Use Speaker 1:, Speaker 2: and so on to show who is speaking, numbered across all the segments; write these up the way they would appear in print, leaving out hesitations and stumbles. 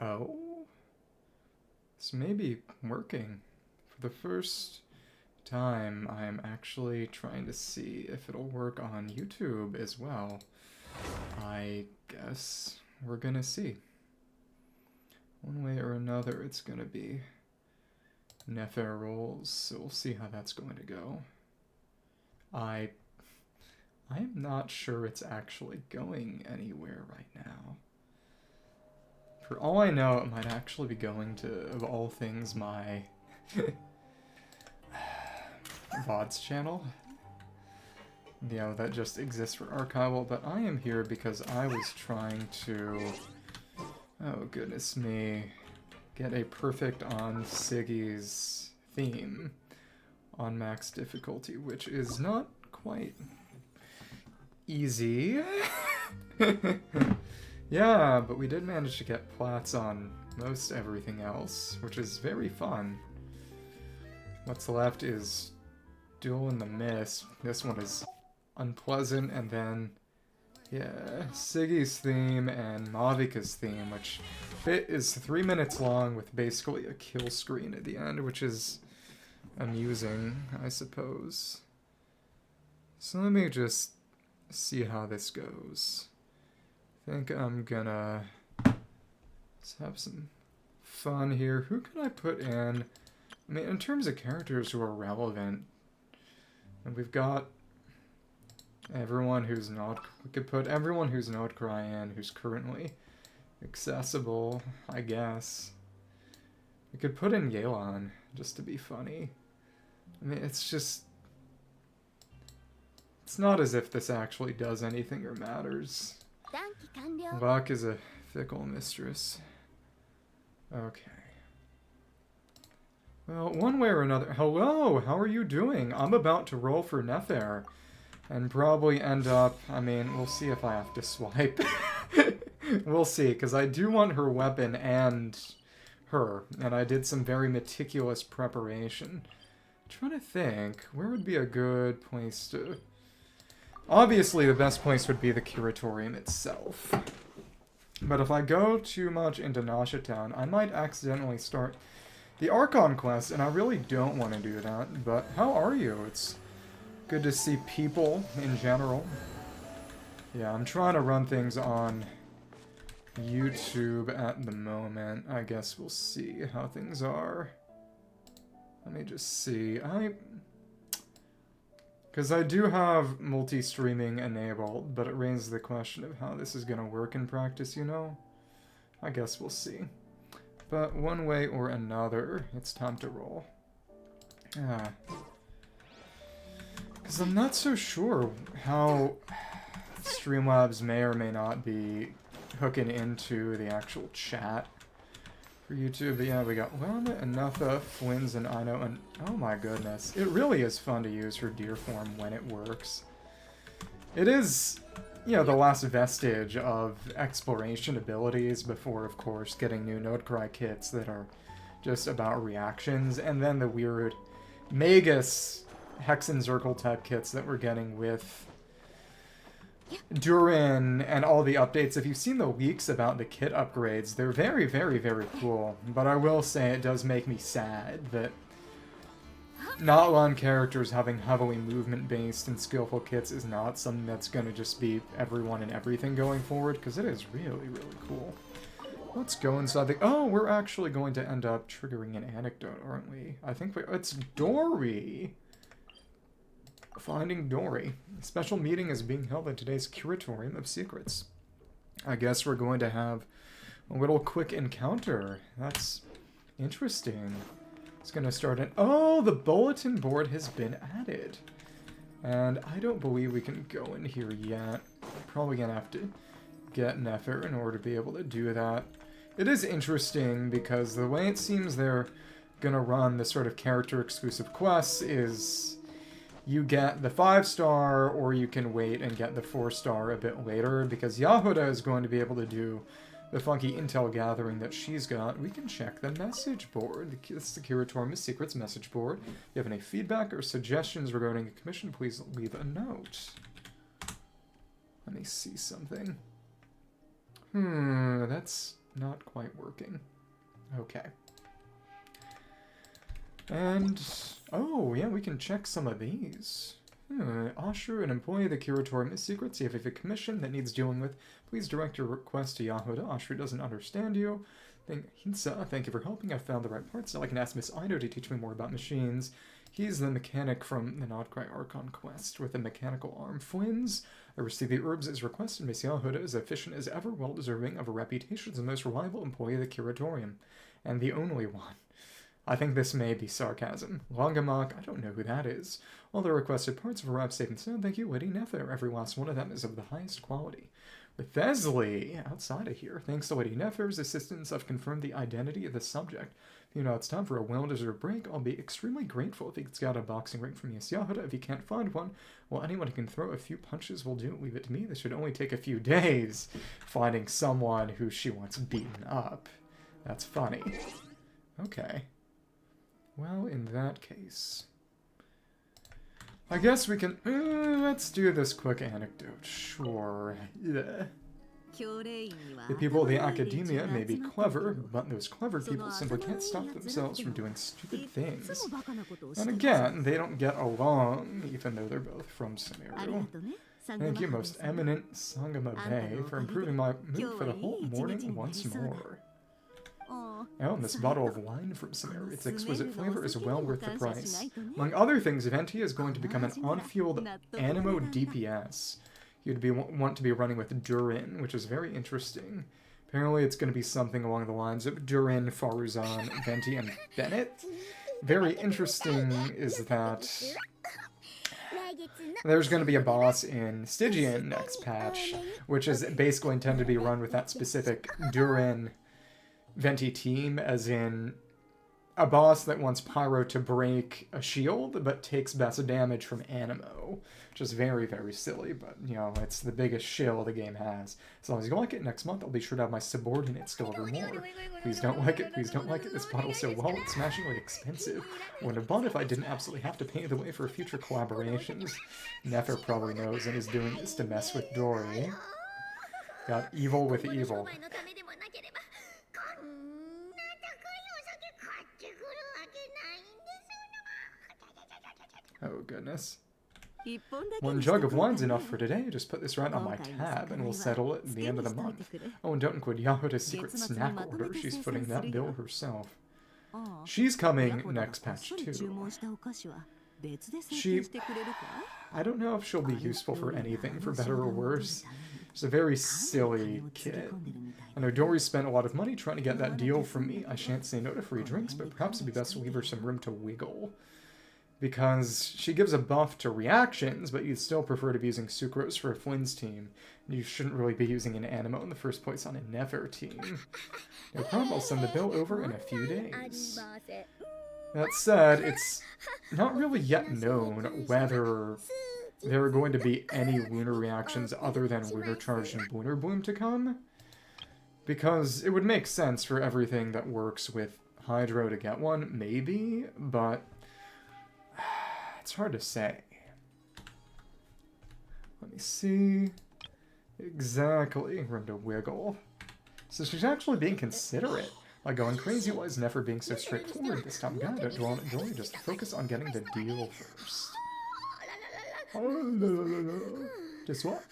Speaker 1: Oh? This may be working. For the first time, I am actually trying to see if it'll work on YouTube as well. I guess we're gonna see. One way or another, it's gonna be Nefer rolls, so we'll see how that's going to go. I'm not sure it's actually going anywhere right now. For all I know, it might actually be going to, of all things, my VODs channel. You know, that just exists for archival, but I am here because I was trying to, oh goodness me, get a perfect on Siggy's theme on max difficulty, which is not quite easy. Yeah, but we did manage to get plats on most everything else, which is very fun. What's left is Duel in the Mist. This one is unpleasant, and then, yeah, Siggy's theme and Mavuika's theme, which is 3 minutes long with basically a kill screen at the end, which is amusing, I suppose. So let me just see how this goes. I think I'm gonna let's have some fun here. Who can I put in? I mean, in terms of characters who are relevant, and we've got everyone who's not. We could put everyone who's not Cryan, who's currently accessible, I guess. We could put in Yelan, just to be funny. I mean, it's just... It's not as if this actually does anything or matters. Luck is a fickle mistress. Okay. Well, one way or another... Hello! How are you doing? I'm about to roll for Nefer. And probably end up... I mean, we'll see if I have to swipe. We'll see, because I do want her weapon and her. And I did some very meticulous preparation. I'm trying to think, where would be a good place to... Obviously, the best place would be the Curatorium itself. But if I go too much into Nasha Town, I might accidentally start the Archon quest, and I really don't want to do that. But how are you? It's good to see people in general. Yeah, I'm trying to run things on YouTube at the moment. I guess we'll see how things are. Let me just see. Because I do have multi-streaming enabled, but it raises the question of how this is going to work in practice, you know? I guess we'll see. But one way or another, it's time to roll. Yeah. Because I'm not so sure how Streamlabs may or may not be hooking into the actual chat for YouTube. But yeah, we got Lauma, Enougha, Flynn's, and Ino, and oh my goodness. It really is fun to use her deer form when it works. It is, you know, the last vestige of exploration abilities before, of course, getting new Notecry kits that are just about reactions, and then the weird Magus Hex and Zircle type kits that we're getting with Durin and all the updates. If you've seen the leaks about the kit upgrades, they're very, very, very cool. But I will say it does make me sad that not a lot of characters having heavily movement-based and skillful kits is not something that's going to just be everyone and everything going forward, because it is really, really cool. Let's go inside the... Oh, we're actually going to end up triggering an anecdote, aren't we? I think it's Dory! Finding Dory. A special meeting is being held at today's Curatorium of Secrets. I guess we're going to have a little quick encounter. That's interesting. It's going to start in... Oh, the bulletin board has been added. And I don't believe we can go in here yet. Probably going to have to get Nefer in order to be able to do that. It is interesting because the way it seems they're going to run the sort of character-exclusive quests is... You get the 5-star, or you can wait and get the 4-star a bit later, because Yahuda is going to be able to do the funky intel gathering that she's got. We can check the message board. This is the Curatorium of Secrets message board. If you have any feedback or suggestions regarding a commission, please leave a note. Let me see something. That's not quite working. working. Okay. And, oh, yeah, we can check some of these. Asher, an employee of the Curatorium of Secrets, if you have a commission that needs dealing with, please direct your request to Yahoda. Asher doesn't understand you. Hinsa, thank you for helping. I've found the right parts. Now I can ask Miss Ido to teach me more about machines. He's the mechanic from the Nodcry Archon quest with a mechanical arm. Fwins, I received the herbs as requested. Miss Yahoda is efficient as ever, well deserving of a reputation as the most reliable employee of the Curatorium. And the only one. I think this may be sarcasm. Longamok, I don't know who that is. All the requested parts have arrived safe and sound. Thank you, Lady Nefer. Every last one of them is of the highest quality. With Thesley, outside of here, thanks to Lady Nefer's assistance, I've confirmed the identity of the subject. If you know it's time for a well-deserved break, I'll be extremely grateful if he's got a boxing ring from Miss Yahoda. If he can't find one, well, anyone who can throw a few punches will do. Leave it to me. This should only take a few days. Finding someone who she wants beaten up. That's funny. Okay. Well, in that case, I guess we can, let's do this quick anecdote, sure. Yeah. The people of the academia may be clever, but those clever people simply can't stop themselves from doing stupid things. And again, they don't get along, even though they're both from Sumeru. Thank you, most eminent Sangama Bay, for improving my mood for the whole morning once more. Oh, and this bottle of wine from Sumeru. Its exquisite flavor is well worth the price. Among other things, Venti is going to become an on-field Animo DPS. You'd want to be running with Durin, which is very interesting. Apparently it's going to be something along the lines of Durin, Faruzan, Venti, and Bennett. Very interesting is that there's going to be a boss in Stygian next patch, which is basically intended to be run with that specific Durin Venti team, as in a boss that wants Pyro to break a shield, but takes best damage from Animo. Which is very, very silly, but, you know, it's the biggest shill the game has. As long as you like it, next month I'll be sure to have my subordinates deliver more. Please don't like it, please don't like it. This bottle's so well, it's smashingly expensive. I wouldn't have bought it if I didn't absolutely have to pave the way for future collaborations. Nefer probably knows and is doing this to mess with Dory. Got evil with evil. Oh, goodness. One jug of wine's enough for today. Just put this right on my tab, and we'll settle it at the end of the month. Oh, and don't include Yahoda's secret snack order. She's footing that bill herself. She's coming next patch, too. I don't know if she'll be useful for anything, for better or worse. She's a very silly kid. I know Dory spent a lot of money trying to get that deal from me. I shan't say no to free drinks, but perhaps it'd be best to leave her some room to wiggle. Because she gives a buff to reactions, but you'd still prefer to be using Sucrose for a Flynn's team. You shouldn't really be using an Animo in the first place on a Nefer team. No problem, I'll send the bill over in a few days. That said, it's not really yet known whether there are going to be any lunar reactions other than Lunar Charge and Lunar Bloom to come. Because it would make sense for everything that works with Hydro to get one, maybe, but it's hard to say. Let me see. Exactly, room to wiggle. So she's actually being considerate. Like going crazy was Nefer being so straightforward this time. God, don't dwell on it, Joy. Just focus on getting the deal first. Just what?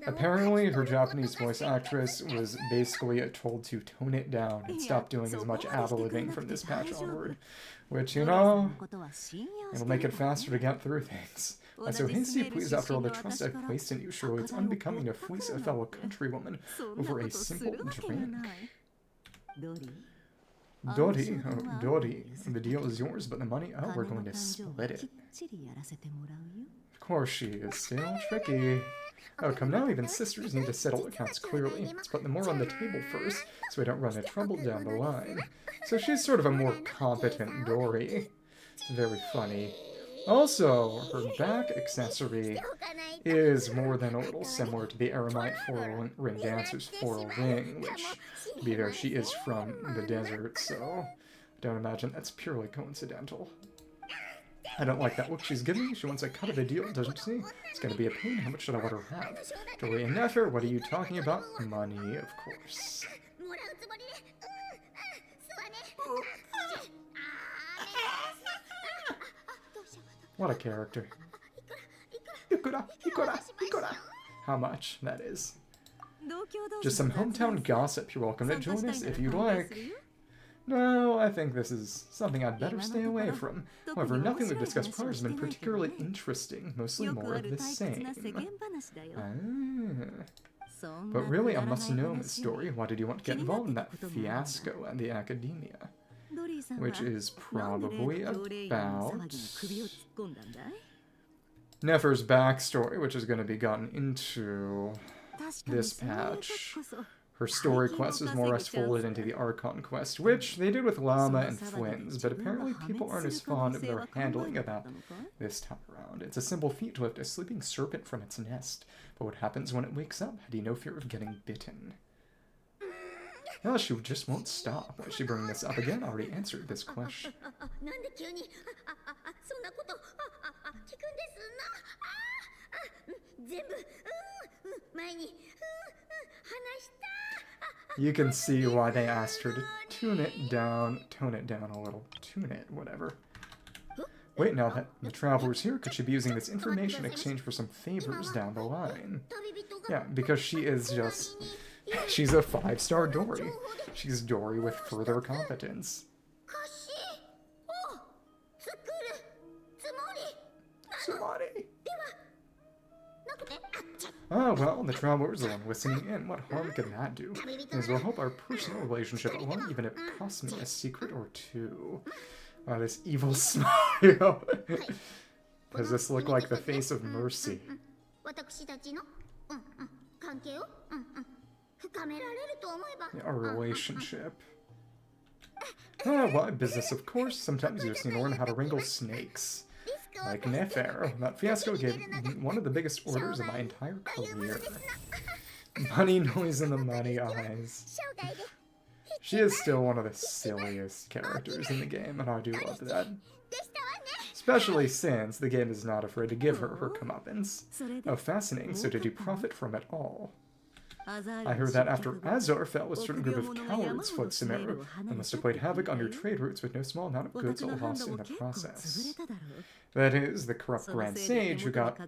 Speaker 1: Apparently, her Japanese voice actress was basically told to tone it down and stop doing as much ad-libbing from this patch onward. Which, you know, it'll make it faster to get through things. I'm so hasty, please, after all the trust I've placed in you. Surely it's unbecoming to fleece a fellow countrywoman over a simple drink. Dori, oh, Dori, the deal is yours, but the money, oh, we're going to split it. Of course she is, still tricky. Oh, come now, even sisters need to settle accounts clearly. Let's put them more on the table first, so we don't run into trouble down the line. So she's sort of a more competent Dori. It's very funny. Also, her back accessory is more than a little similar to the Eremite Floral Ring Dancer's Floral Ring, which, to be fair, she is from the desert, so I don't imagine that's purely coincidental. I don't like that look she's giving me. She wants a cut of the deal, doesn't she? It's going to be a pain. How much should I let her have? Dory and Nefer, what are you talking about? Money, of course. What a character. Ikura. How much, that is. Just some hometown gossip. You're welcome to join us if you'd like. No, I think this is something I'd better stay away from. However, nothing we've discussed prior has been particularly interesting, mostly more of the same. But really, I must know this story. Why did you want to get involved in that fiasco at the academia? Which is probably about Nefer's backstory, which is going to be gotten into this patch. Her story quest is more or less folded into the Archon quest, which they did with Lauma and Flynn's, but apparently people aren't as fond of their handling of that this time around. It's a simple feat to lift a sleeping serpent from its nest, but what happens when it wakes up? Had you no fear of getting bitten? Well, she just won't stop. Why is she bringing this up again? I already answered this question. You can see why they asked her to tone it down a little. Tune it, whatever. Wait, now that the traveler's here, could she be using this information in exchange for some favors down the line? Yeah, because she is just... She's a 5-star Dory. She's Dory with further competence. Tsumari. Oh, well, the traveler's the one listening in. What harm can that do? It will help our personal relationship along, even if it costs me a secret or two. Oh, this evil smile. Does this look like the face of mercy? Our relationship. Why business, of course. Sometimes you just need to learn how to wrangle snakes. Like Nefer. That fiasco gave one of the biggest orders of my entire career. Money noise in the money eyes. She is still one of the silliest characters in the game, and I do love that. Especially since the game is not afraid to give her her comeuppance. Oh, fascinating. So did you profit from it all? I heard that after Azar fell, a certain group of cowards fled Sumeru and must have played havoc on your trade routes with no small amount of goods all lost in the process. That is, the corrupt Grand Sage who got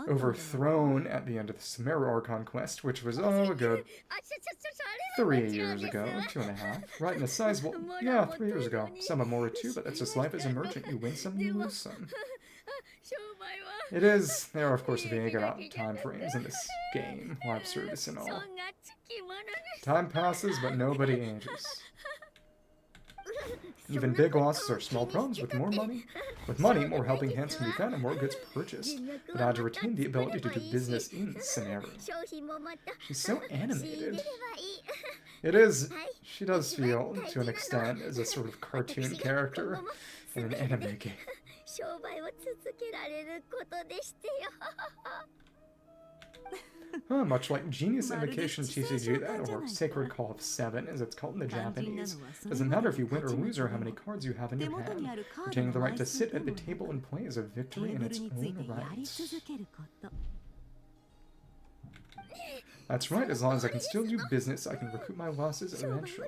Speaker 1: overthrown at the end of the Sumeru Archon quest, which was, oh, a good 3 years ago, 2.5. Right in a sizable, yeah, 3 years ago. Some of Mora II, but that's just life as a merchant. You win some, you lose some. It is, there are of course vague about time frames in this game, live service and all. Time passes, but nobody ages. Even big losses are small problems with more money. With money, more helping hands can be found and more goods purchased. But I had to retain the ability to do business in Sumeru. She's so animated. It is, she does feel, to an extent, as a sort of cartoon character in an anime game. Much like Genius Invocation TCG, that, or Sacred Call of 7, as it's called in the Japanese. Doesn't matter if you win or lose or how many cards you have in your hand. Retaining the right to sit at the table and play is a victory in its own right. That's right, as long as I can still do business, I can recoup my losses eventually.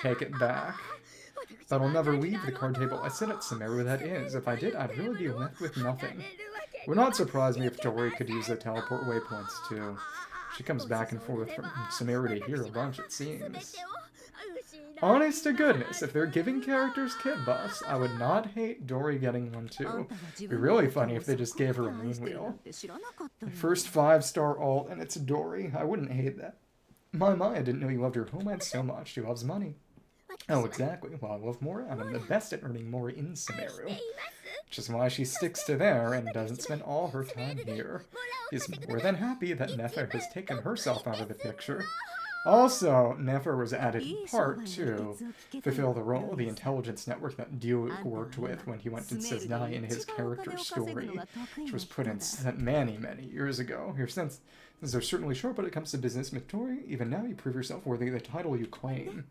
Speaker 1: Take it back. But I'll never leave the card table I sit at Sumeru, that is. If I did, I'd really be left with nothing. It would not surprise me if Dory could use the teleport waypoints too. She comes back and forth from Sumeru to here a bunch, it seems. Honest to goodness, if they're giving characters kit buffs, I would not hate Dory getting one too. It'd be really funny if they just gave her a moon wheel. The first 5-star alt and it's Dory. I wouldn't hate that. My, I didn't know you loved your homeland so much. She loves money. Oh, exactly. Well, I love Mora, and I'm the best at earning Mora in Sumeru. Which is why she sticks to there and doesn't spend all her time here. She's more than happy that Nefer has taken herself out of the picture. Also, Nefer was added in part to fulfill the role of the intelligence network that Duel worked with when he went to Seznai in his character story, which was put in many, many years ago. Your sense is are certainly short, but it comes to business, Mittori. Even now, you prove yourself worthy of the title you claim.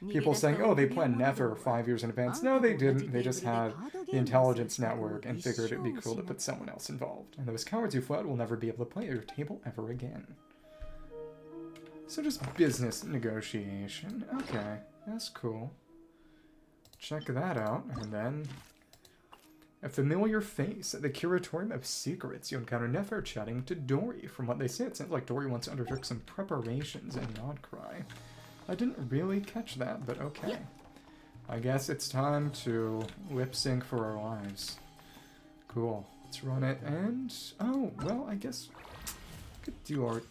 Speaker 1: people saying, oh, they planned Nefer 5 years in advance. No, they didn't. They just had the intelligence network and figured it'd be cool to put someone else involved. And those cowards who fled will never be able to play at your table ever again. So just business negotiation. Okay, that's cool. Check that out. And then a familiar face at the Curatorium of Secrets. You encounter Nefer chatting to Dory. From what they say, it sounds like Dory once undertook some preparations in Nodcry. I didn't really catch that, but okay. I guess it's time to lip sync for our lives. Cool. Let's run it and... oh, well, I guess we could do our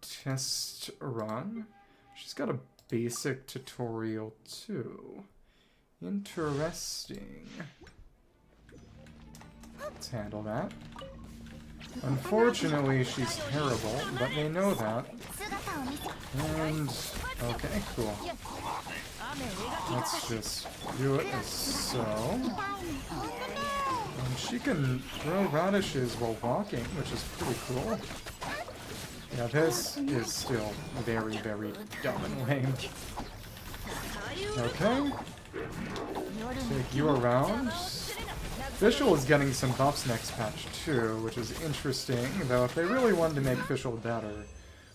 Speaker 1: test run. She's got a basic tutorial too. Interesting. Let's handle that. Unfortunately, she's terrible, but they know that. And... okay, cool. Let's just do it as so. And she can throw radishes while walking, which is pretty cool. Yeah, this is still very, very dumb and lame. Okay. Take you around. Fischl is getting some buffs next patch too, which is interesting, though if they really wanted to make Fischl better,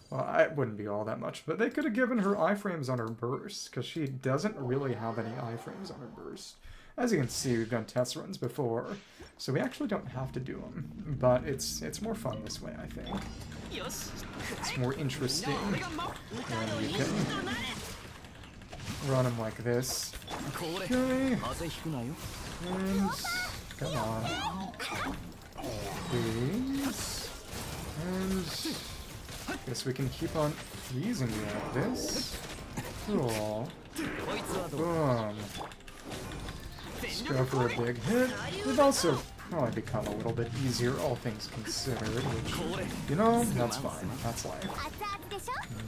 Speaker 1: well, it wouldn't be all that much, but they could have given her iframes on her burst, because she doesn't really have any iframes on her burst. As you can see, we've done test runs before, so we actually don't have to do them, but it's more fun this way, I think. It's more interesting, and you can run them like this. Okay, and come on, please, and guess we can keep on freezing you like this. Cool. Boom. Let's go for a big hit. We've also probably become a little bit easier, all things considered, which, you know, that's fine. That's life.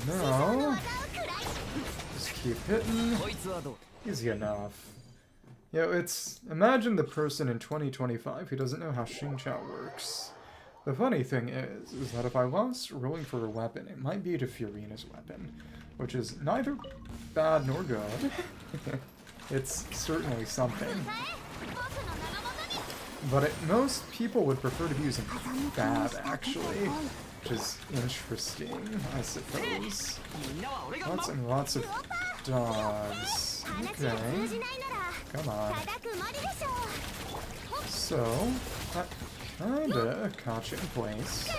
Speaker 1: No. Just keep hitting. Easy enough. You know, it's... imagine the person in 2025 who doesn't know how Xingqiao works. The funny thing is that if I lost rolling for a weapon, it might be to Furina's weapon, which is neither bad nor good. It's certainly something. But most people would prefer to be using Fab, actually, which is interesting, I suppose. Lots and lots of dogs. Okay. Come on. So, that kinda caught you in place.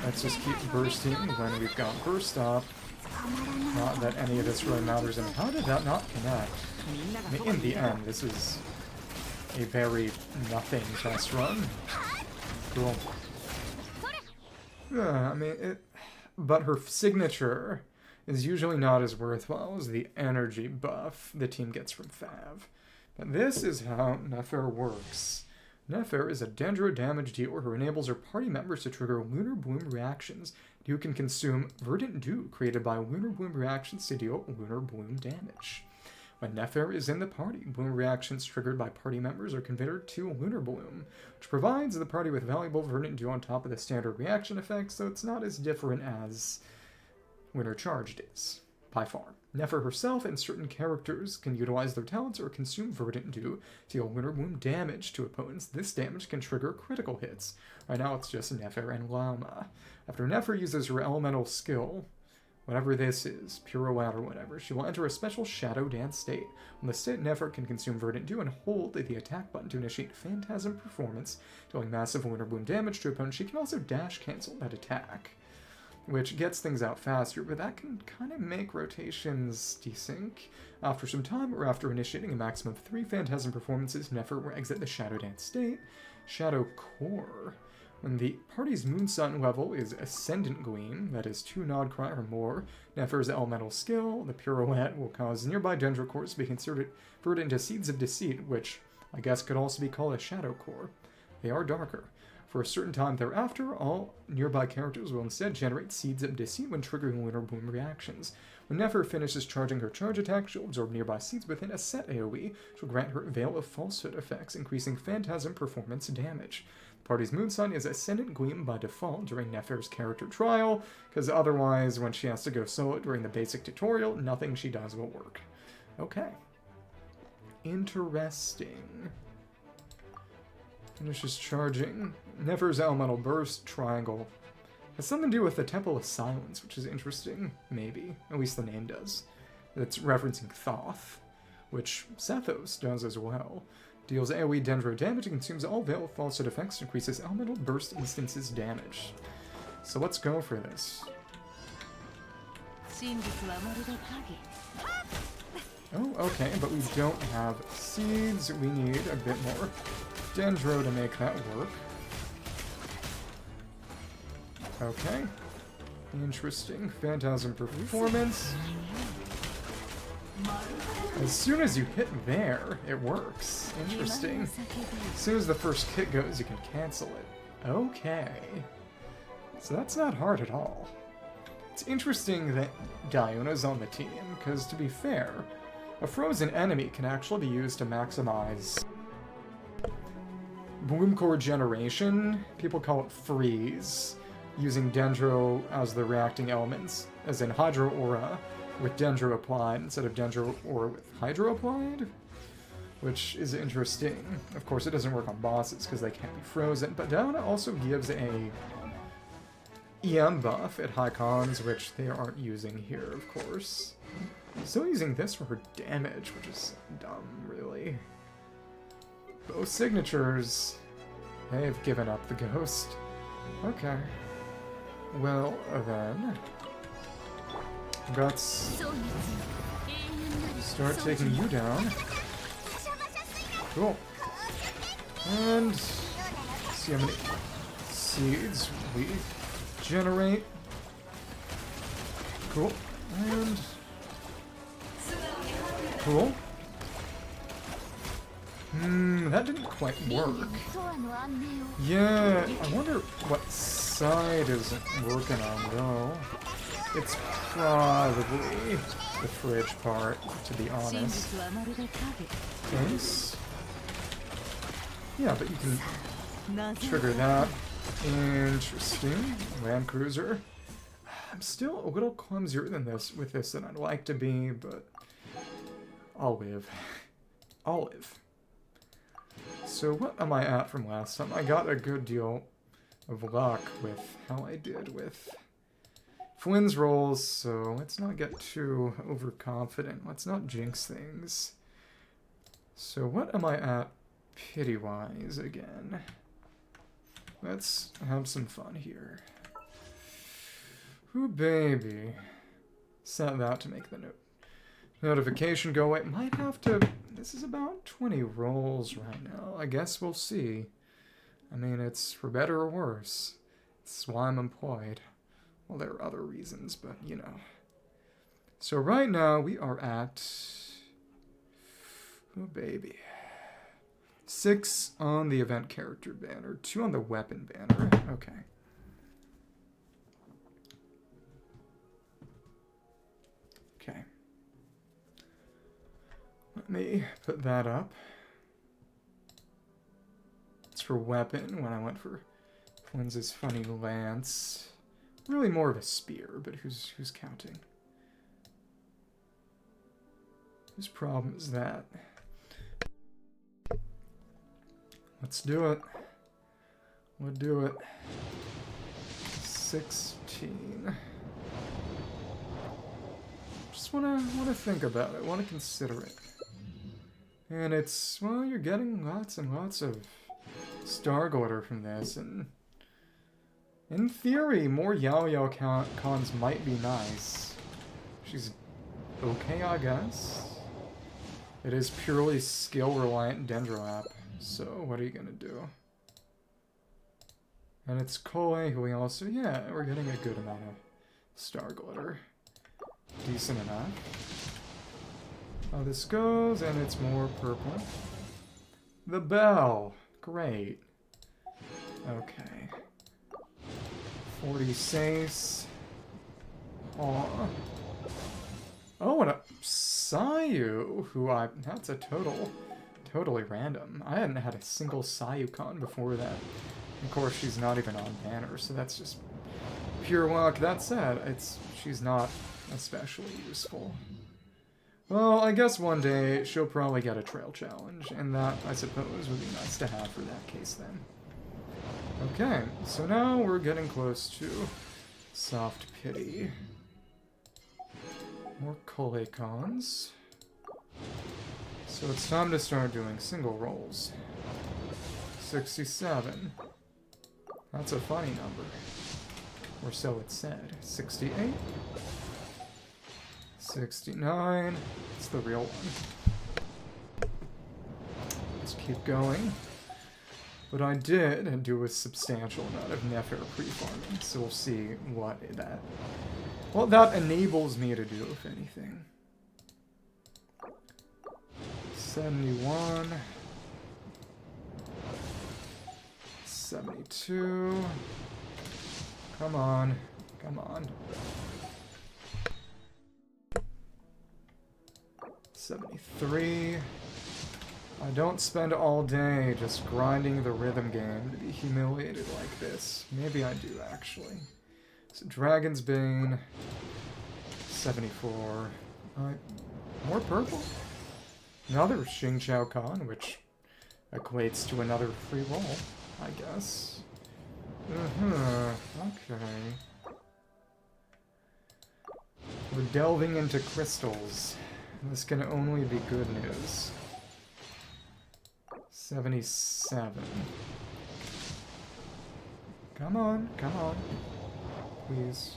Speaker 1: Let's just keep bursting when we've got burst up. Not that any of this really matters. And how did that not connect? I mean, in the end, this is a very nothing test run. Cool. Yeah, I mean, but her signature is usually not as worthwhile as the energy buff the team gets from Fav. But this is how Nefer works. Nefer is a Dendro damage dealer who enables her party members to trigger Lunar Bloom reactions. You can consume Verdant Dew created by Lunar Bloom reactions to deal Lunar Bloom damage. When Nefer is in the party, bloom reactions triggered by party members are converted to Lunar Bloom, which provides the party with valuable Verdant Dew on top of the standard reaction effects, so it's not as different as Lunar Charged is, by far. Nefer herself and certain characters can utilize their talents or consume Verdant Dew to deal Lunar Bloom damage to opponents. This damage can trigger critical hits. Right now it's just Nefer and Lauma. After Nefer uses her elemental skill, whatever this is, pirouette or whatever, she will enter a special Shadow Dance state. On the state, Nefer can consume Verdant Dew and hold the attack button to initiate Phantasm Performance, dealing massive Lunar Bloom damage to opponents. She can also dash cancel that attack, which gets things out faster, but that can kind of make rotations desync. After some time, or after initiating a maximum of 3 Phantasm Performances, Nefer will exit the Shadow Dance state. Shadow Core. When the party's Moon Sun level is Ascendant Gleam, that is 2 Nodcry or more, Nefer's elemental skill, the pirouette, will cause nearby Dendro cores to be converted into Seeds of Deceit, which I guess could also be called a Shadow Core. They are darker. For a certain time thereafter, all nearby characters will instead generate Seeds of Deceit when triggering Lunar Bloom reactions. When Nefer finishes charging her charge attack, she'll absorb nearby seeds within a set AoE, which will grant her Veil of Falsehood effects, increasing Phantasm Performance damage. The party's Moon Sun is Ascendant Gleam by default during Nefer's character trial, because otherwise, when she has to go solo during the basic tutorial, nothing she does will work. Okay. Interesting. Finishes charging. Nefer's Elemental Burst Triangle. Has something to do with the Temple of Silence, which is interesting, maybe. At least the name does. It's referencing Thoth, which Sethos does as well. Deals AoE Dendro damage and consumes all Veil of Falsehood effects, increases Elemental Burst instances damage. So let's go for this. Oh, okay, but we don't have seeds. We need a bit more Dendro to make that work. Okay. Interesting. Phantasm performance. As soon as you hit there, it works. Interesting. As soon as the first hit goes, you can cancel it. Okay. So that's not hard at all. It's interesting that Diuna's on the team, because to be fair, a frozen enemy can actually be used to maximize Bloom Core generation. People call it freeze, using Dendro as the reacting elements, as in Hydro Aura with Dendro applied instead of Dendro Aura with Hydro applied, which is interesting. Of course, it doesn't work on bosses because they can't be frozen, but Diuna also gives a EM buff at high cons, which they aren't using here, of course. Still using this for her damage, which is dumb, really. Both signatures. They've given up the ghost. Okay. Well, then. Let's start taking you down. Cool. And see how many seeds we generate. Cool. And cool. That didn't quite work. Yeah, I wonder what side isn't working on, though. It's probably the fridge part, to be honest. Case. Yeah, but you can trigger that. Interesting. Land Cruiser. I'm still a little clumsier than this with this than I'd like to be, but I'll live. I'll live. So what am I at from last time? I got a good deal of luck with how I did with Flynn's rolls, so let's not get too overconfident. Let's not jinx things. So what am I at pity-wise again? Let's have some fun here. Ooh, baby. Set that to make the notification go away. Might have to... This is about 20 rolls right now. I guess we'll see. I mean, it's for better or worse. It's why I'm employed. Well, there are other reasons, but, you know. So right now, we are at... Oh, baby. 6 on the event character banner. 2 on the weapon banner. Okay. Okay. Let me put that up. It's for weapon when I went for Flynn's funny lance. Really more of a spear, but who's counting? Whose problem is that? Let's do it. We'll do it. 16. Just wanna think about it. Wanna consider it. And it's, well, you're getting lots and lots of Star Glitter from this, and in theory, more Yao cons might be nice. She's okay, I guess. It is purely skill-reliant Dendro app, so what are you gonna do? And it's Koi, who we also, yeah, we're getting a good amount of Star Glitter. Decent enough. How this goes, and it's more purple. The bell! Great. Okay. 40 Sace. Aw. Oh, and a Sayu, who that's a totally random. I hadn't had a single Sayucon before that. Of course, she's not even on banner, so that's just pure luck. That said, she's not especially useful. Well, I guess one day she'll probably get a trail challenge, and that, I suppose, would be nice to have for that case then. Okay, so now we're getting close to Soft Pity. More Colecons. So it's time to start doing single rolls. 67. That's a funny number. Or so it said. 68. 69. It's the real one. Let's keep going. But I did do a substantial amount of Nefer pre-farming, so we'll see what that enables me to do, if anything. 71. 72. Come on. Come on. 73. I don't spend all day just grinding the rhythm game to be humiliated like this. Maybe I do, actually. So Dragon's Bane. 74. More purple? Another Xing Chao Kan, which equates to another free roll, I guess. Okay. We're delving into crystals. This can only be good news. 77. Come on, come on. Please.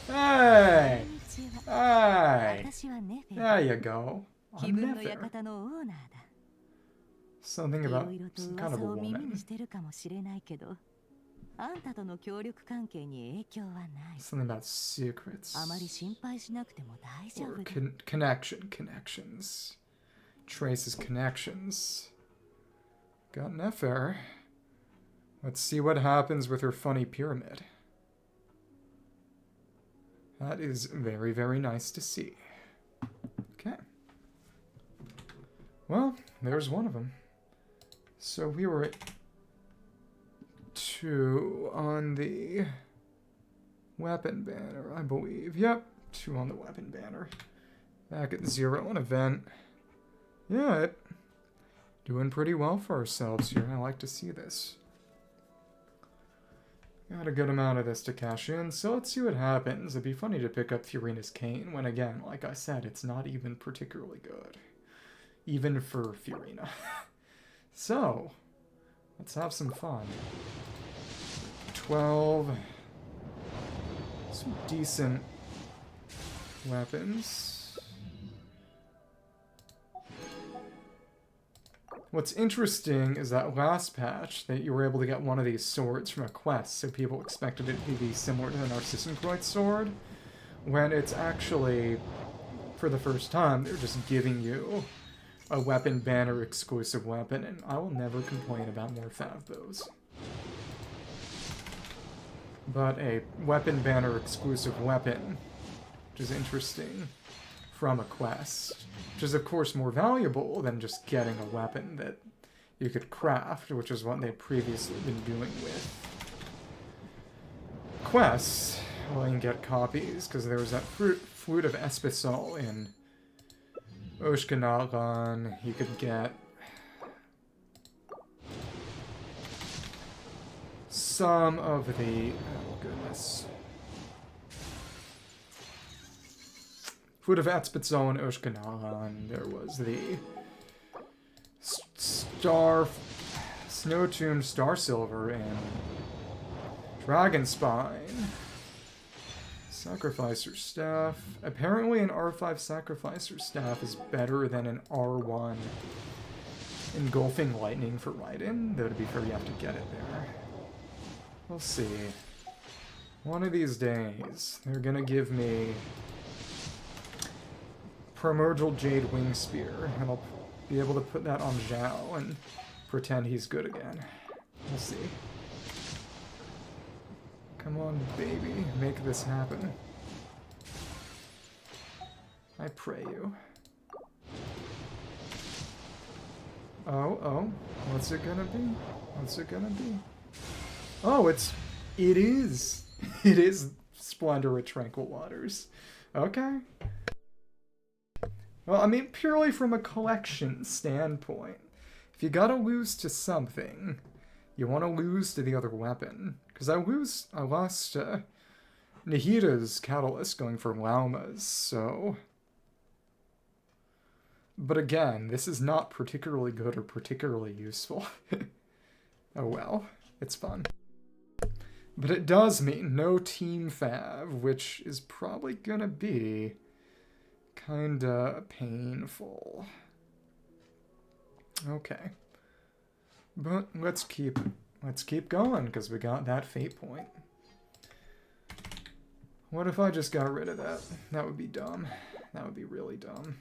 Speaker 1: Hey! Hey! There you go. I'm Nefer. Something about some kind of a woman. Something about secrets. Or connections. Traces connections. Got Nefer. Let's see what happens with her funny pyramid. That is very, very nice to see. Okay. Well, there's one of them. So we were at 2 on the weapon banner, I believe. Yep, 2 on the weapon banner. Back at 0 on event. Yeah, doing pretty well for ourselves here. I like to see this. Got a good amount of this to cash in, so let's see what happens. It'd be funny to pick up Furina's Cane when, again, like I said, it's not even particularly good. Even for Furina. So, let's have some fun. 12. Some decent weapons. What's interesting is that last patch that you were able to get one of these swords from a quest, so people expected it to be similar to the Narcissenkreuz sword, when it's actually, for the first time, they're just giving you a weapon banner exclusive weapon, and I will never complain about more Fav bows. But a weapon banner exclusive weapon, which is interesting, from a quest, which is of course more valuable than just getting a weapon that you could craft, which is what they'd previously been doing with quests. Well, you can get copies, because there was that Flute of Espesol in Oshkanagan. You could get some of the... oh, goodness. Flute of Espesol in Oshkanagan. There was the Snow-Tuned Star Silver and Dragon Spine. Sacrificer Staff. Apparently an R5 Sacrificer Staff is better than an R1 Engulfing Lightning for Raiden, though to be fair you have to get it there. We'll see. One of these days, they're gonna give me Primordial Jade Wing Spear, and I'll be able to put that on Zhao and pretend he's good again. We'll see. Come on, baby. Make this happen. I pray you. Oh. What's it gonna be? What's it gonna be? Oh, it is. It is Splendor at Tranquil Waters. Okay. Well, I mean, purely from a collection standpoint. If you gotta lose to something, you want to lose to the other weapon. Because I lost Nahita's Catalyst going for Lauma's, so... But again, this is not particularly good or particularly useful. Oh well, it's fun. But it does mean no Team Fav, which is probably gonna be kinda painful. Okay. But let's keep going, because we got that fate point. What if I just got rid of that? That would be dumb. That would be really dumb.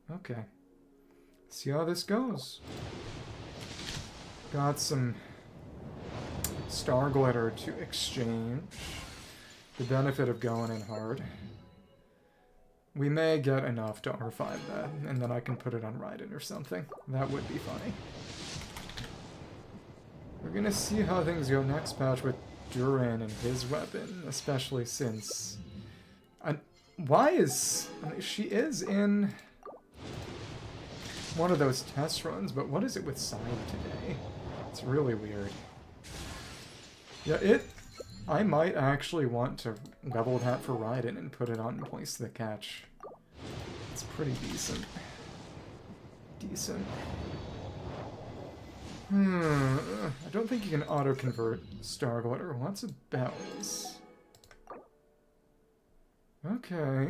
Speaker 1: Okay. See how this goes. Got some Star Glitter to exchange. The benefit of going in hard. We may get enough to R5 that, and then I can put it on Raiden or something. That would be funny. We're gonna see how things go next patch with Durin and his weapon, especially since... why is... I mean, she is in one of those test runs, but what is it with Side today? It's really weird. Yeah, I might actually want to level that for Raiden and put it on Place the Catch. It's pretty decent. I don't think you can auto-convert Star Glitter. Lots of bells. Okay.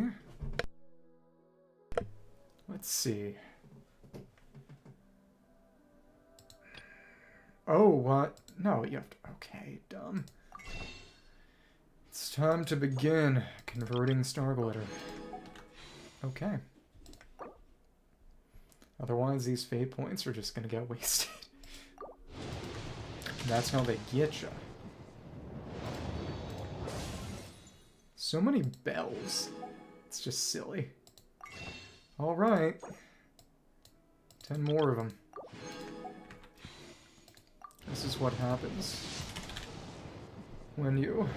Speaker 1: Let's see. Oh, what? No, you have to... Okay, dumb. It's time to begin converting Star Glitter. Okay. Otherwise, these fate points are just gonna get wasted. That's how they get ya. So many bells. It's just silly. Alright. 10 more of them. This is what happens when you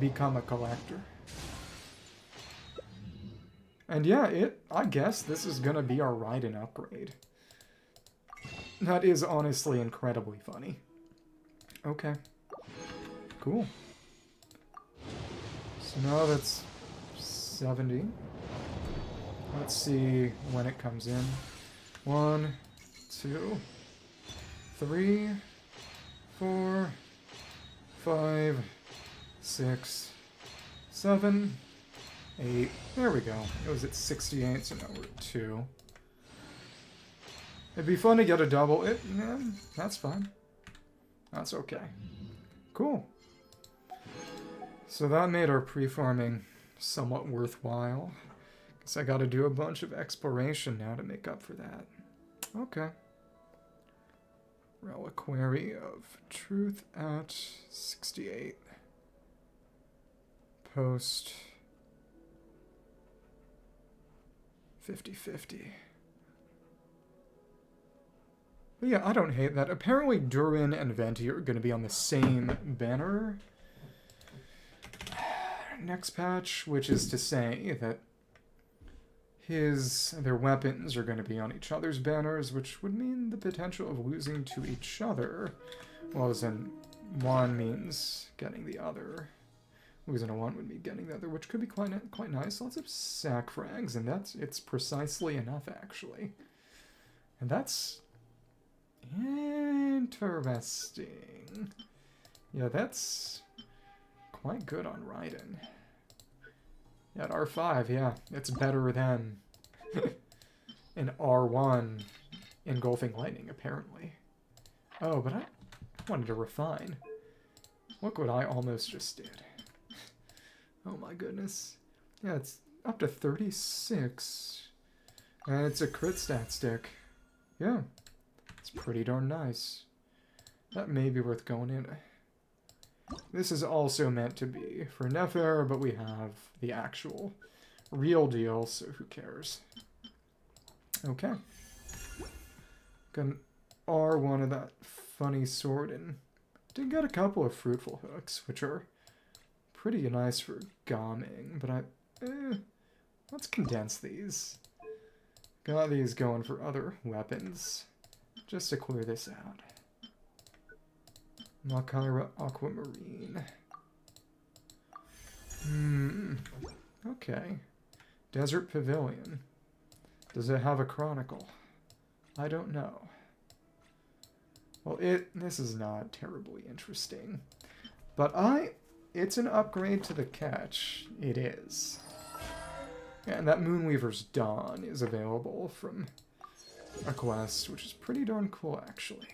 Speaker 1: become a collector. And yeah, I guess this is gonna be our Raiden upgrade. That is honestly incredibly funny. Okay. Cool. So now that's 70. Let's see when it comes in. 1, 2, 3, 4, 5, 6, 7, 8. There we go. It was at 68, so now we're at 2. It'd be fun to get a double. Yeah, that's fine. That's okay. Cool. So that made our pre-farming somewhat worthwhile. Guess I gotta do a bunch of exploration now to make up for that. Okay. Reliquary of Truth at 68. Post 50-50. But yeah, I don't hate that. Apparently Durin and Venti are going to be on the same banner next patch, which is to say that their weapons are going to be on each other's banners, which would mean the potential of losing to each other. Well, as in, one means getting the other. Losing to one would be getting the other, which could be quite nice. Lots of sack frags, and it's precisely enough, actually. And that's interesting. Yeah, that's quite good on Raiden. Yeah, at R5, yeah, it's better than an R1 engulfing lightning, apparently. Oh, but I wanted to refine. Look what I almost just did. Oh my goodness. Yeah, it's up to 36. And it's a crit stat stick. Yeah. It's pretty darn nice. That may be worth going in. This is also meant to be for Nefer, but we have the actual real deal, so who cares? Okay. Got an R1 of that funny sword, and did get a couple of fruitful hooks, which are pretty nice for gaming, but let's condense these. Got these going for other weapons. Just to clear this out. Makira Aquamarine. Okay. Desert Pavilion. Does it have a chronicle? I don't know. Well, this is not terribly interesting. But it's an upgrade to the catch. It is. And that Moonweaver's Dawn is available from a quest, which is pretty darn cool, actually.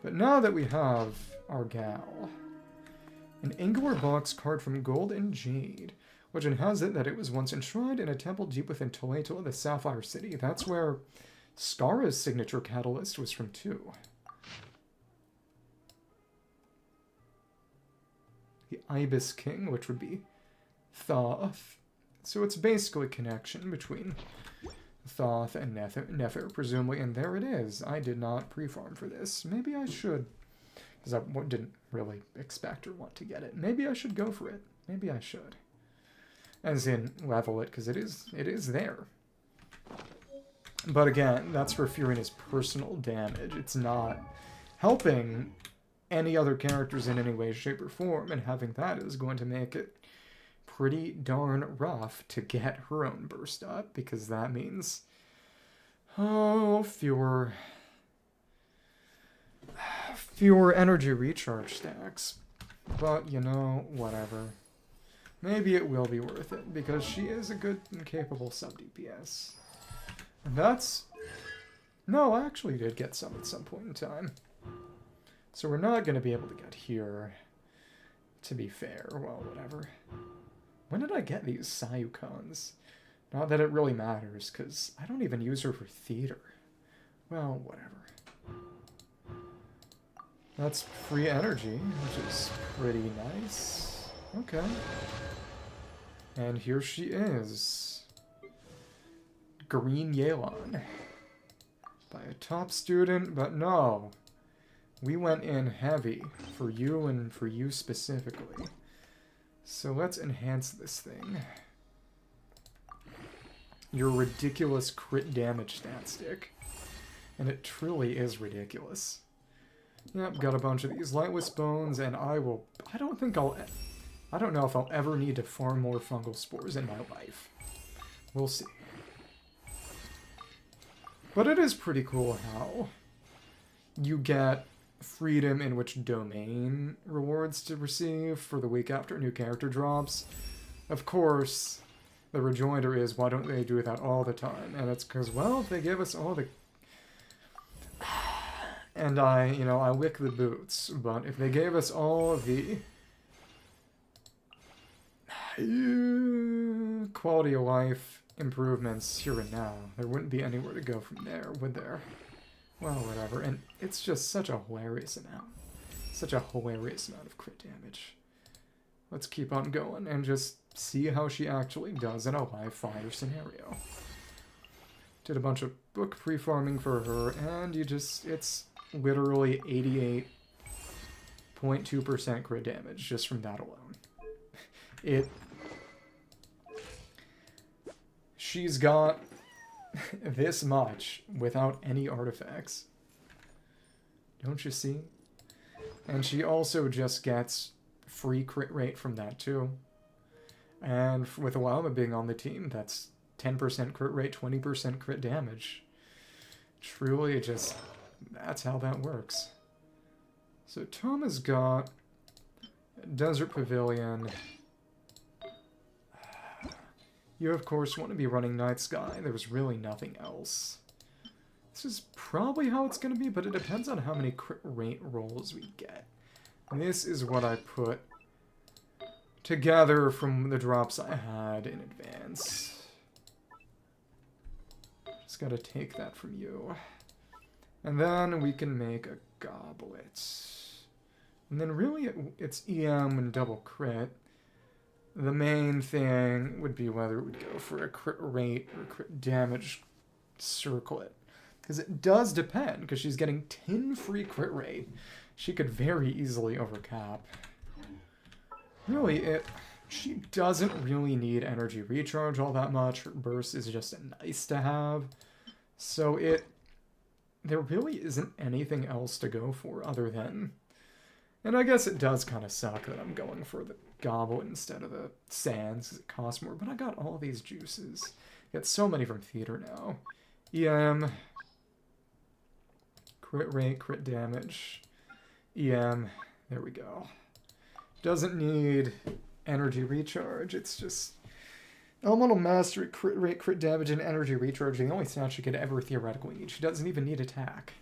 Speaker 1: But now that we have our gal, an Ingvar box card from Gold and Jade, which has it that it was once enshrined in a temple deep within Toledo, the Sapphire City. That's where Skara's signature catalyst was from, too. The Ibis King, which would be Thoth. So it's basically a connection between Thoth and Nefer, presumably. And there it is. I did not pre-farm for this. Maybe I should. Because I didn't really expect or want to get it. Maybe I should go for it. Maybe I should. As in, level it, because it is there. But again, that's for Furina's personal damage. It's not helping any other characters in any way, shape, or form, and having that is going to make it pretty darn rough to get her own burst up, because that means, oh, fewer energy recharge stacks. But, you know, whatever. Maybe it will be worth it, because she is a good and capable sub-DPS. And that's... No, I actually did get some at some point in time. So we're not going to be able to get here, to be fair. Well, whatever. When did I get these Sayukons? Not that it really matters, because I don't even use her for theater. Well, whatever. That's free energy, which is pretty nice. Okay. And here she is. Green Yelan. By a top student, but no. We went in heavy for you and for you specifically. So let's enhance this thing. Your ridiculous crit damage stat stick. And it truly is ridiculous. Yep, got a bunch of these Lightwist Bones, and I don't know if I'll ever need to farm more fungal spores in my life. We'll see. But it is pretty cool how you get freedom in which domain rewards to receive for the week after new character drops. Of course, the rejoinder is, why don't they do that all the time? And it's because, well, if they give us all the... And I lick the boots, but if they gave us all of the quality of life improvements here and now, there wouldn't be anywhere to go from there, would there? Well, whatever. And it's just such a hilarious amount. Such a hilarious amount of crit damage. Let's keep on going and just see how she actually does in a live fire scenario. Did a bunch of book pre-farming for her, and it's literally 88.2% crit damage just from that alone. She's got this much without any artifacts. Don't you see? And she also just gets free crit rate from that too. And with Lauma being on the team, that's 10% crit rate, 20% crit damage. Truly just... that's how that works. So Tom has got Desert Pavilion. You, of course, want to be running Night Sky. There's really nothing else. This is probably how it's going to be, but it depends on how many crit rate rolls we get. And this is what I put together from the drops I had in advance. Just got to take that from you. And then we can make a goblet. And then really it's EM and double crit. The main thing would be whether it would go for a crit rate or crit damage circlet. Because it does depend, because she's getting 10 free crit rate. She could very easily overcap. Really, she doesn't really need energy recharge all that much. Her burst is just a nice to have. So there really isn't anything else to go for other than... And I guess it does kind of suck that I'm going for the Goblin instead of the Sands, because it costs more, but I got all these juices. Get so many from Theater now. EM, crit rate, crit damage, EM, there we go. Doesn't need energy recharge, it's just elemental mastery, crit rate, crit damage, and energy recharge. The only stat she could ever theoretically need. She doesn't even need attack.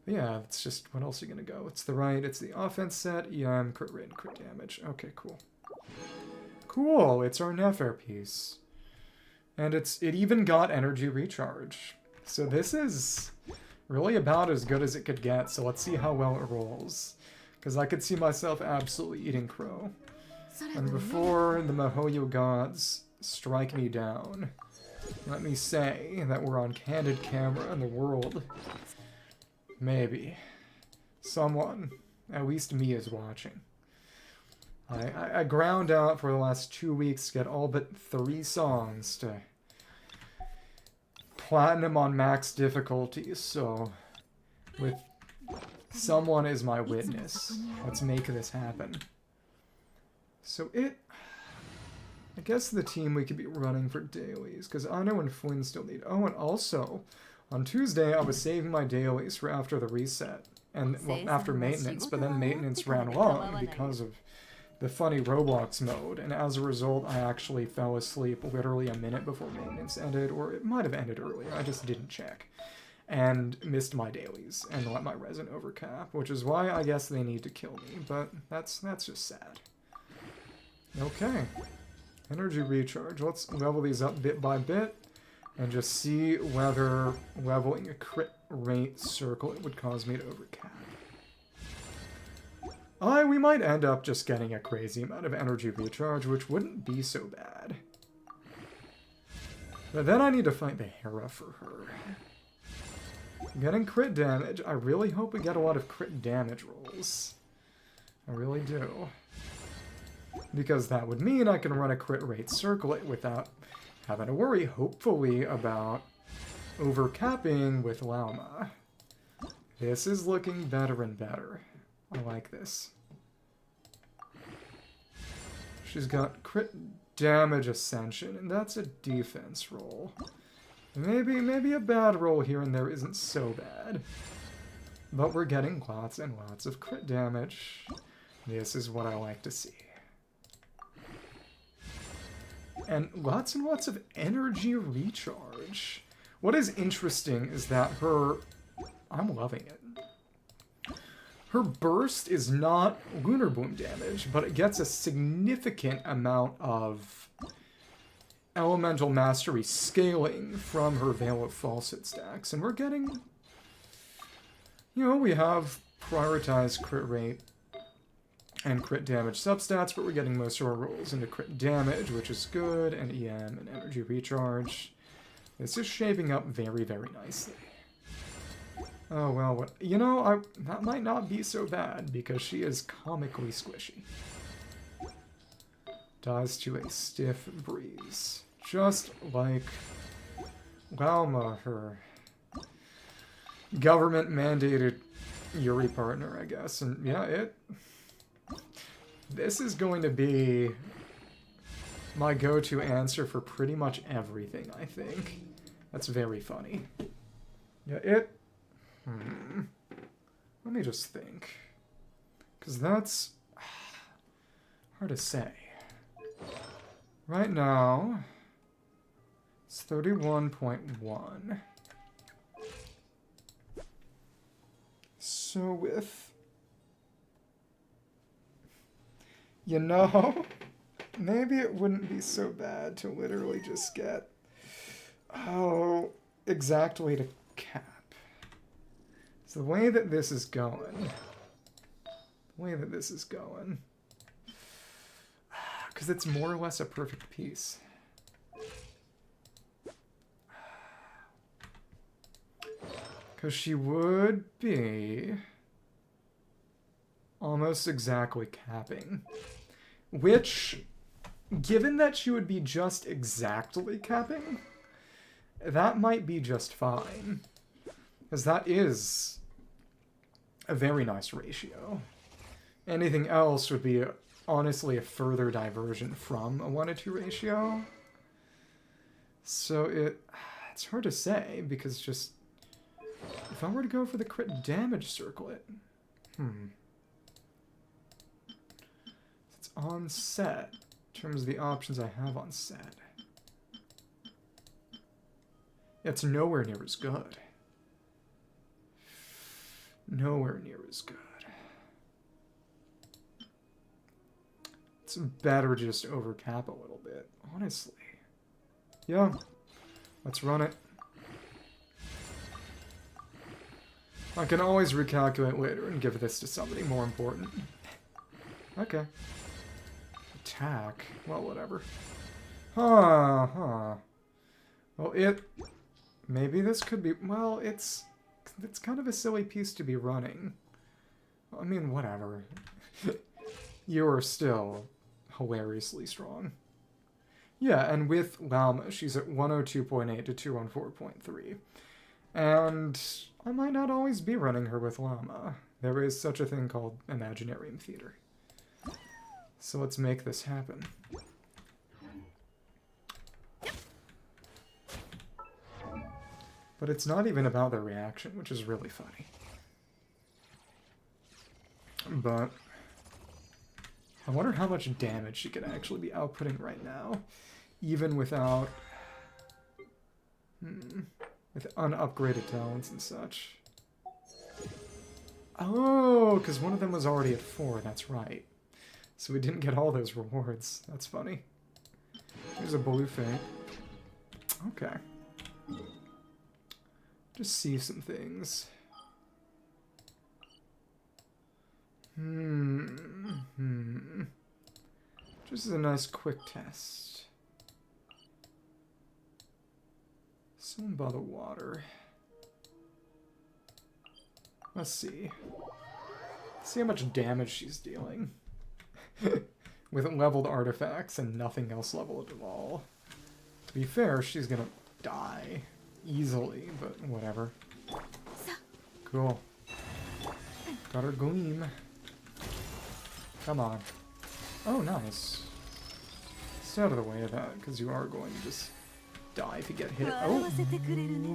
Speaker 1: But yeah, it's just, what else are you gonna go? It's the it's the offense set, EM, crit rate, and crit damage. Okay, cool. Cool, it's our Nefer piece. And it even got energy recharge. So this is really about as good as it could get, so let's see how well it rolls. Because I could see myself absolutely eating crow. And before the Mihoyo gods strike me down, let me say that we're on candid camera in the world. Maybe. Someone, at least me, is watching. I ground out for the last 2 weeks to get all but 3 songs to platinum on max difficulty, so with someone is my witness. Let's make this happen. So I guess the team we could be running for dailies, because Ano and Flynn still need... Oh, and also, on Tuesday I was saving my dailies for after the reset, and well, after maintenance, but then maintenance ran long because of the funny Roblox mode, and as a result I actually fell asleep literally a minute before maintenance ended, or it might have ended earlier, I just didn't check, and missed my dailies, and let my resin overcap, which is why I guess they need to kill me, but that's just sad. Okay. Energy recharge. Let's level these up bit by bit and just see whether leveling a crit rate circle it would cause me to overcap. We might end up just getting a crazy amount of energy recharge, which wouldn't be so bad. But then I need to fight the Hera for her. Getting crit damage. I really hope we get a lot of crit damage rolls. I really do. Because that would mean I can run a crit rate circlet without having to worry, hopefully, about overcapping with Lauma. This is looking better and better. I like this. She's got crit damage ascension, and that's a defense roll. Maybe a bad roll here and there isn't so bad. But we're getting lots and lots of crit damage. This is what I like to see. And lots of energy recharge. What is interesting is that I'm loving it. Her burst is not Lunar Boom damage, but it gets a significant amount of Elemental Mastery scaling from her Veil of Falsehood stacks. And we're getting... You know, we have prioritized crit rate and crit damage substats, but we're getting most of our rolls into crit damage, which is good, and EM and energy recharge. This is shaping up very, very nicely. Oh, well, you know, that might not be so bad, because she is comically squishy. Dies to a stiff breeze. Just like Lauma, her government-mandated Yuri partner, I guess. And yeah, this is going to be my go-to answer for pretty much everything, I think. That's very funny. Yeah, let me just think. Because that's hard to say. Right now, it's 31.1. So with... You know, maybe it wouldn't be so bad to literally just get, exactly to cap. So the way that this is going, because it's more or less a perfect piece. Because she would be almost exactly capping. Which, given that she would be just exactly capping, that might be just fine. Because that is a very nice ratio. Anything else would be, honestly, a further diversion from a 1-to-2 ratio. So it's hard to say, because just... If I were to go for the crit damage circlet... It's on set, in terms of the options I have on set. It's nowhere near as good. Nowhere near as good. It's better just overcap a little bit, honestly. Yeah, let's run it. I can always recalculate later and give this to somebody more important. Okay. Attack. Well, whatever. Well, maybe this could be... Well, it's kind of a silly piece to be running. I mean, whatever. You are still hilariously strong. Yeah, and with Lauma, she's at 102.8 to 214.3. And I might not always be running her with Lauma. There is such a thing called Imaginarium Theater. So let's make this happen. But it's not even about their reaction, which is really funny. But I wonder how much damage she could actually be outputting right now, even without... with unupgraded talents and such. Oh, because one of them was already at 4, that's right. So we didn't get all those rewards. That's funny. Here's a blue fate. Okay. Just see some things. Just a nice quick test. Someone by the water. Let's see. See how much damage she's dealing. With leveled artifacts and nothing else leveled at all. To be fair, she's gonna die easily, but whatever. Cool. Got her gleam. Come on. Oh, nice. Stay out of the way of that, because you are going to just die if you get hit. Oh,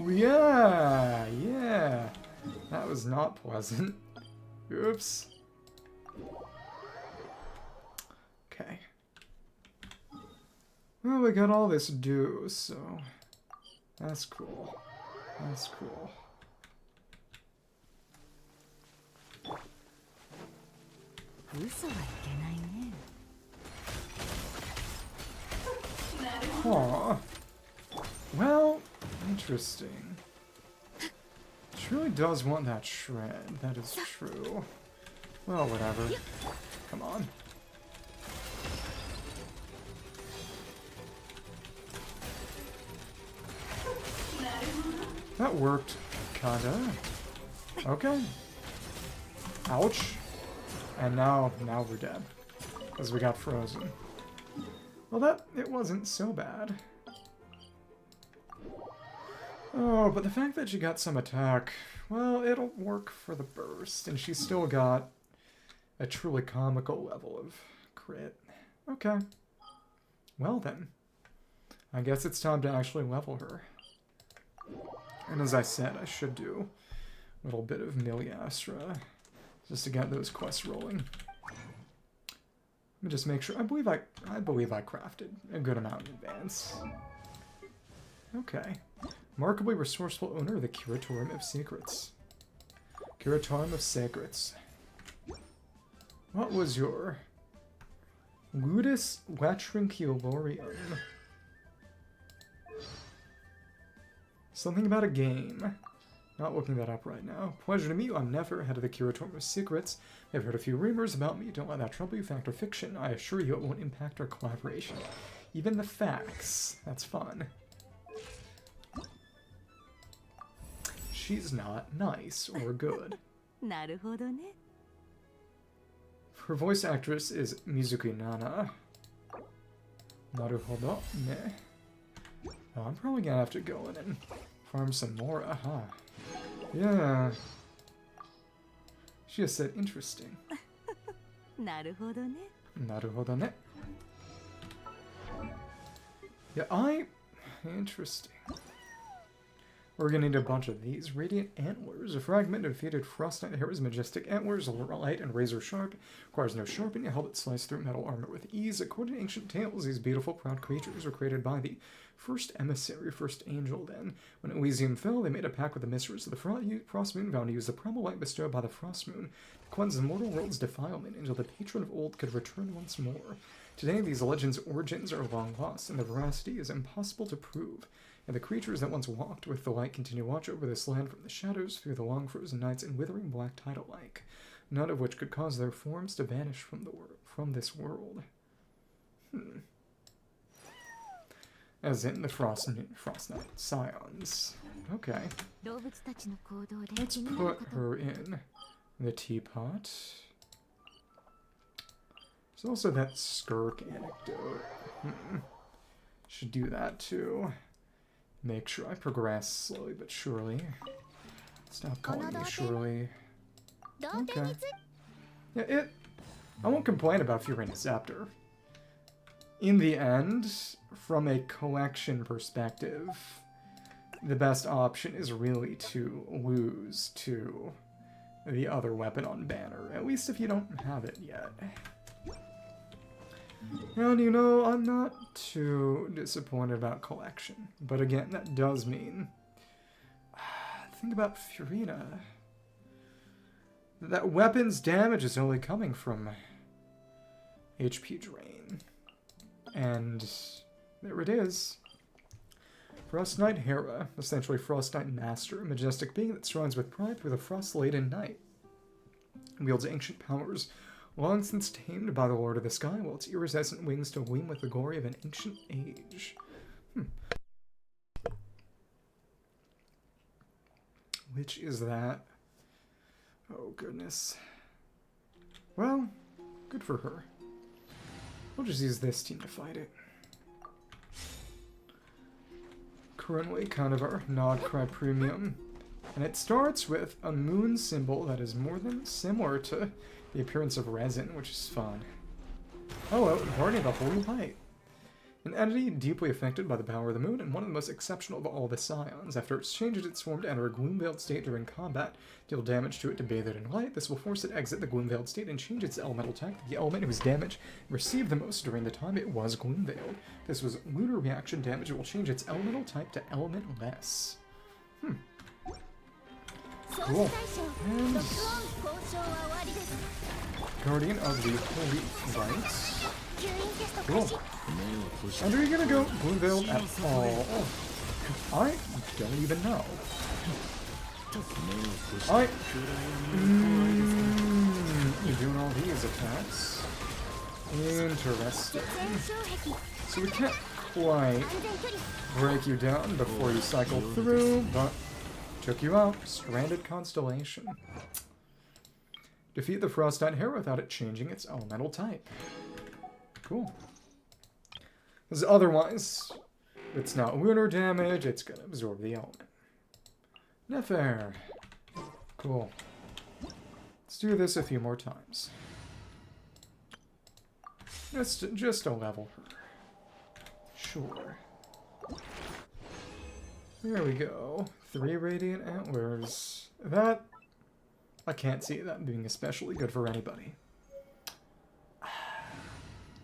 Speaker 1: yeah, yeah. That was not pleasant. Oops. Okay. Well, we got all this due, so that's cool. That's cool. Huh. Well, interesting. She really does want that shred. That is true. Well, whatever. Come on. That worked, kinda. Okay. Ouch. And now we're dead. Because we got frozen. Well, it wasn't so bad. Oh, but the fact that she got some attack, well, it'll work for the burst. And she still got a truly comical level of crit. Okay. Well then. I guess it's time to actually level her. And as I said, I should do a little bit of Miliastra, just to get those quests rolling. Let me just make sure. I believe I crafted a good amount in advance. Okay. Remarkably resourceful owner of the Curatorium of Secrets. Curatorium of Secrets. What was your... Ludus Latrinculorium. Something about a game. Not looking that up right now. Pleasure to meet you. I'm Nefer, head of the Curatorium of Secrets. I've heard a few rumors about me. Don't let that trouble you. Fact or fiction. I assure you it won't impact our collaboration. Even the facts. That's fun. She's not nice or good. Her voice actress is Mizuki Nana. Naruhodo ne. Oh, I'm probably gonna have to go in and farm some more. Aha. Yeah. She has said interesting.
Speaker 2: なるほどね。
Speaker 1: Naruhodone. Yeah, interesting. We're gonna need a bunch of these. Radiant Antlers. A fragment of defeated Frost Knight Hero's majestic antlers, light and razor sharp. Requires no sharpening, held it slice through metal armor with ease. According to ancient tales, these beautiful, proud creatures were created by the first emissary, first angel then. When Elysium fell, they made a pact with the mistress of the Frost Moon, vow to use the primal light bestowed by the Frost Moon to cleanse the mortal world's defilement until the patron of old could return once more. Today, these legends' origins are long lost, and their veracity is impossible to prove. And the creatures that once walked with the light continue watch over this land from the shadows through the long frozen nights and withering black tidal lake, none of which could cause their forms to vanish from this world. As in the Frost Knight Scions. Okay. Let's put her in the teapot. There's also that Skirk anecdote. Should do that too. Make sure I progress slowly but surely. Stop calling me Shirley. Okay. Yeah, I won't complain about Furina's Scepter. In the end, from a collection perspective, the best option is really to lose to the other weapon on banner, at least if you don't have it yet. And you know, I'm not too disappointed about collection. But again, that does mean... think about Furina. That weapon's damage is only coming from HP drain. And there it is. Frost Knight Hera, essentially Frost Knight Master, a majestic being that strives with pride through the frost-laden night. Wields ancient powers, long since tamed by the Lord of the Sky, while its iridescent wings still gleam with the glory of an ancient age. Which is that? Oh, goodness. Well, good for her. We'll just use this team to fight it. Currently kind of our Nodcry Premium. And it starts with a moon symbol that is more than similar to the appearance of resin, which is fun. Hello, Guardian of the Holy Light. An entity deeply affected by the power of the moon and one of the most exceptional of all the Scions. After it's changed its form to enter a gloom-veiled state during combat, deal damage to it to bathe it in light. This will force it to exit the gloom-veiled state and change its elemental type to the element whose damage received the most during the time it was gloom-veiled. This was lunar reaction damage. It will change its elemental type to elementless. Cool. And Guardian of the Holy Light. Cool. And are you gonna go Gloomveiled at all? I don't even know. You're doing all these attacks. Interesting. So we can't quite break you down before you cycle through, but took you out. Stranded Constellation. Defeat the Frost Knight Hera without it changing its elemental type. Cool. Because otherwise, it's not lunar damage, it's going to absorb the element. Nefer. Cool. Let's do this a few more times. Just to level her. Sure. There we go. 3 Radiant Antlers. That... I can't see that being especially good for anybody.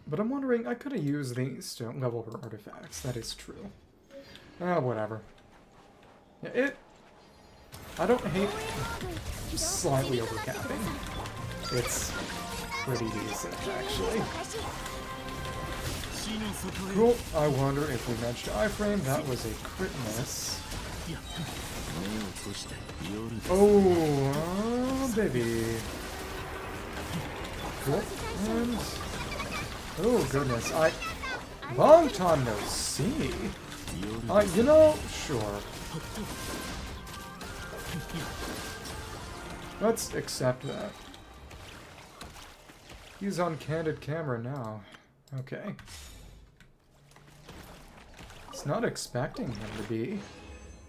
Speaker 1: But I'm wondering, I could have used these to level her artifacts. That is true. Whatever. Yeah, I don't hate slightly overcapping. It's pretty decent, actually. Cool. I wonder if we matched iframe. That was a crit miss. Oh, baby. Cool. And... oh, goodness. Long time no see. You know, sure. Let's accept that. He's on candid camera now. Okay. Let's was not expecting him to be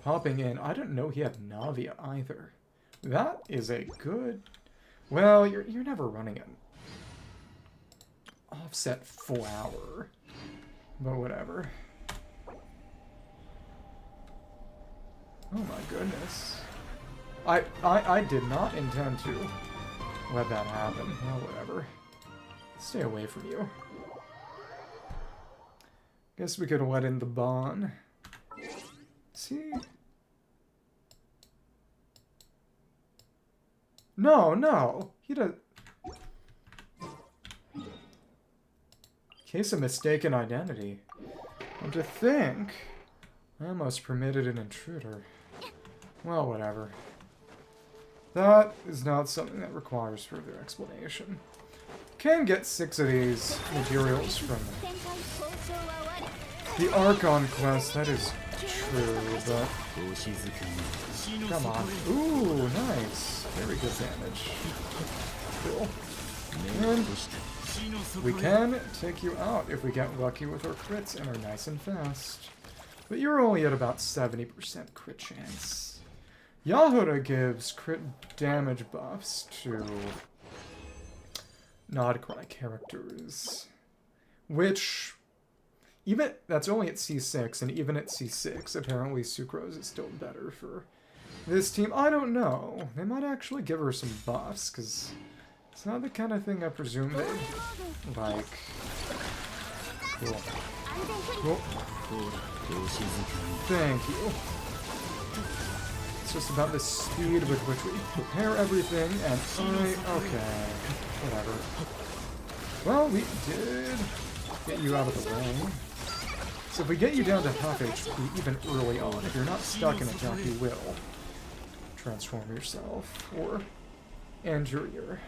Speaker 1: popping in. I didn't know he had Navia either. That is a good... Well, you're never running an offset flower. But whatever. Oh my goodness. I did not intend to let that happen. Well, whatever. Stay away from you. Guess we could let in the Bon. See? No, no. He does. Case of mistaken identity. And to think, I almost permitted an intruder. Well, whatever. That is not something that requires further explanation. Can get 6 of these materials from the Archon quest, that is true, but... Come on. Ooh, nice. Very good damage. Cool. And we can take you out if we get lucky with our crits and are nice and fast. But you're only at about 70% crit chance. Yahoo gives crit damage buffs to non-chronic characters, which even that's only at C6, and even at C6, apparently Sucrose is still better for this team. I don't know. They might actually give her some buffs, because it's not the kind of thing I presume they'd like. Cool. Cool. Thank you. It's just about the speed with which we prepare everything, and okay, whatever. Well, we did get you out of the way. So if we get you down to half HP, even early on, if you're not stuck in attack, you will transform yourself, or enter your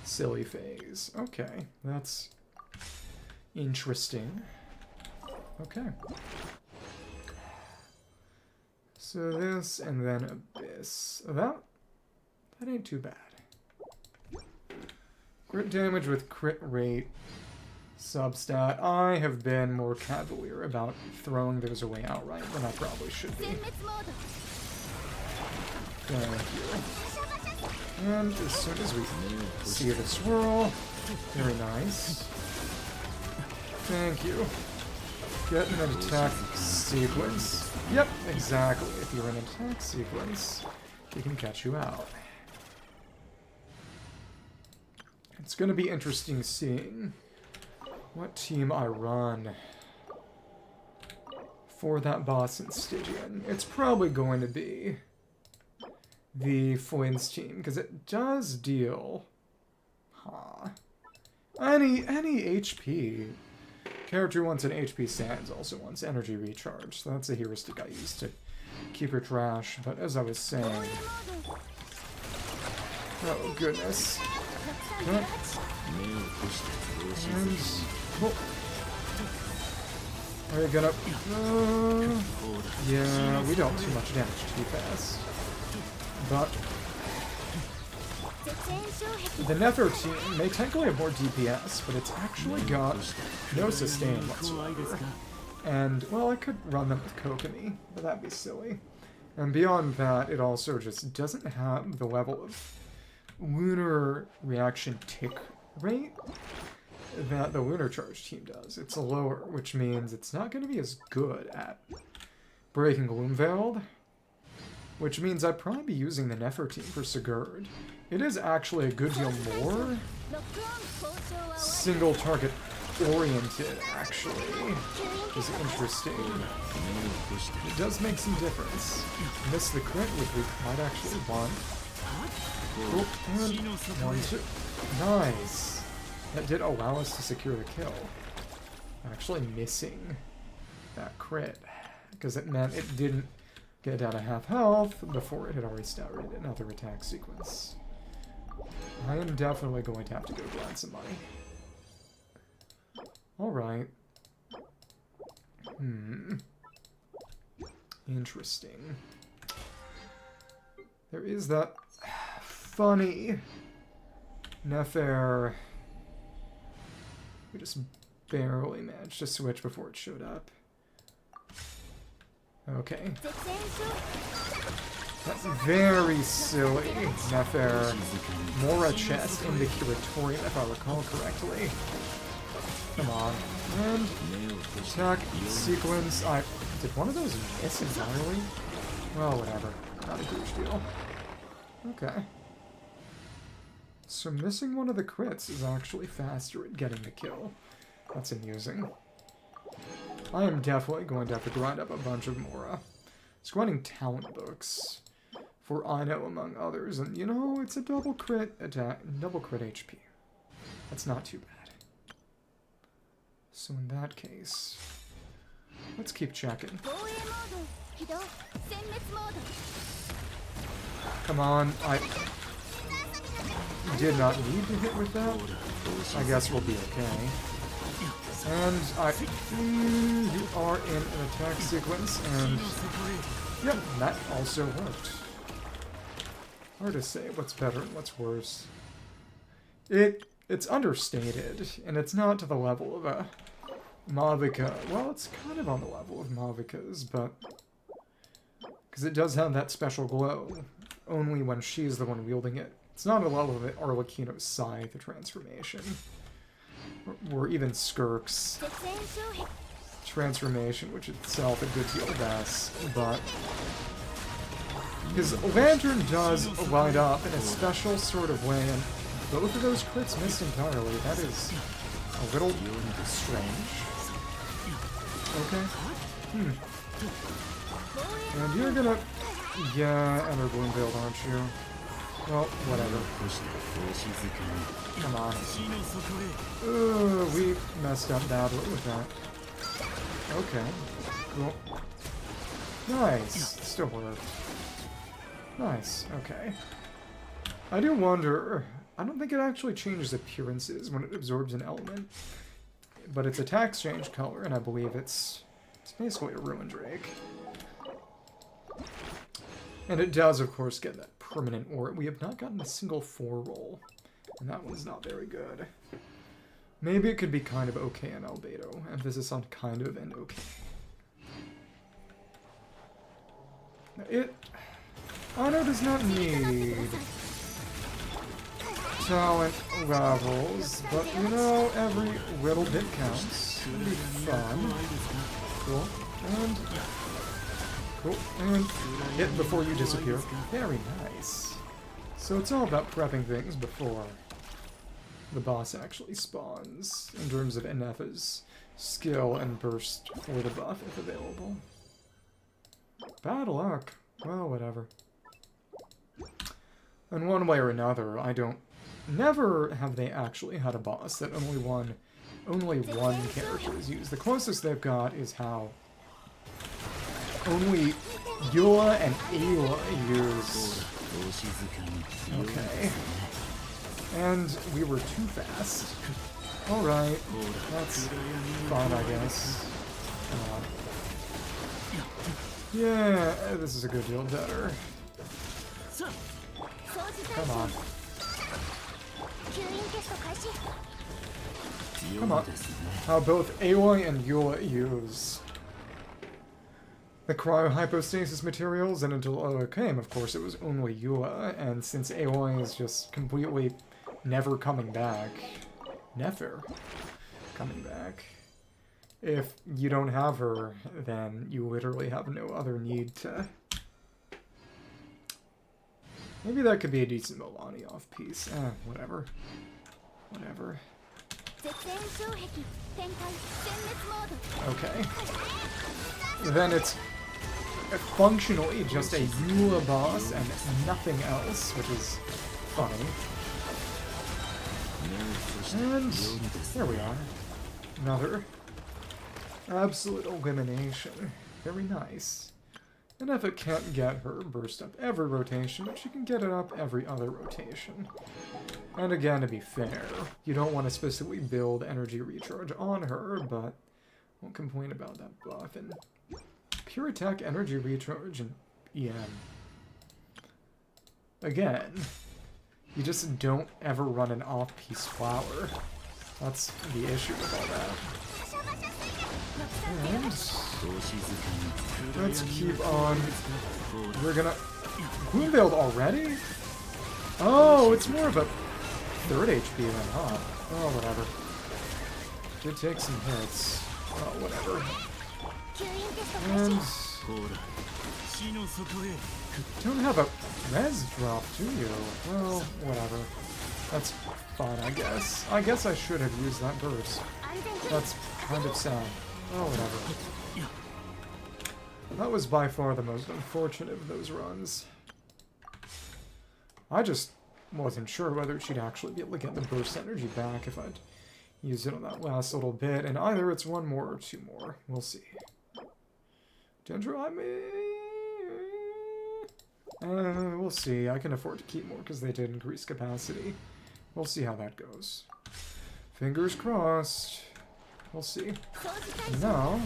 Speaker 1: silly phase. Okay, that's interesting. Okay. So this, and then Abyss. That ain't too bad. Crit damage with crit rate substat. I have been more cavalier about throwing those away outright than I probably should be. Thank you. And as soon as we see the swirl, very nice. Thank you. Get in an attack sequence. Yep, exactly. If you're in an attack sequence, he can catch you out. It's going to be interesting seeing what team I run for that boss in Stygian. It's probably going to be the Flynn's team, because it does deal any HP. Character wants an HP Sands, also wants energy recharge, so that's a heuristic I use to keep her trash. But as I was saying... Oh, goodness. Cut. And... Oh. Are you gonna... yeah, we dealt too much damage too fast. But... the Nefer team may technically have more DPS, but it's actually got no sustain whatsoever. And, well, I could run them with Kokomi, but that'd be silly. And beyond that, it also just doesn't have the level of lunar reaction tick rate that the Lunar Charge team does. It's lower, which means it's not going to be as good at breaking Gloomveiled, which means I'd probably be using the Nefer team for Sigurd. It is actually a good deal more single target oriented, actually, which is interesting. It does make some difference. Miss the crit, which we might actually want. Oh, and 1, 2. Nice. That did allow us to secure the kill. Actually missing that crit, because it meant it didn't get down to half health before it had already started another attack sequence. I am definitely going to have to go grind some money. Alright. Interesting. There is that funny Nefer. We just barely managed to switch before it showed up. Okay. That's very silly. Nefer. Mora chest in the Curatorium, if I recall correctly. Come on. And attack sequence. Did one of those miss entirely? Well, whatever. Not a huge deal. Okay. So missing one of the crits is actually faster at getting the kill. That's amusing. I am definitely going to have to grind up a bunch of Mora. It's grinding talent books for Ino among others, and you know, it's a double crit attack, double crit HP. That's not too bad. So in that case, let's keep checking. Come on, I did not need to hit with that. I guess we'll be okay. And you are in an attack sequence, and yep, that also worked. Hard to say what's better and what's worse. It's understated, and it's not to the level of a Mavuika. Well, it's kind of on the level of Mavuika's, but because it does have that special glow, only when she's the one wielding it. It's not on the level of the Arlecchino's Scythe transformation. Or even Skirk's transformation, which itself a good deal less, but his lantern does light up in a special sort of way, and both of those crits missed entirely. That is a little strange. Okay. And you're gonna... Yeah, Ender Bloomfield, aren't you? Well, whatever. Come on. We messed up badly with that. Okay. Cool. Nice. Still worked. Nice. Okay. I do wonder... I don't think it actually changes appearances when it absorbs an element. But its attacks change color, and I believe it's basically a Ruin Drake. And it does, of course, get that permanent aura. We have not gotten a single 4 roll, and that one's not very good. Maybe it could be kind of okay in Albedo. Emphasis on kind of and okay. Ano does not need talent levels, but you know, every little bit counts. It'll be fun. Cool. And hit before you disappear. Very nice. So it's all about prepping things before the boss actually spawns, in terms of Nefer's skill and burst for the buff if available. Bad luck. Well, whatever. In one way or another, never have they actually had a boss that only one character is used. The closest they've got is how only Eula and Ayla use. Okay. And we were too fast. Alright. That's fine, I guess. Yeah, this is a good deal better. Come on. Come on. How both Aloy and Eula use the cryohypostasis materials, and until Oa came, of course, it was only Eula, and since Aloy is just completely never coming back, Nefer coming back, if you don't have her, then you literally have no other need to... Maybe that could be a decent Milani off piece. Whatever. Whatever. Okay. Then it's functionally just a Eula boss and nothing else, which is funny. And there we are. Another absolute elimination. Very nice. And if it can't get her burst up every rotation, but she can get it up every other rotation. And again, to be fair, you don't want to specifically build energy recharge on her, but won't complain about that buff. And pure attack, energy recharge, and EM. Again, you just don't ever run an off-piece flower. That's the issue with all that. And let's keep on. We're gonna... Gloomveiled already? Oh, it's more of a 3rd HP then, huh? Oh, whatever. Did take some hits. Oh, whatever. And... don't have a res drop, do you? Well, whatever. That's fine, I guess. I guess I should have used that burst. That's kind of sad. Oh, whatever. That was by far the most unfortunate of those runs. I just wasn't sure whether she'd actually be able to get the burst energy back if I'd used it on that last little bit, and either it's 1 more or 2 more. We'll see. Dendro, we'll see. I can afford to keep more because they did increase capacity. We'll see how that goes. Fingers crossed. We'll see. No.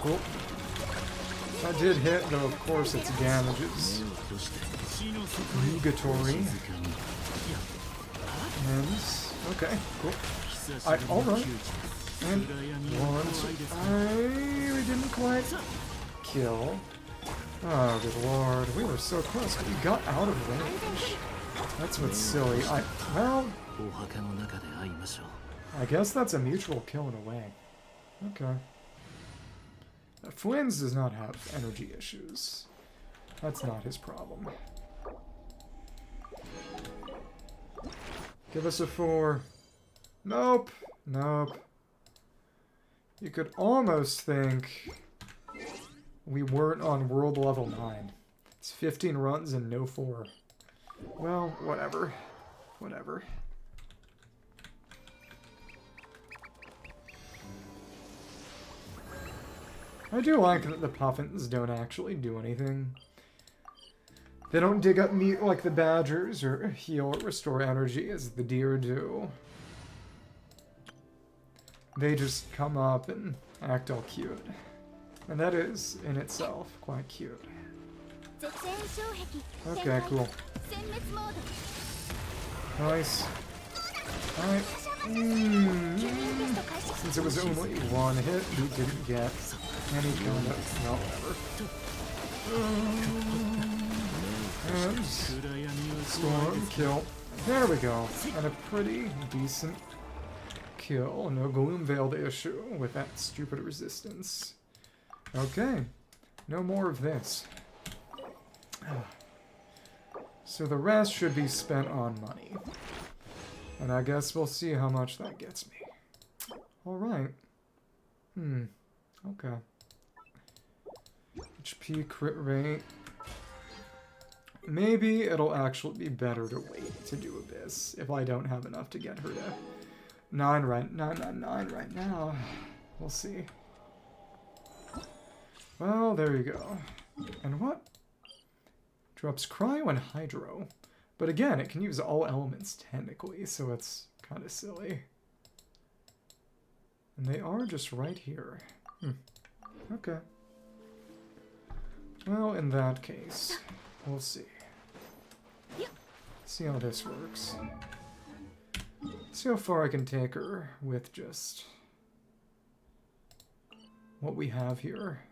Speaker 1: Cool. That did hit, though of course its damages. Nugatory. And... okay, cool. Alright. And 1, 2... we didn't quite kill. Oh, good lord. We were so close, but we got out of range. That's what's silly. Well... I guess that's a mutual kill in a way. Okay. Fwynn's does not have energy issues. That's not his problem. Give us a 4. Nope. Nope. You could almost think we weren't on world level 9. It's 15 runs and no 4. Well, whatever. Whatever. I do like that the puffins don't actually do anything. They don't dig up meat like the badgers, or heal or restore energy as the deer do. They just come up and act all cute. And that is, in itself, quite cute. Okay, cool. Nice. Alright. Since it was only 1 hit, we didn't get any kind of... no, whatever. And... storm, kill. There we go. And a pretty decent kill. No Gloomveiled issue with that stupid resistance. Okay. No more of this. So the rest should be spent on money. And I guess we'll see how much that gets me. Alright. Okay. HP crit rate. Maybe it'll actually be better to wait to do Abyss if I don't have enough to get her to 999 right now. We'll see. Well, there you go. And what? Drops Cryo and Hydro. But again, it can use all elements technically, so it's kind of silly. And they are just right here. Okay. Well, in that case, we'll see. See how this works. See how far I can take her with just what we have here.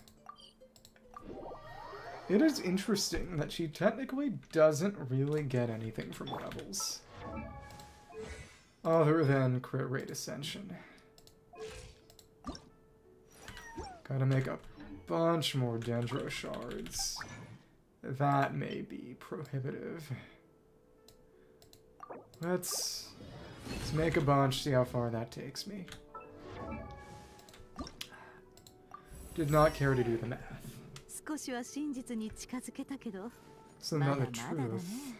Speaker 1: It is interesting that she technically doesn't really get anything from Rebels. Other than crit rate ascension. Gotta make a bunch more Dendro shards. That may be prohibitive. Let's make a bunch, see how far that takes me. Did not care to do the math. So not the truth.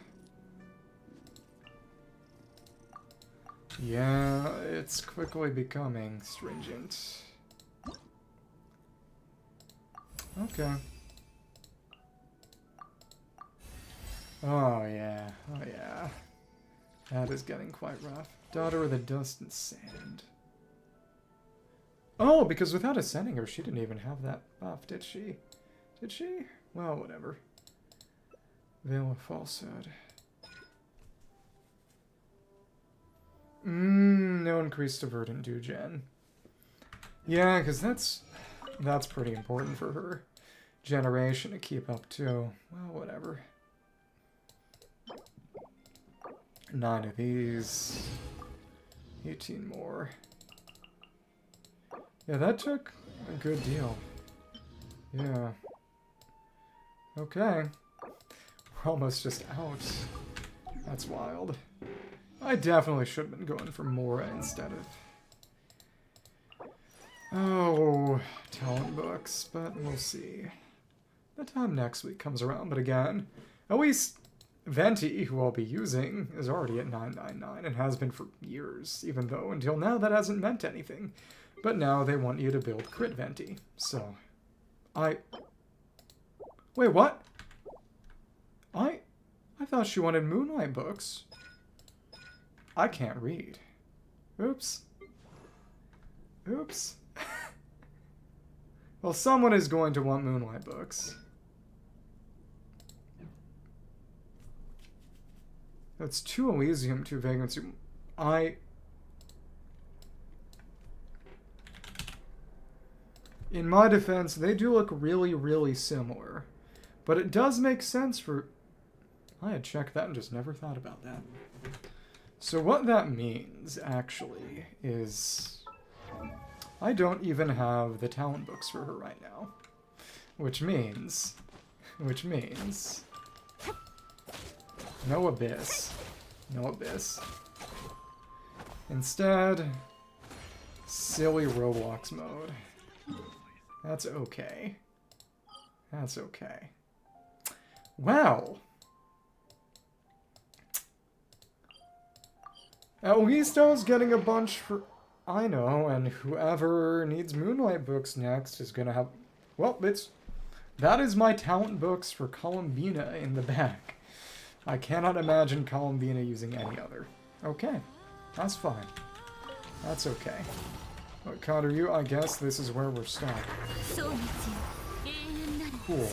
Speaker 1: Yeah, it's quickly becoming stringent. Okay. Oh yeah, oh yeah. That is getting quite rough. Daughter of the Dust and Sand. Oh, because without ascending her, she didn't even have that buff, did she? Did she? Well, whatever. Veil of Falsehood. No increase to Verdant Dugen. Yeah, because that's pretty important for her generation to keep up to. Well, whatever. 9 of these. 18 more. Yeah, that took a good deal. Yeah. Okay. We're almost just out. That's wild. I definitely should have been going for Mora instead of... Oh, talent books, but we'll see. The time next week comes around, but again, at least Venti, who I'll be using, is already at 999 and has been for years, even though until now that hasn't meant anything. But now they want you to build crit Venti, so... Wait, what? I thought she wanted Moonlight books. I can't read. Oops. Oops. Well, someone is going to want Moonlight books. That's 2 Elysium, 2 Vagrancy. In my defense, they do look really, really similar. But it does make sense for... I had checked that and just never thought about that. So what that means, actually, is... I don't even have the talent books for her right now. Which means... No Abyss. No Abyss. Instead... Silly Roblox mode. That's okay. That's okay. Well... At least I was getting a bunch for... I know, and whoever needs Moonlight books next is gonna have... Well, that is my talent books for Columbina in the back. I cannot imagine Columbina using any other. Okay. That's fine. That's okay. But Connor, I guess this is where we're stopping. Cool.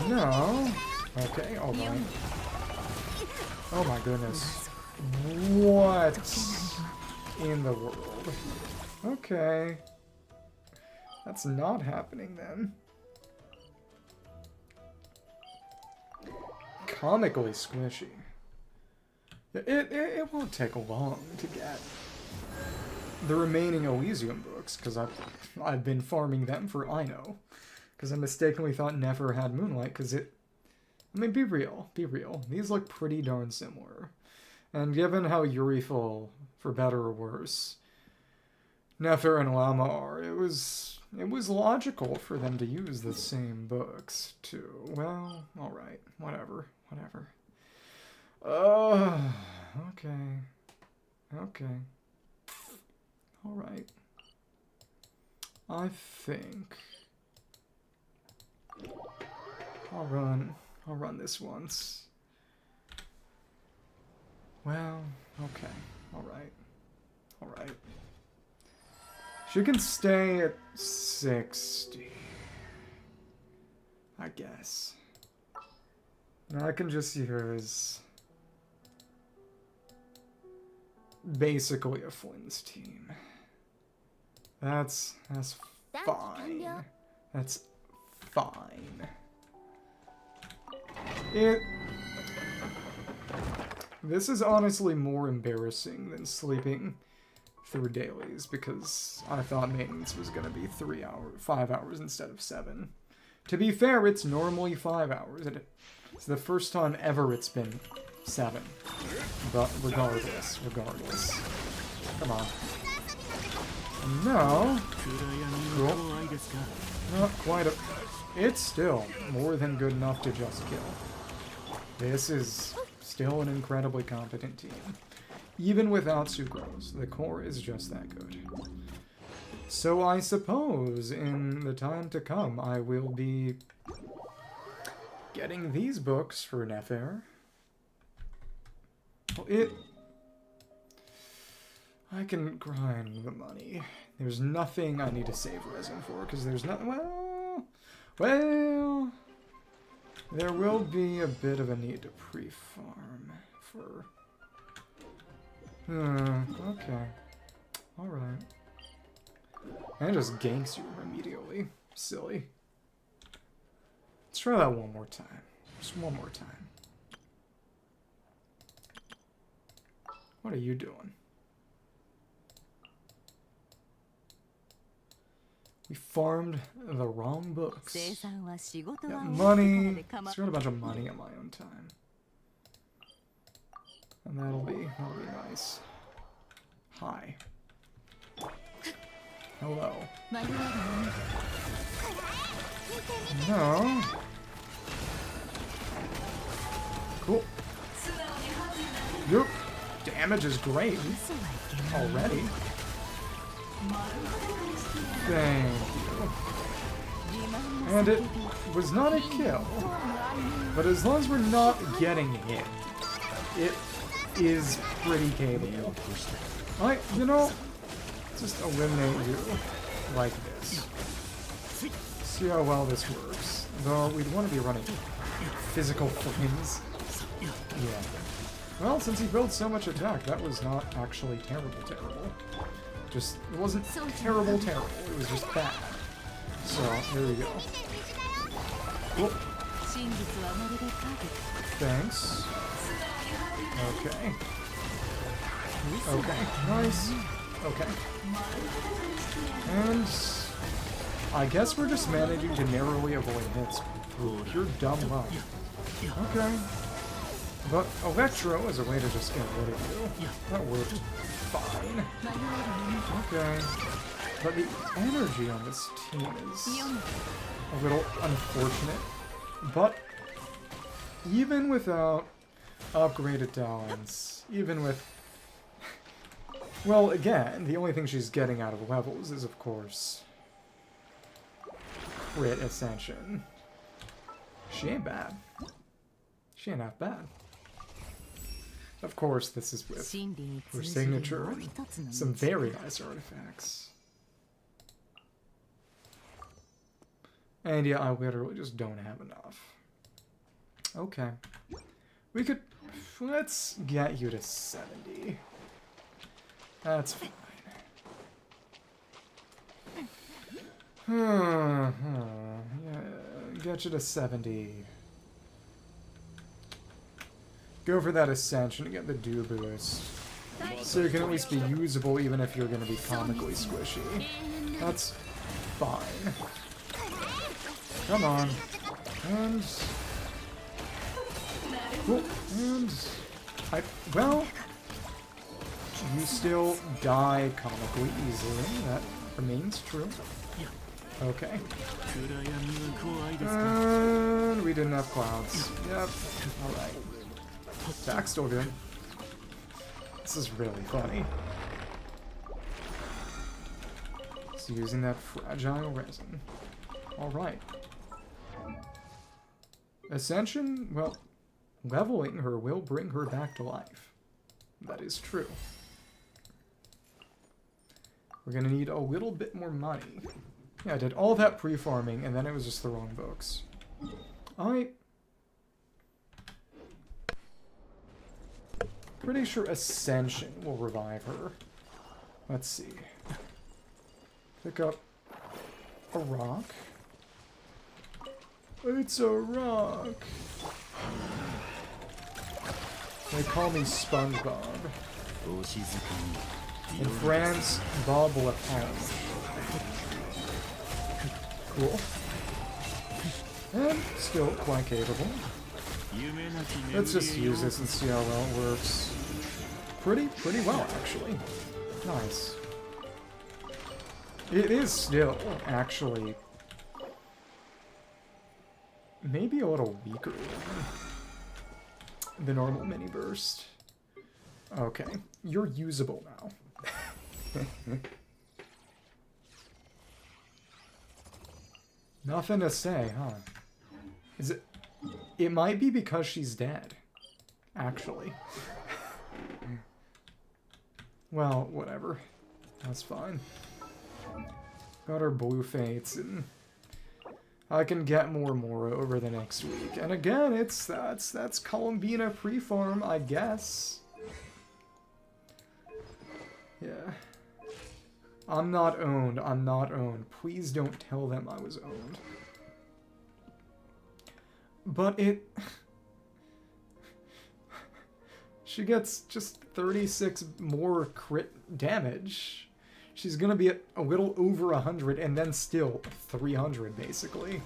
Speaker 1: No. Okay, alright. Oh my goodness. What in the world? Okay. That's not happening then. Comically squishy. It won't take long to get the remaining Elysium books, because I've been farming them for Ino. Because I mistakenly thought Nefer had Moonlight, because I mean, be real. These look pretty darn similar. And given how Yuriful, for better or worse, Nefer and Lauma are, it was logical for them to use the same books, too. Well, alright. Whatever. Okay. Alright. I think... I'll run this once. Well, okay. Alright. She can stay at 60. I guess. And I can just use basically a Flynn's team. That's fine. That's fine. This is honestly more embarrassing than sleeping through dailies, because I thought maintenance was gonna be 5 hours instead of 7. To be fair, it's normally 5 hours. It's the first time ever it's been 7. But regardless. Come on. No. Cool. Not quite It's still more than good enough to just kill. This is still an incredibly competent team. Even without Sucrose, the core is just that good. So I suppose in the time to come I will be getting these books for Nefer. Well, I can grind the money. There's nothing I need to save resin for, because there's not... Well... There will be a bit of a need to pre-farm for... okay. Alright. And it just ganks you immediately. Silly. Let's try that one more time. Just one more time. What are you doing? We farmed the wrong books. Got money. Just got a bunch of money on my own time. And that'll be nice. Hi. Hello. No. Cool. Your damage is great already. Thank you. And it was not a kill, but as long as we're not getting hit, it is pretty capable. You know, just eliminate you like this. See how well this works. Though we'd want to be running physical flames. Yeah. Well, since he built so much attack, that was not actually terrible. Just, it wasn't terrible. It was just bad. So, there we go. Cool. Thanks. Okay. Okay, nice. Okay. And I guess we're just managing to narrowly avoid hits through pure dumb luck. Okay. But Electro is a way to just get rid of you. That worked fine. Okay. But the energy on this team is a little unfortunate. But even without upgraded talents, even with... Well, again, the only thing she's getting out of levels is, of course, crit ascension. She ain't bad. She ain't half bad. Of course, this is with her signature and some very nice artifacts. And yeah, I literally just don't have enough. Okay. We could... Let's get you to 70. That's fine. Yeah, get you to 70. Go for that ascension to get the Dew boost. So you can at least be usable even if you're going to be comically squishy. That's fine. Come on. And... Cool. And... Well... You still die comically easily. That remains true. Okay. And we didn't have clouds. Yep. Alright. Attack's still good. This is really funny. It's using that fragile resin. Alright. Ascension, well, leveling her will bring her back to life. That is true. We're gonna need a little bit more money. Yeah, I did all that pre-farming, and then it was just the wrong books. Pretty sure Ascension will revive her. Let's see. Pick up a rock. It's a rock. They call me SpongeBob. In France, Bob Lapage. Cool. And still quite capable. Let's just use this and see how well it works. Pretty well, actually. Nice. It is still, actually, maybe a little weaker than the normal mini burst. Okay, you're usable now. Nothing to say, huh? Is it... It might be because she's dead, actually. Well, whatever. That's fine. Got our blue fates, and I can get more Mora over the next week. And again, that's Columbina pre-farm, I guess. Yeah. I'm not owned. I'm not owned. Please don't tell them I was owned. But it... She gets just 36 more crit damage. She's gonna be at a little over 100 and then still 300 basically.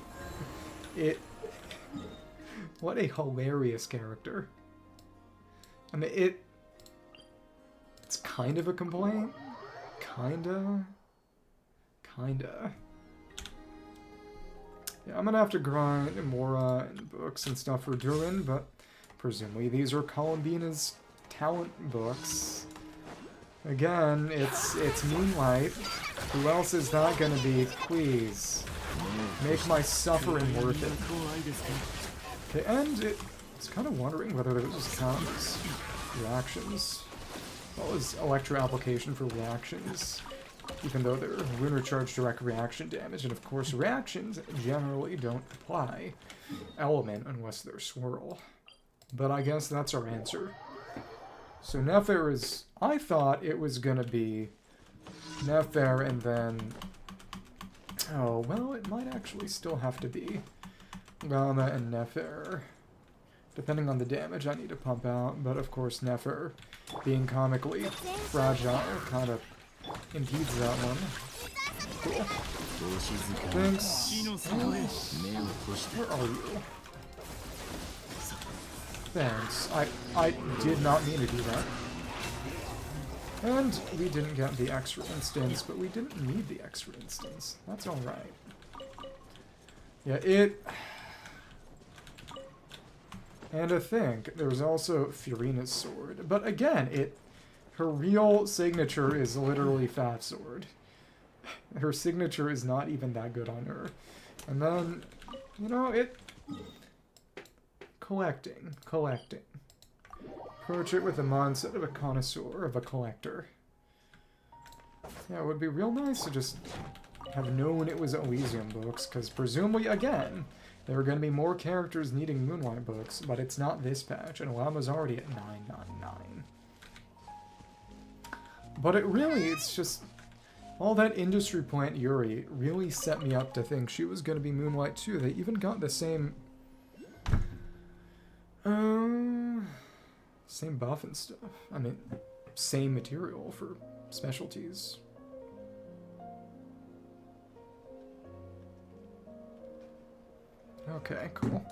Speaker 1: What a hilarious character. I mean, it's kind of a complaint. Kinda. Yeah, I'm gonna have to grind Mora and books and stuff for Duel, but presumably these are Columbina's talent books. Again, it's Moonlight. Who else is that gonna be? Please. Make my suffering worth it. Okay, and I was kind of wondering whether there was counts reactions. What was Electro application for reactions? Even though they're lunar charge direct reaction damage, and of course reactions generally don't apply element unless they're swirl. But I guess that's our answer. So Nefer is... I thought it was gonna be Nefer and then... Oh, well, it might actually still have to be Lauma and Nefer. Depending on the damage I need to pump out, but of course Nefer, being comically fragile, kind of impedes that one. Cool. Thanks. Where are you? Thanks. I did not mean to do that. And we didn't get the extra instance, but we didn't need the extra instance. That's alright. Yeah, And I think there's also Furina's sword. But again, her real signature is literally Fat Sword. Her signature is not even that good on her. And then, you know, collecting. Approach it with the mindset of a connoisseur, of a collector. Yeah, it would be real nice to just have known it was Elysium books, because presumably, again, there are going to be more characters needing Moonlight books, but it's not this patch, and Lauma's already at 999. But it's just... All that industry plant Yuri really set me up to think she was going to be Moonlight too. They even got the same... same buff and stuff. I mean, same material for specialties. Okay, cool.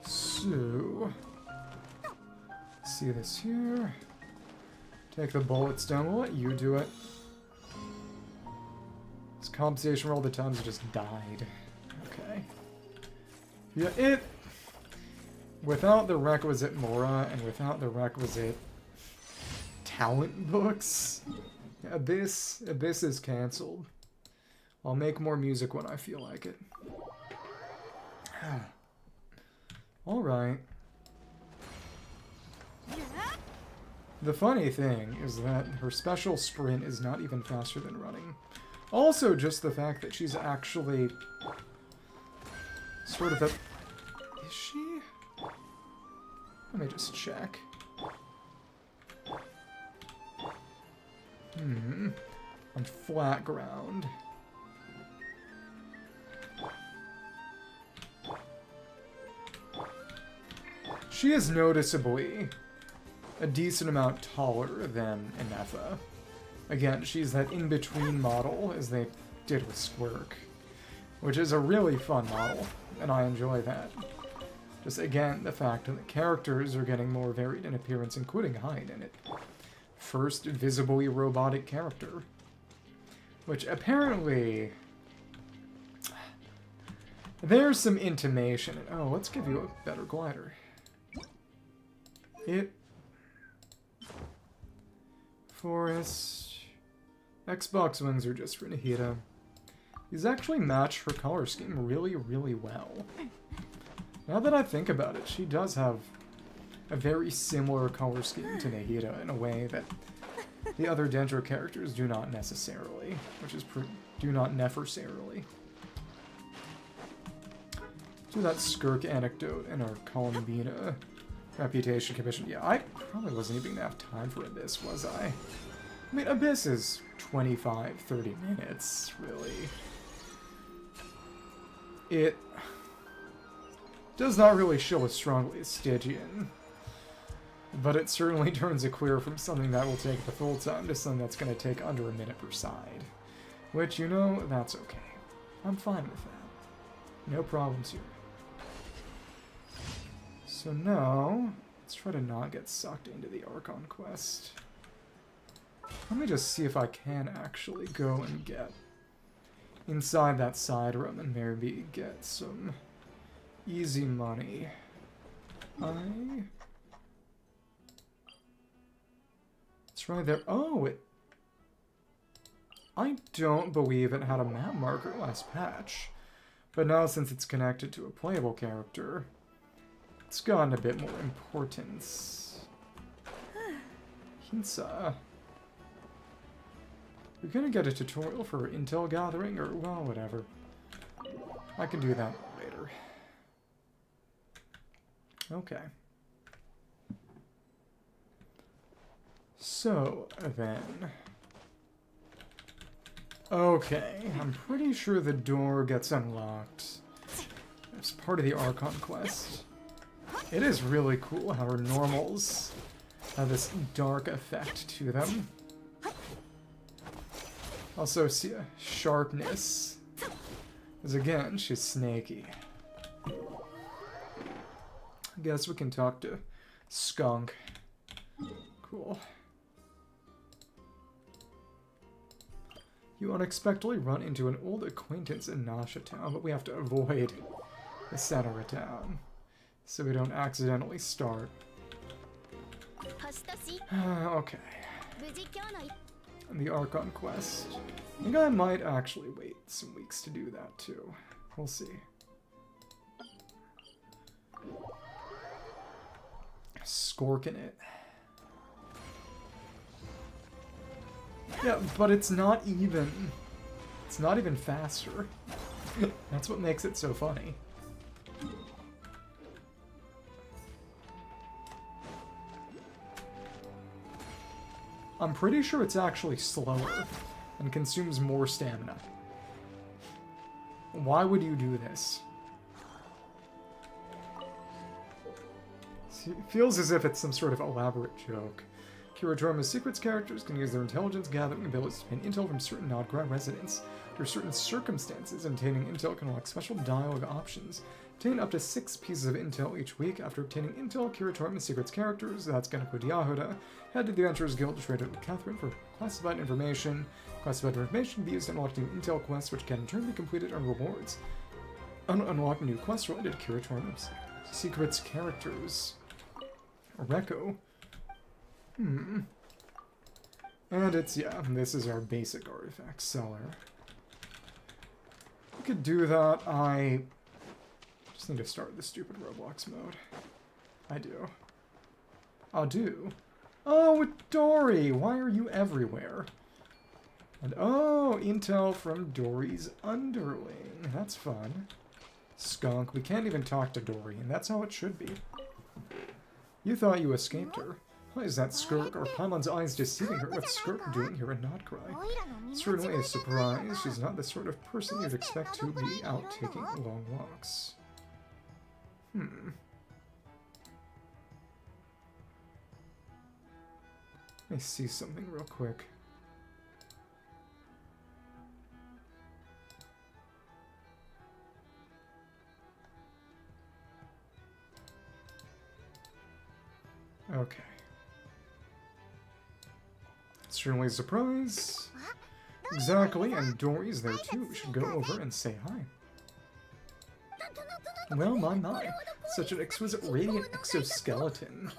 Speaker 1: So, see this here. Take the bullets down. We'll let you do it. This compensation for all the times you just died. Okay. Yeah, without the requisite Mora and without the requisite talent books, Abyss is cancelled. I'll make more music when I feel like it. Alright. The funny thing is that her special sprint is not even faster than running. Also, just the fact that she's actually sort of a... Is she? Let me just check. On flat ground. She is noticeably a decent amount taller than Nefer. Again, she's that in-between model, as they did with Squirk, which is a really fun model, and I enjoy that. Just again, the fact that the characters are getting more varied in appearance, including height in it. First visibly robotic character. Which apparently... There's some intimation. Oh, let's give you a better glider. Forest. Xbox wings are just for Nahida. These actually match her color scheme really, really well. Now that I think about it, she does have a very similar color scheme to Nahida in a way that the other Dendro characters do not necessarily, which is do not necessarily. Do that Skirk anecdote in our Columbina reputation commission. Yeah, I probably wasn't even gonna have time for this, was I? I mean, Abyss is 25, 30 minutes, really. It does not really show as strongly as Stygian, but it certainly turns a queer from something that will take the full time to something that's going to take under a minute per side. Which, you know, that's okay. I'm fine with that. No problems here. So now, let's try to not get sucked into the Archon quest. Let me just see if I can actually go and get inside that side room and maybe get some easy money. It's right there. Oh, I don't believe it had a map marker last patch. But now since it's connected to a playable character, it's gotten a bit more importance. Hinsa. We're gonna get a tutorial for intel gathering, or, well, whatever. I can do that later. Okay. So, then... Okay, I'm pretty sure the door gets unlocked as part of the Archon quest. It is really cool how our normals have this dark effect to them. Also, see a sharpness. Because again, she's snaky. I guess we can talk to Skunk. Cool. You unexpectedly run into an old acquaintance in Nasha Town, but we have to avoid the center of town, so we don't accidentally start. Okay. And the Archon quest. I think I might actually wait some weeks to do that too. We'll see. Skorking it. Yeah, but it's not even faster. That's what makes it so funny. I'm pretty sure it's actually slower and consumes more stamina. Why would you do this? It feels as if it's some sort of elaborate joke. Curatorium of Secrets characters can use their intelligence gathering abilities to obtain intel from certain Nodgra residents. Under certain circumstances, obtaining intel can unlock special dialogue options. Obtain up to 6 pieces of intel each week. After obtaining intel, Curatorium of Secrets characters, that's Ganako Diahuda, head to the Adventurers Guild to trade it with Catherine for classified information. Classified information can be used to unlock new intel quests, which can in turn be completed on rewards. Unlock new quests related to Curatorium of Secrets characters. Reko. And it's, yeah, this is our basic artifact seller. We could do that. I just need to start the stupid Roblox mode. I do. Oh, Dory! Why are you everywhere? And oh, intel from Dory's underling. That's fun. Skunk. We can't even talk to Dory, and that's how it should be. You thought you escaped her. Why is that Skirk or Paimon's eyes deceiving her? What's Skirk doing here in Notcry? Certainly a surprise. She's not the sort of person you'd expect to be out taking long walks. Let me see something real quick. Okay. Certainly a surprise. Exactly, and Dory's there too. We should go over and say hi. Well, my. Such an exquisite radiant exoskeleton.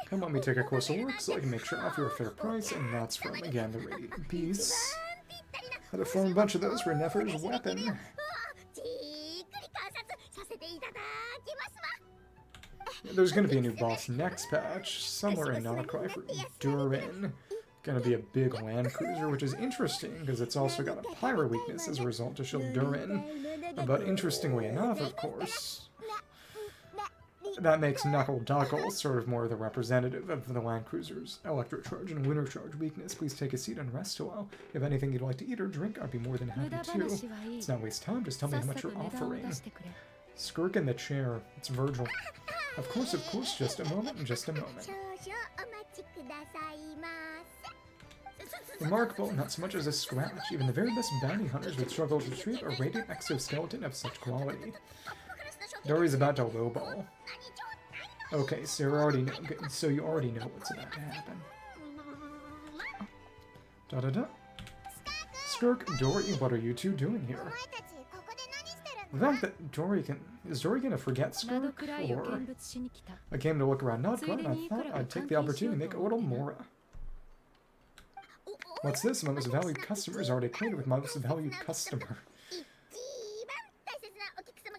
Speaker 1: Come on, me take a closer look so I can make sure I offer a fair price, and that's from, again, the radiant piece. Had to form a bunch of those for Nefer's weapon. There's gonna be a new boss next patch, somewhere in Notcry for Durin. Gonna be a big land cruiser, which is interesting, because it's also got a pyro weakness as a result to shield Durin. But interestingly enough, of course, that makes Knuckle Duckle sort of more the representative of the Land Cruiser's Electro Charge and Winter Charge weakness. Please take a seat and rest a while. If you have anything you'd like to eat or drink, I'd be more than happy to. Let's not waste time, just tell me how much you're offering. Skirk in the chair. It's Virgil. Of course, just a moment, just a moment. Remarkable, not so much as a scratch. Even the very best bounty hunters would struggle to retrieve a radiant exoskeleton of such quality. Dory's about to lowball. Okay, so you already know what's about to happen. Da-da-da. Skirk, Dory, what are you two doing here? The fact that is Dory gonna forget Skirk? Or I came to look around Nodclaw and I thought I'd take the opportunity to make a little Mora. What's this? My most valued customer is already acquainted with my most valued customer.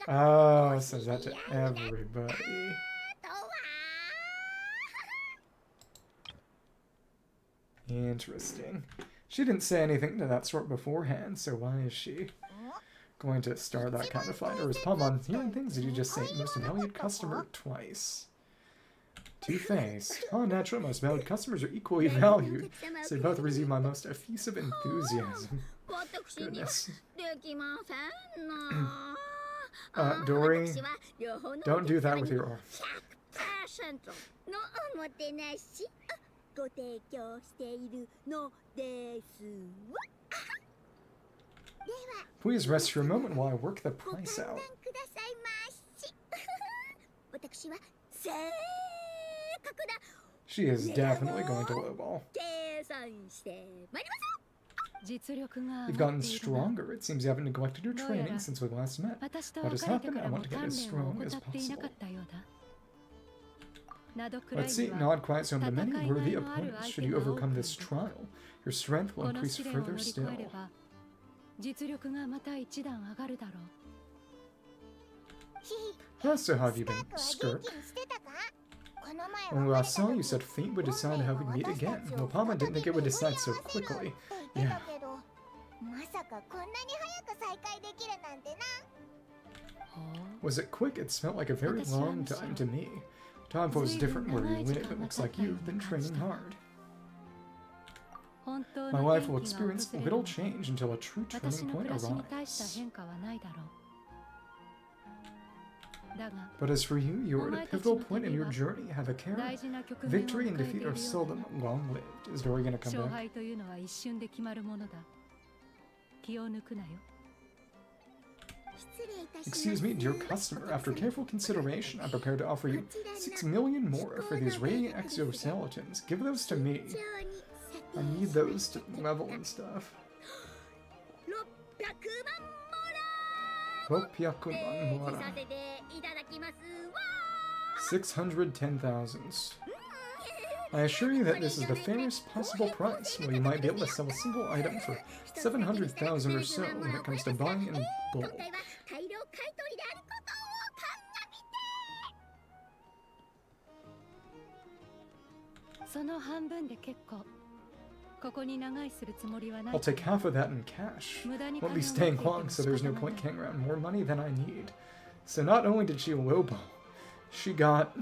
Speaker 1: Oh, says that to everybody. Interesting. She didn't say anything to that sort beforehand, so why is she going to start that kind of fight? Or is Palmon hearing things? Did you just say most valued customer twice? Two-faced. Oh, naturally, most valued customers are equally valued, so they both receive my most effusive enthusiasm. Goodness. Dory, don't do that with your arm. Please rest for a moment while I work the price out. She is definitely going to lowball. You've gotten stronger. It seems you haven't neglected your training since we last met. What has happened? I want to get as strong as possible. Let's see. Nod quiets home to many worthy opponents. Should you overcome this trial, your strength will increase further still. So how have you been, Skirk? When we last saw you said fate would decide how we'd meet again. Well, Palma didn't think it would decide so quickly. Yeah. Was it quick? It felt like a very long time to me. Time flows different where you live. It looks like you've been training hard. My life will experience little change until a true turning point arrives. But as for you, you are at a pivotal point in your journey. Have a care. Victory and defeat are seldom long-lived. Is Dory gonna come back? Excuse me, dear customer. After careful consideration, I'm prepared to offer you 6 million more for these radiant exoskeletons. Give those to me. I need those to level and stuff. 600,000 Mora. 610,000. I assure you that this is the fairest possible price, where you might be able to sell a single item for 700,000 or so when it comes to buying in bulk. I'll take half of that in cash. Won't be staying long, so there's no point carrying around more money than I need. So not only did she lowball, she got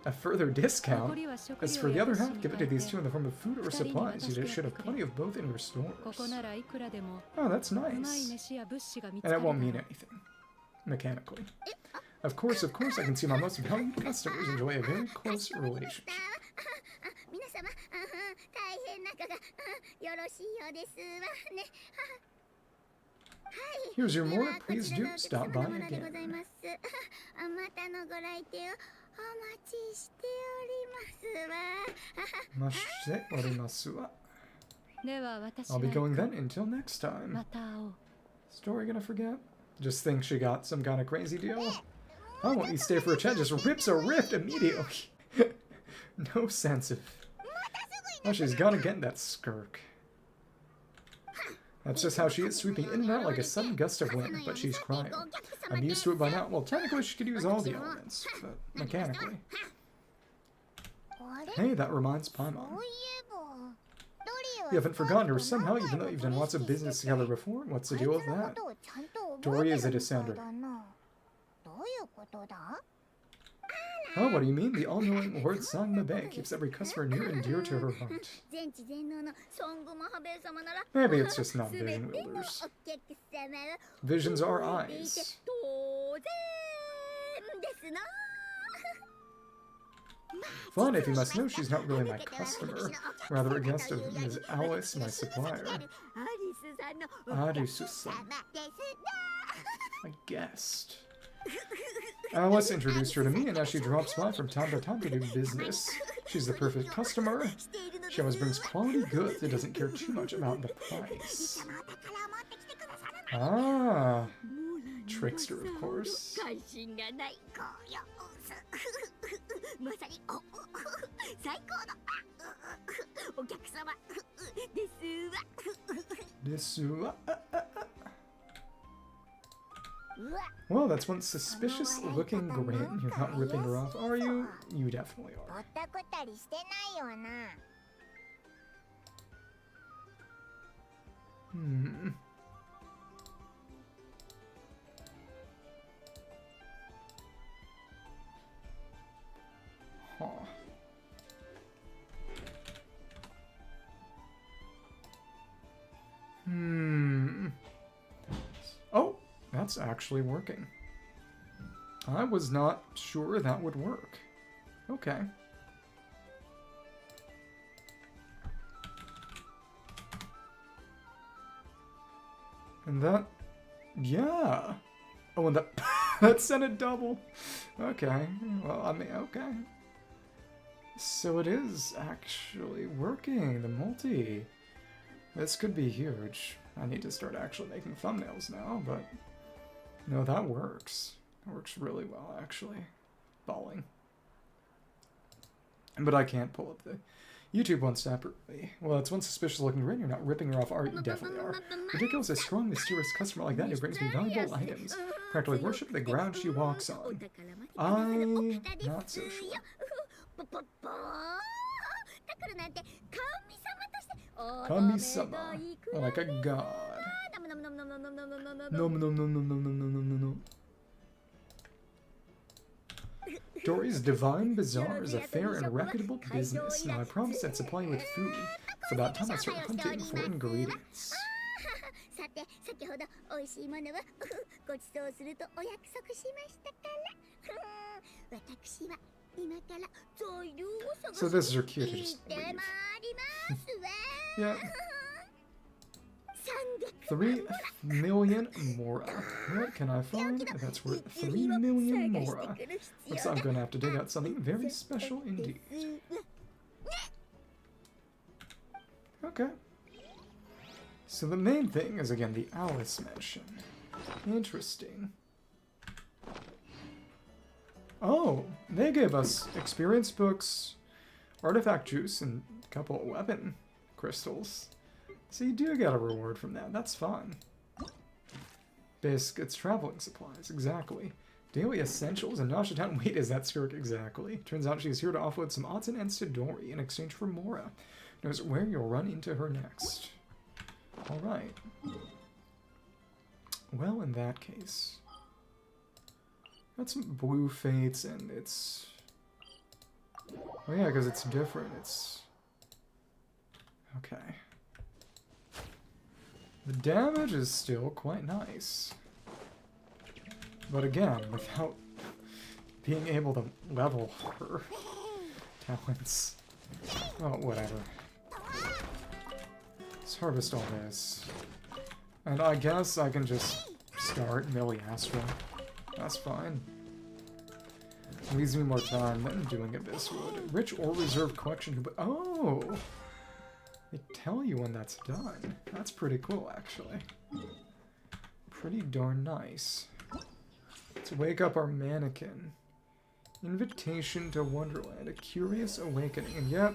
Speaker 1: a further discount. As for the other half, give it to these two in the form of food or supplies. You should have plenty of both in your stores. Oh, that's nice. And it won't mean anything, mechanically. Of course, I can see my most valued customers enjoy a very close relationship. Here's your Mora. Please do stop by again. I'll be going then until next time. Story gonna forget? Just think she got some kind of crazy deal? I won't you stay for a chat, just rips a rift immediately. No sense of... Oh, she's gotta get that Skirk. That's just how she is, sweeping in and out like a sudden gust of wind, but she's crying. I'm used to it by now. Well, technically she could use all the elements, but mechanically. Hey, that reminds Paimon. You haven't forgotten her somehow, even though you've done lots of business together before. What's the deal with that? Dory is a descender. Oh, what do you mean? The all-knowing Lord Sangmabe keeps every customer near and dear to her heart. Maybe it's just not vision wielders. Visions are eyes. Fun, if you must know, she's not really my customer. Rather a guest of Ms. Alice, my supplier. Arisu-san. A guest. Alice introduced her to me, and now she drops by from time to time to do business. She's the perfect customer. She always brings quality goods and doesn't care too much about the price. Ah, trickster, of course. Well, that's one suspicious-looking grin. You're not ripping her off, are you? You definitely are. Hmm. Huh. Hmm. Oh, that's actually working. I was not sure that would work. Okay. And that... yeah. Oh, and that... that sent a double. Okay. Well, I mean, okay. So it is actually working, the multi. This could be huge. I need to start actually making thumbnails now, but... no, that works. It works really well, actually. Balling. But I can't pull up the YouTube one separately. Well, it's one suspicious-looking grin. You're not ripping her off, are you? Definitely are. Ridiculous, a strong, mysterious customer like that who brings me valuable items. Practically worship the ground she walks on. I'm not so sure. Kami-sama, like a god. Nom nom nom nom nom nom nom nom nom. Dory's Divine Bazaar is a fair and reputable business. Now I promise I'd supply you with food. It's about time I start hunting for ingredients. So this is her cue to just leave. Yeah. 3 million Mora. What can I find? That's worth 3 million Mora. Looks like I'm going to have to dig out something very special indeed. Okay. So the main thing is, again, the Alice mansion. Interesting. Oh, they gave us experience books, artifact juice, and a couple of weapon crystals. So you do get a reward from that. That's fun. Biscuits, traveling supplies, exactly. Daily essentials in Nasha Town. Wait, is that Skirk exactly? Turns out she's here to offload some Otson and Sidori in exchange for Mora. Knows where you'll run into her next. Alright. Well, in that case... got some blue fates, and it's... oh yeah, because it's different. It's... okay. The damage is still quite nice. But again, without being able to level her talents. Oh, whatever. Let's harvest all this. And I guess I can just start Miliastra. That's fine. Leaves me more time than doing Abysswood. Rich or reserve collection, but oh! They tell you when that's done. That's pretty cool, actually. Pretty darn nice. Let's wake up our mannequin. Invitation to Wonderland, a curious awakening. And yep,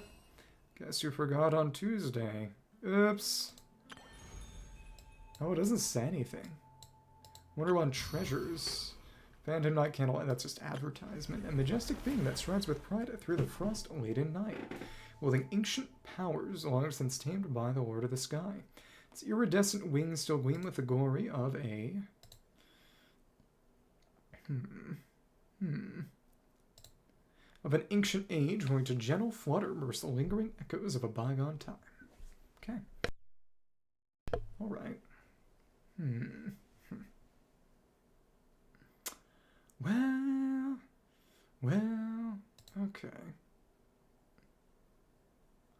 Speaker 1: guess you forgot on Tuesday. Oops. Oh, it doesn't say anything. Wonderland treasures. Phantom Night Candlelight, that's just advertisement. A majestic being that strides with pride through the frost-laden night, wielding ancient powers long since tamed by the Lord of the Sky. Its iridescent wings still gleam with the glory of a... of an ancient age, going to gentle flutter amidst the lingering echoes of a bygone time. Okay. Alright. Well, okay.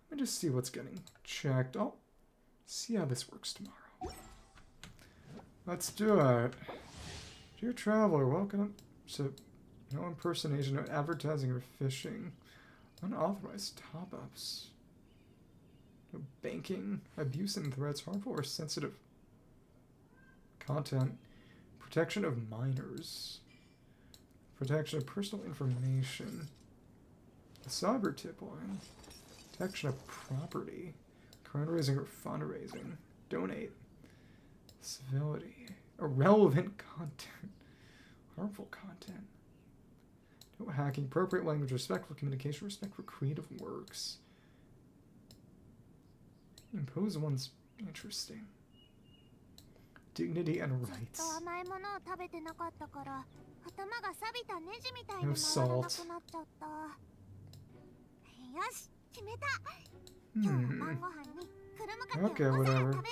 Speaker 1: Let me just see what's getting checked. Oh, see how this works tomorrow. Let's do it. Dear traveler, welcome to no impersonation, no advertising or phishing. Unauthorized top-ups. No banking, abuse and threats, harmful or sensitive content. Protection of minors. Protection of personal information. A cyber tip line. Protection of property. Fundraising or fundraising. Donate. Civility. Irrelevant content. Harmful content. No hacking. Appropriate language. Respectful communication. Respect for creative works. Impose one's... Interesting. Dignity and rights. No salt. Okay, whatever.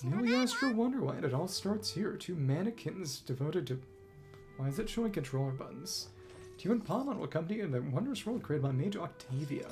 Speaker 1: Miliastra Wonderland. It all starts here. Two mannequins devoted to... Why is it showing controller buttons? Tio and Paimon will accompany you in the wondrous world created by Mage Octavia.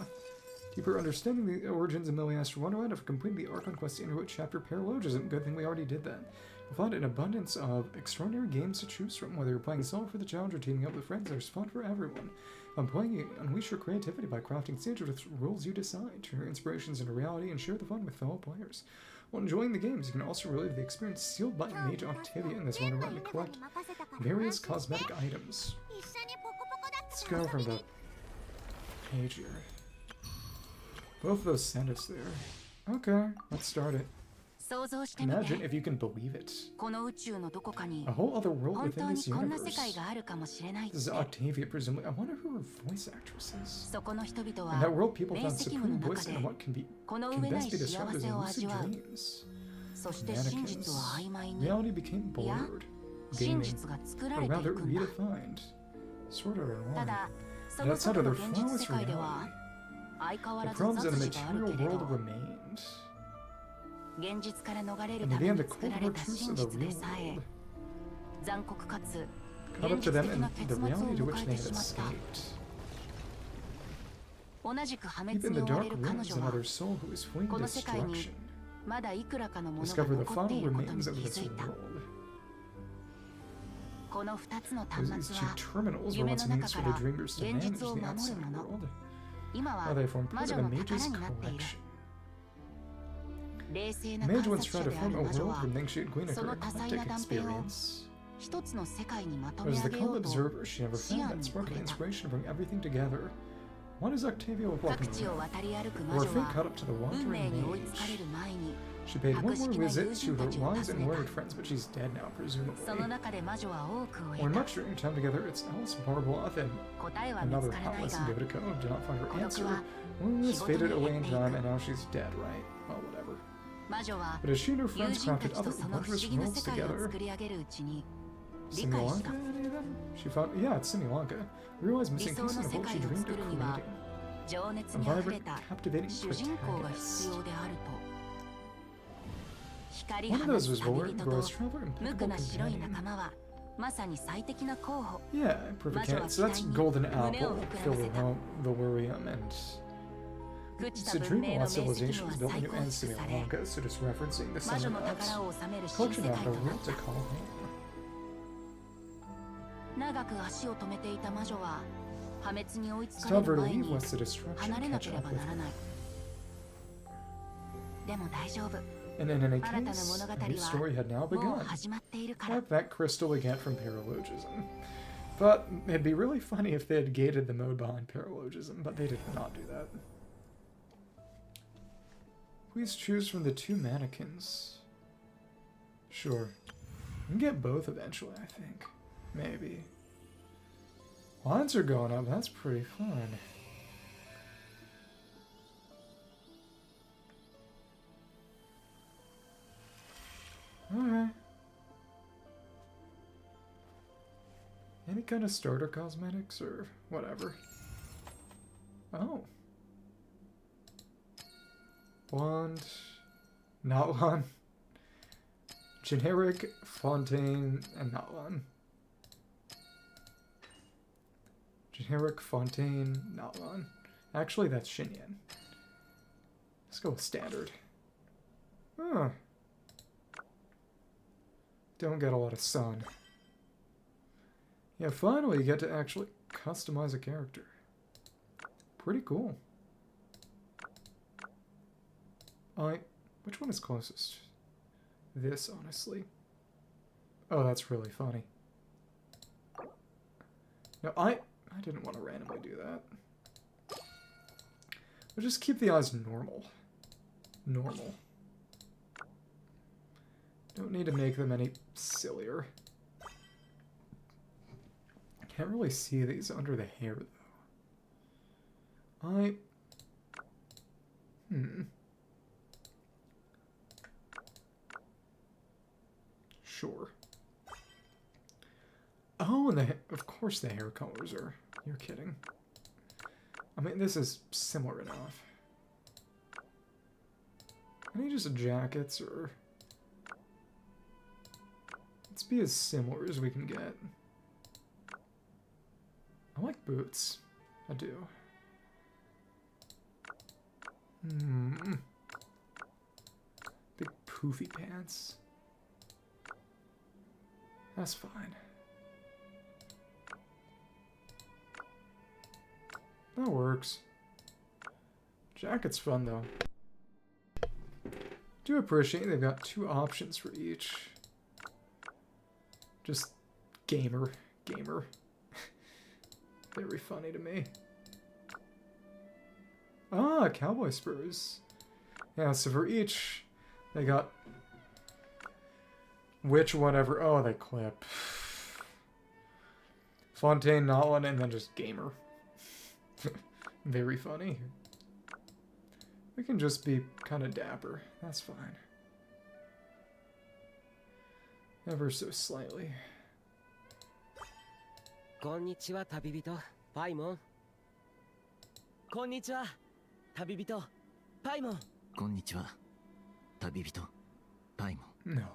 Speaker 1: Deeper understanding the origins of Miliastra Wonderland of completing the Archon Quest Interlude chapter Paralogism. Good thing we already did that. You'll find an abundance of extraordinary games to choose from, whether you're playing solo for the challenge or teaming up with friends. There's fun for everyone. On playing, you unleash your creativity by crafting stages with rules you decide. Turn your inspirations into reality and share the fun with fellow players. While enjoying the games, you can also relive the experience sealed by Mage Octavia in this Wonderland to collect various cosmetic items. Let's go from the page here. Both of those send us there. Okay, let's start it. Imagine if you can believe it. A whole other world within this universe. This is Octavia, presumably. I wonder who her voice actress is. In that world, people found supreme bliss in what can best be described as lucid dreams. Mannequins. Reality became blurred. Gaming, or rather redefined. Sort of in one. And outside of their flawless reality, the problems in the material world remained. And in the end, the cold hard truths of the real world caught up to them in the reality to which they had escaped. Deep in the dark rooms, another soul who is fleeing destruction discovered the final remains of this world. These two terminals were once means for the dreamers to manage the outside world. Now they form part of the Mage's collection. The Mage once tried to form a world from Sigewinne for eclectic experience. But as the calm observer, she never found that spark of inspiration to bring everything together. Why does Octavia look like or her fate caught up to the wandering mage? She paid one more visit to her wise and learned friends, but she's dead now, presumably. When much during time together, it's Alice Barboth and another hapless Mavuika did not find her answer. Loneliness faded away in time, and now she's dead, right? Well, whatever. But as she and her friends crafted other wondrous worlds together... Similanka, any of them? She found... Yeah, it's Similanka. Realized missing piece in the world she dreamed of creating. A vibrant, captivating protagonist. One of those was Volant, Gross Traveler, Impeccable Companion. Yeah, perfect candidate. So that's Golden Apple, Elysium, and... It's a dream of lost civilizations built into and Similanka, so just referencing the Summer Maps. Collection of a world to call home. Stop her to leave lest the destruction catch up with her. And in any case, a new story had now begun. Like that crystal again from Paralogism. But it'd be really funny if they had gated the mode behind Paralogism, but they did not do that. Please choose from the two mannequins. Sure. We can get both eventually, I think. Maybe. Lines are going up, that's pretty fun. Alright. Any kind of starter cosmetics or whatever. Oh. Wand. Not one. Generic, Fontaine, and not one. Generic, Fontaine, not one. Actually, that's Xinyan. Let's go with standard. Huh. Don't get a lot of sun. Yeah, finally you get to actually customize a character. Pretty cool. Which one is closest? This, honestly. Oh, that's really funny. No, I didn't want to randomly do that. We'll just keep the eyes normal. Normal. Don't need to make them any sillier. Can't really see these under the hair, though. Sure. Oh, and of course the hair colors are... You're kidding. I mean, this is similar enough. Any just jackets, or... Let's be as similar as we can get. I like boots. I do. Big poofy pants. That's fine. That works. Jacket's fun, though. Do appreciate they've got 2 options for each. Just gamer. Very funny to me. Ah, cowboy spurs. Yeah, so for each, they got which whatever. Oh, they clip. Fontaine, not one, and then just gamer. Very funny. We can just be kind of dapper. That's fine. Ever so slightly.
Speaker 3: Konnichiwa, tabibito. Paimon. Konnichiwa, tabibito. Paimon.
Speaker 4: Konnichiwa, tabibito. Paimon.
Speaker 1: No.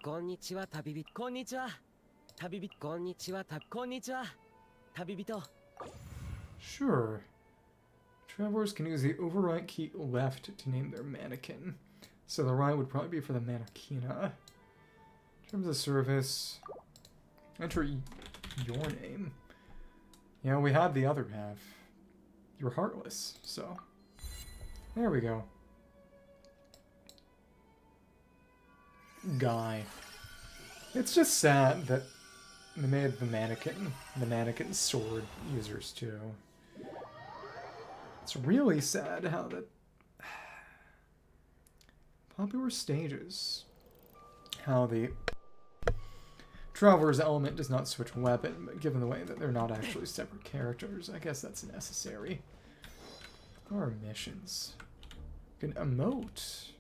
Speaker 3: Konnichiwa, tabibito. Konnichiwa, tabibito. Konnichiwa, tabibito.
Speaker 1: Sure. Travelers can use the overwrite key left to name their mannequin. So the right would probably be for the mannequina. In terms of service, enter your name. Yeah, we had the other half. You're heartless, so. There we go. Guy. It's just sad that they made the mannequin sword users too. It's really sad how that popular stages, how the Traveler's element does not switch weapon, but given the way that they're not actually separate characters, I guess that's necessary. What are missions? You can emote.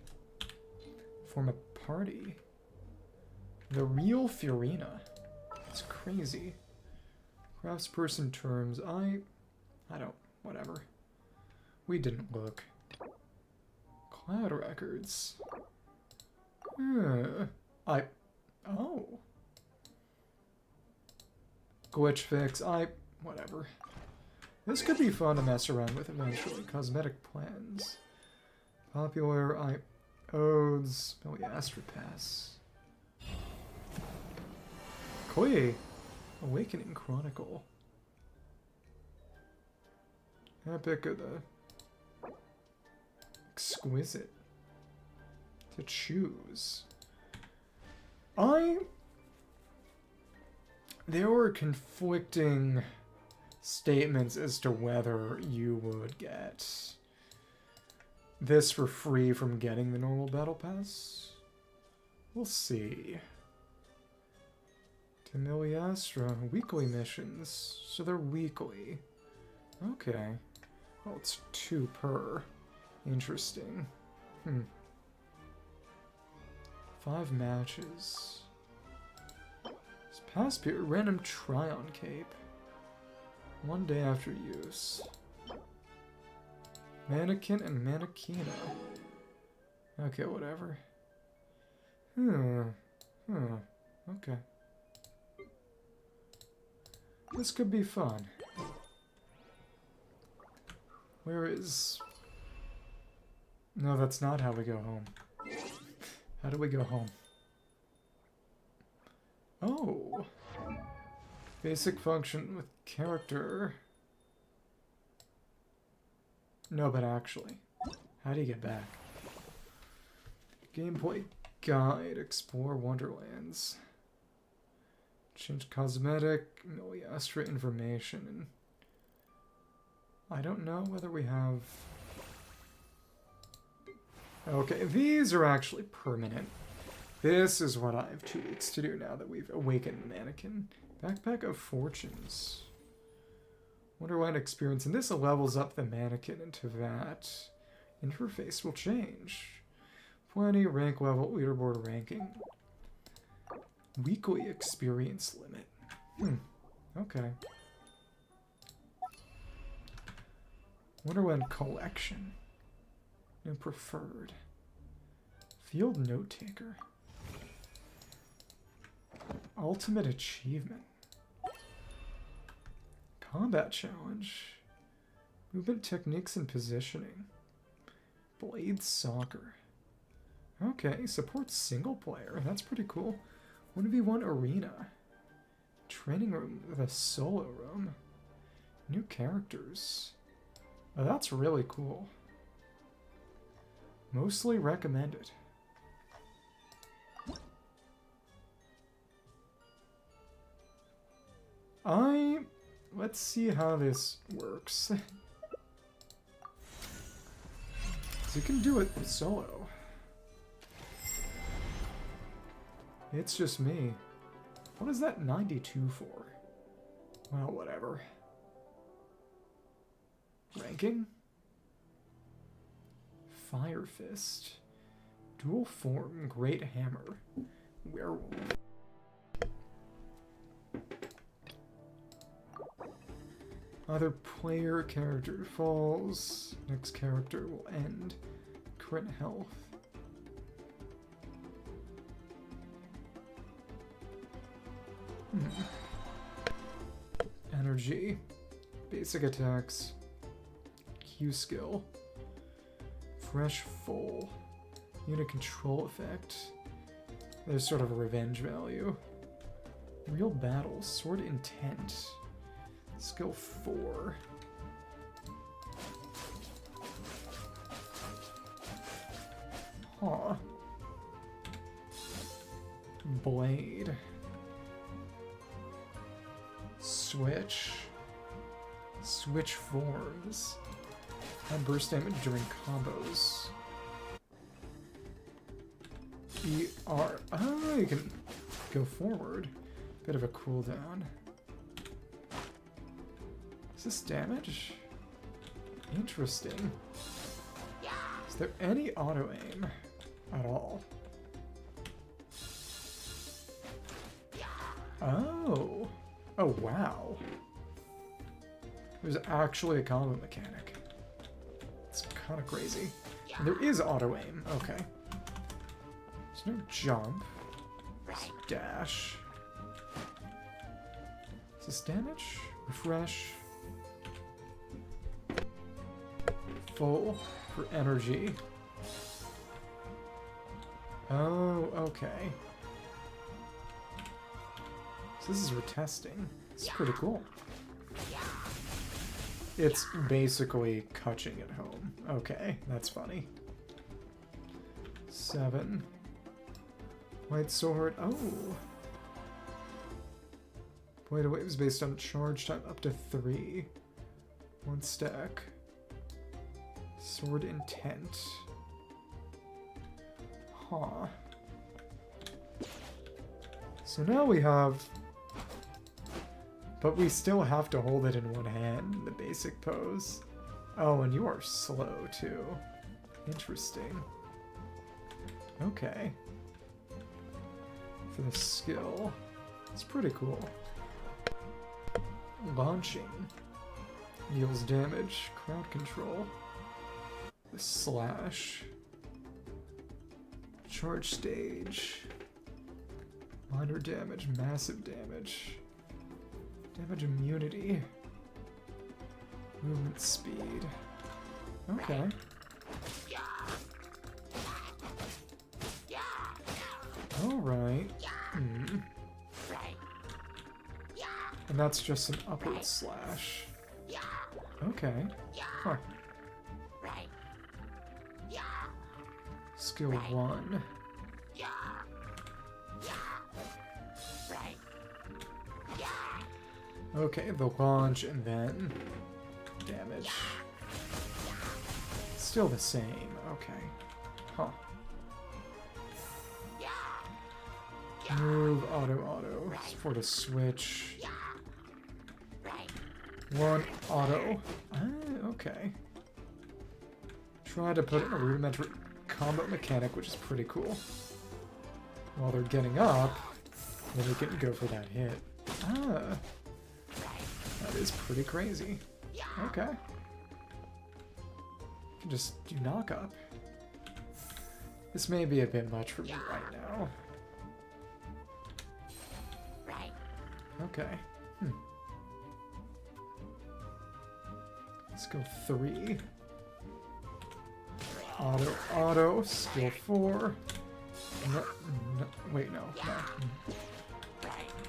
Speaker 1: Form a party. The real Furina. It's crazy. Craftsperson terms. I don't. Whatever. We didn't look. Cloud records. Oh. Glitch fix. Whatever. This could be fun to mess around with eventually. Cosmetic plans. Popular. Odes. Miliastra pass. Koi. Awakening Chronicle. Epic of the exquisite to choose. There were conflicting statements as to whether you would get this for free from getting the normal battle pass. We'll see. To Miliastra, weekly missions. So they're weekly. Okay. Oh, it's 2 per. Interesting. 5 matches. Let's Past period, random try-on cape. 1 day after use. Mannequin and mannequina. Okay, whatever. Okay. This could be fun. Where is... No, that's not how we go home. How do we go home? Oh! Basic function with character. No, but actually. How do you get back? Gameplay guide. Explore Wonderlands. Change cosmetic. Miliastra information. And I don't know whether we have... Okay, these are actually permanent. This is what I have 2 weeks to do now that we've awakened the mannequin. Backpack of Fortunes. Wonderland experience. And this levels up the mannequin into that. Interface will change. 20 rank level leaderboard ranking. Weekly experience limit. Okay. Wonderland collection. And preferred. Field note taker. Ultimate achievement. Combat challenge. Movement techniques and positioning. Blade soccer. Okay, supports single player. That's pretty cool. 1v1 arena. Training room with a solo room. New characters. Oh, that's really cool. Mostly recommended. Let's see how this works. So you can do it solo. It's just me. What is that 92 for? Well, whatever. Ranking? Fire Fist. Dual form, Great Hammer. Werewolf. Other player character falls. Next character will end. Crit health. Energy. Basic attacks. Q skill. Fresh full. Unit control effect. There's sort of a revenge value. Real battle. Sword intent. Skill 4. Huh. Blade. Switch. Switch forms. And burst damage during combos. ER. Oh, you can go forward. Bit of a cooldown. Is this damage? Interesting. Is there any auto-aim at all? Oh. Oh, wow. There's actually a combo mechanic. It's kind of crazy. And there is auto-aim. Okay. There's no jump. There's dash. Is this damage? Refresh. Full for energy. Oh, okay. So this is retesting. It's pretty cool. It's basically Kutching at home. Okay, that's funny. 7. White sword. Oh. Blade of Waves based on charge time up to 3. 1 stack. Sword intent. Huh. So now we have... But we still have to hold it in one hand in the basic pose. Oh, and you are slow too. Interesting. Okay. For the skill. It's pretty cool. Launching. Deals damage. Crowd control. The slash. Charge stage. Minor damage. Massive damage. Damage immunity. Movement speed. Okay. Alright. And that's just an upward slash. Okay. Huh. Skill 1. Okay, the launch and then damage. Still the same. Okay. Huh. Move, auto. For the switch. 1 auto. Okay. Try to put in a rudimentary combat mechanic, which is pretty cool. While they're getting up, then we can go for that hit. That is pretty crazy. Okay. You can just do knock up. This may be a bit much for me right now. Okay. Let's go 3. Auto. Skill 4. No, wait, no.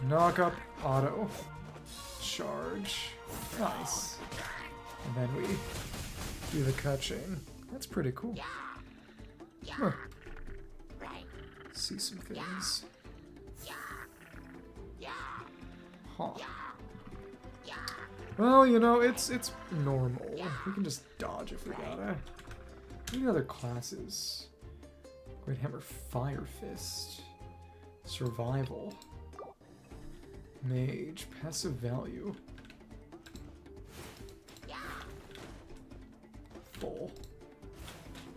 Speaker 1: Knock up, auto. Charge. Nice. And then we do the catching. That's pretty cool. Huh. See some things. Huh. Well, you know, it's normal. We can just dodge if we gotta. Any other classes? Great Hammer, Fire Fist. Survival. Mage, passive value. Full.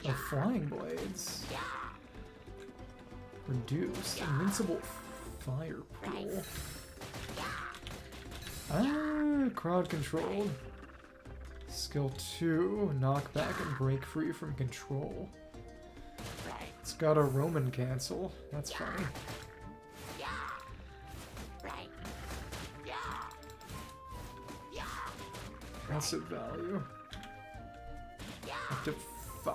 Speaker 1: Oh, Flying Blades. Reduced. Invincible Fire Pool. Crowd controlled. Skill 2, knockback and break free from control. It's got a Roman cancel. That's funny. Passive value. Up to 5.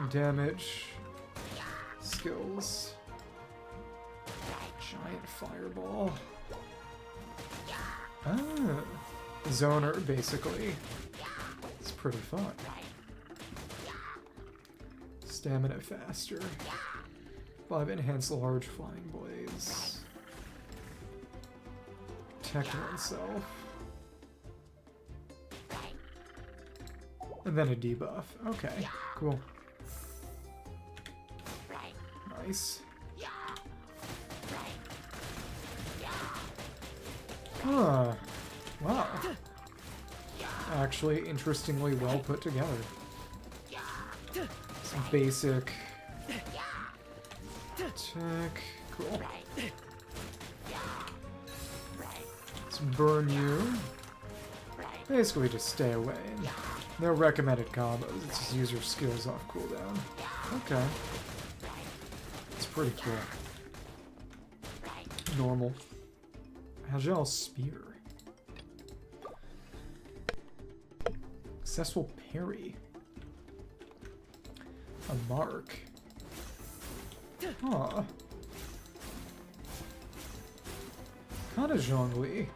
Speaker 1: Damage. Skills. Giant fireball. Zoner, basically. It's pretty fun. Stamina faster. 5 enhanced large flying blades. Protect oneself. And then a debuff. Okay, cool. Nice. Huh. Wow. Actually, interestingly well put together. Some basic attack. Cool. Let's burn you. Basically just stay away. No recommended combos. It's just use your skills off cooldown. Okay. It's pretty cool. Normal. Agile Spear. Successful parry. A mark. Huh. Kinda Zhongli.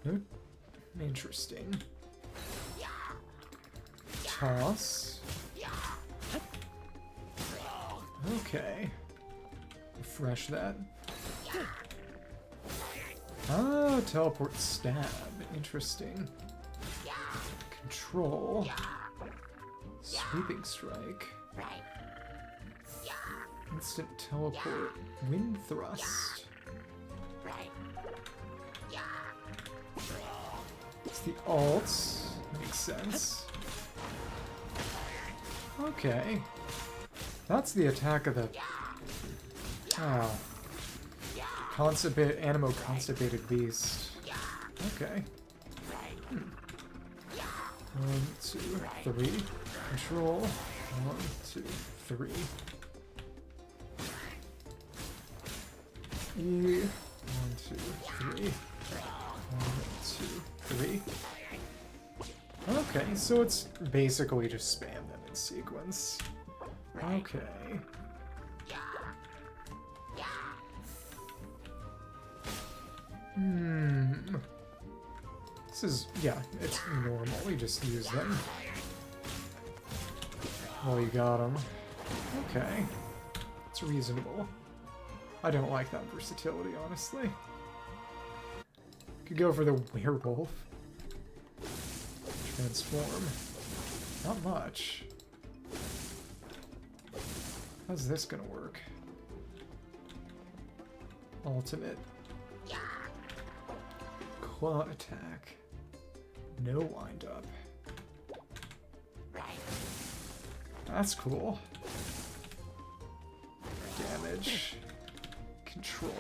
Speaker 1: No. Interesting. Toss. Okay. Refresh that. Ah, teleport stab. Interesting. Control. Sweeping strike. Instant teleport. Wind thrust. It's the alts. Makes sense. Okay. That's the attack of the Oh. Animo constipated beast. Okay. 1, 2, 3. Control. 1, 2, 3. E. 1, 2, 3. 1, 2, 3. Okay, so it's basically just spam them in sequence. Okay. This is, yeah, it's normal. We just use them. Well, you got them. Okay. It's reasonable. I don't like that versatility, honestly. Could go for the werewolf. Transform. Not much. How's this gonna work? Ultimate. Claw attack. No wind up. That's cool. Damage. Control.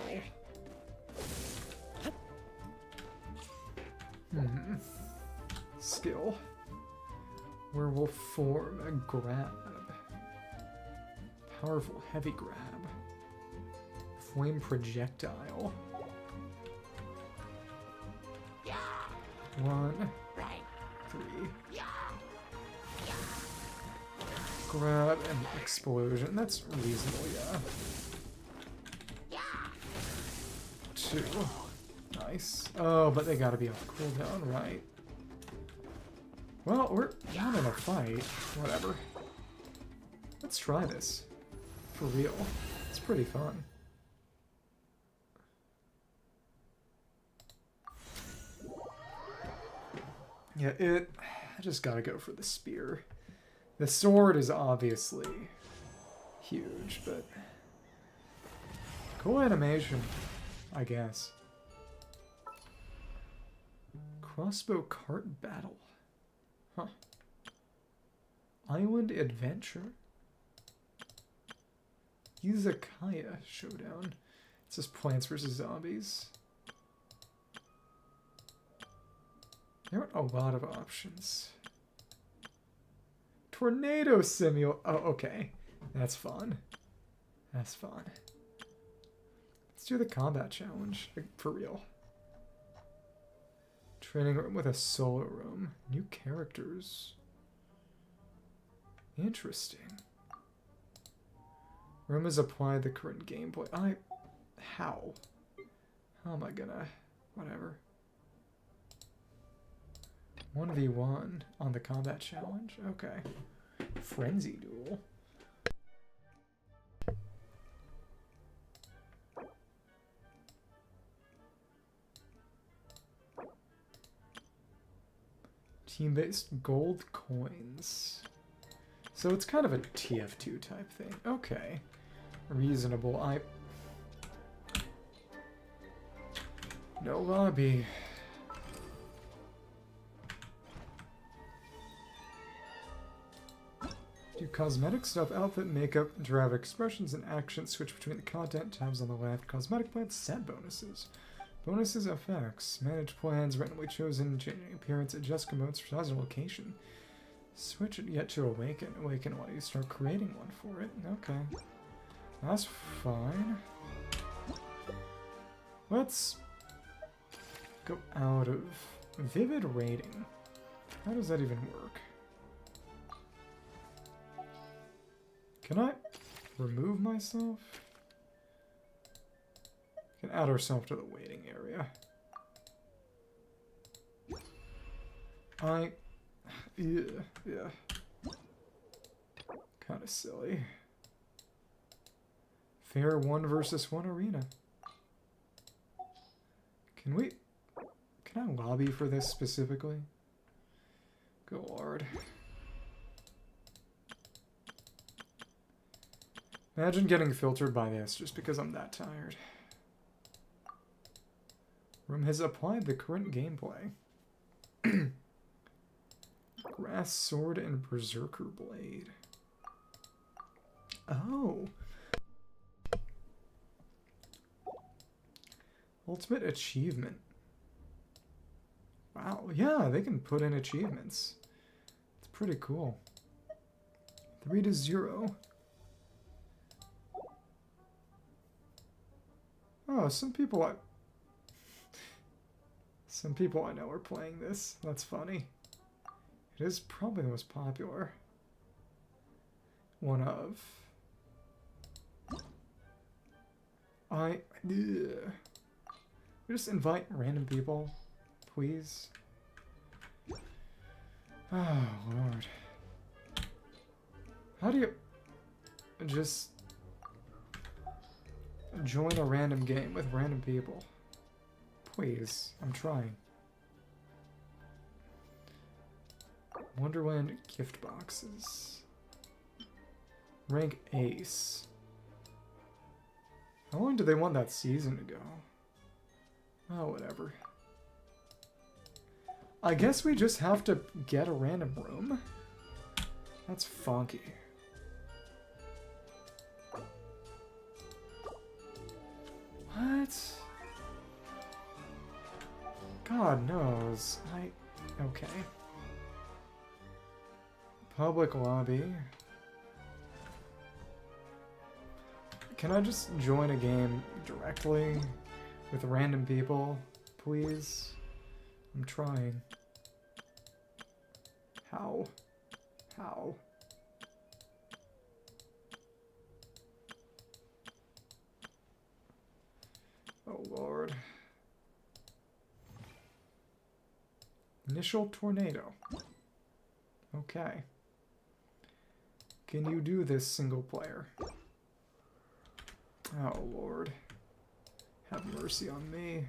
Speaker 1: Skill. Werewolf form. A grab. Powerful heavy grab. Flame projectile. 1, 3. Grab and explosion. That's reasonable, yeah. 2. Nice. Oh, but they gotta be on cooldown, right? Well, we're not in a fight. Whatever. Let's try this. For real. It's pretty fun. Yeah, I just gotta go for the spear. The sword is obviously huge, but cool animation, I guess. Crossbow cart battle. Huh. Island adventure. Izakaya showdown. It says Plants vs. Zombies. There aren't a lot of options. Tornado simul. Oh, okay. That's fun. That's fun. Let's do the combat challenge. Like, for real. Training room with a solo room. New characters. Interesting. Room is applied the current gameplay. How? How am I gonna... Whatever. 1v1 on the combat challenge? Okay. Frenzy duel. Team-based gold coins. So it's kind of a TF2 type thing. Okay. Reasonable. No lobby. Do cosmetic stuff, outfit, makeup, derive expressions and actions, switch between the content tabs on the left, cosmetic plans, set bonuses. Bonuses, effects, manage plans, randomly chosen, changing appearance, adjust commodes for size and location. Switch it yet to awaken. Awaken while you start creating one for it. Okay. That's fine. Let's go out of vivid rating. How does that even work? Can I remove myself? We can add ourselves to the waiting area. Yeah. Kind of silly. Fair 1 versus 1 arena. Can I lobby for this specifically? Good lord. Imagine getting filtered by this just because I'm that tired. Room has applied the current gameplay. Grass sword and berserker blade. Oh. Ultimate achievement. Wow, yeah, they can put in achievements. It's pretty cool. 3-0. Oh, some people I know are playing this. That's funny. It is probably the most popular one of. We just invite random people, please. Oh, Lord. How do you just join a random game with random people? Please, I'm trying. Wonderland gift boxes. Rank Ace. How long do they want that season to go? Oh, whatever. I guess we just have to get a random room? That's funky. What? God knows. Okay. Public lobby. Can I just join a game directly with random people, please? I'm trying. How? How? Oh, Lord. Initial tornado. Okay. Can you do this single player? Oh, Lord. Have mercy on me.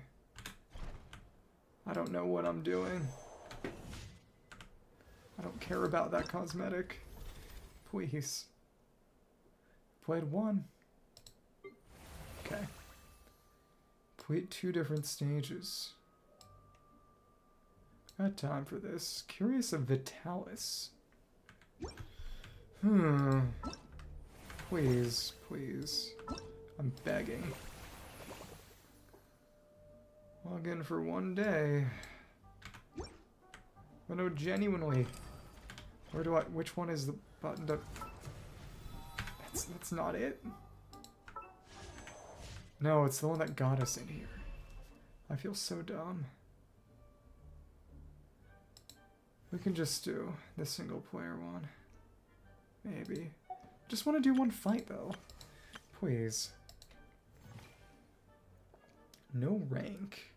Speaker 1: I don't know what I'm doing. I don't care about that cosmetic. Please. Played one. Okay. Played 2 different stages. Got time for this. Curious of Vitalis. Please, please. I'm begging. Log in for one day. But no, genuinely. Which one is the button to... That's not it. No, it's the one that got us in here. I feel so dumb. We can just do the single player one. Maybe. Just want to do one fight though. Please. No rank.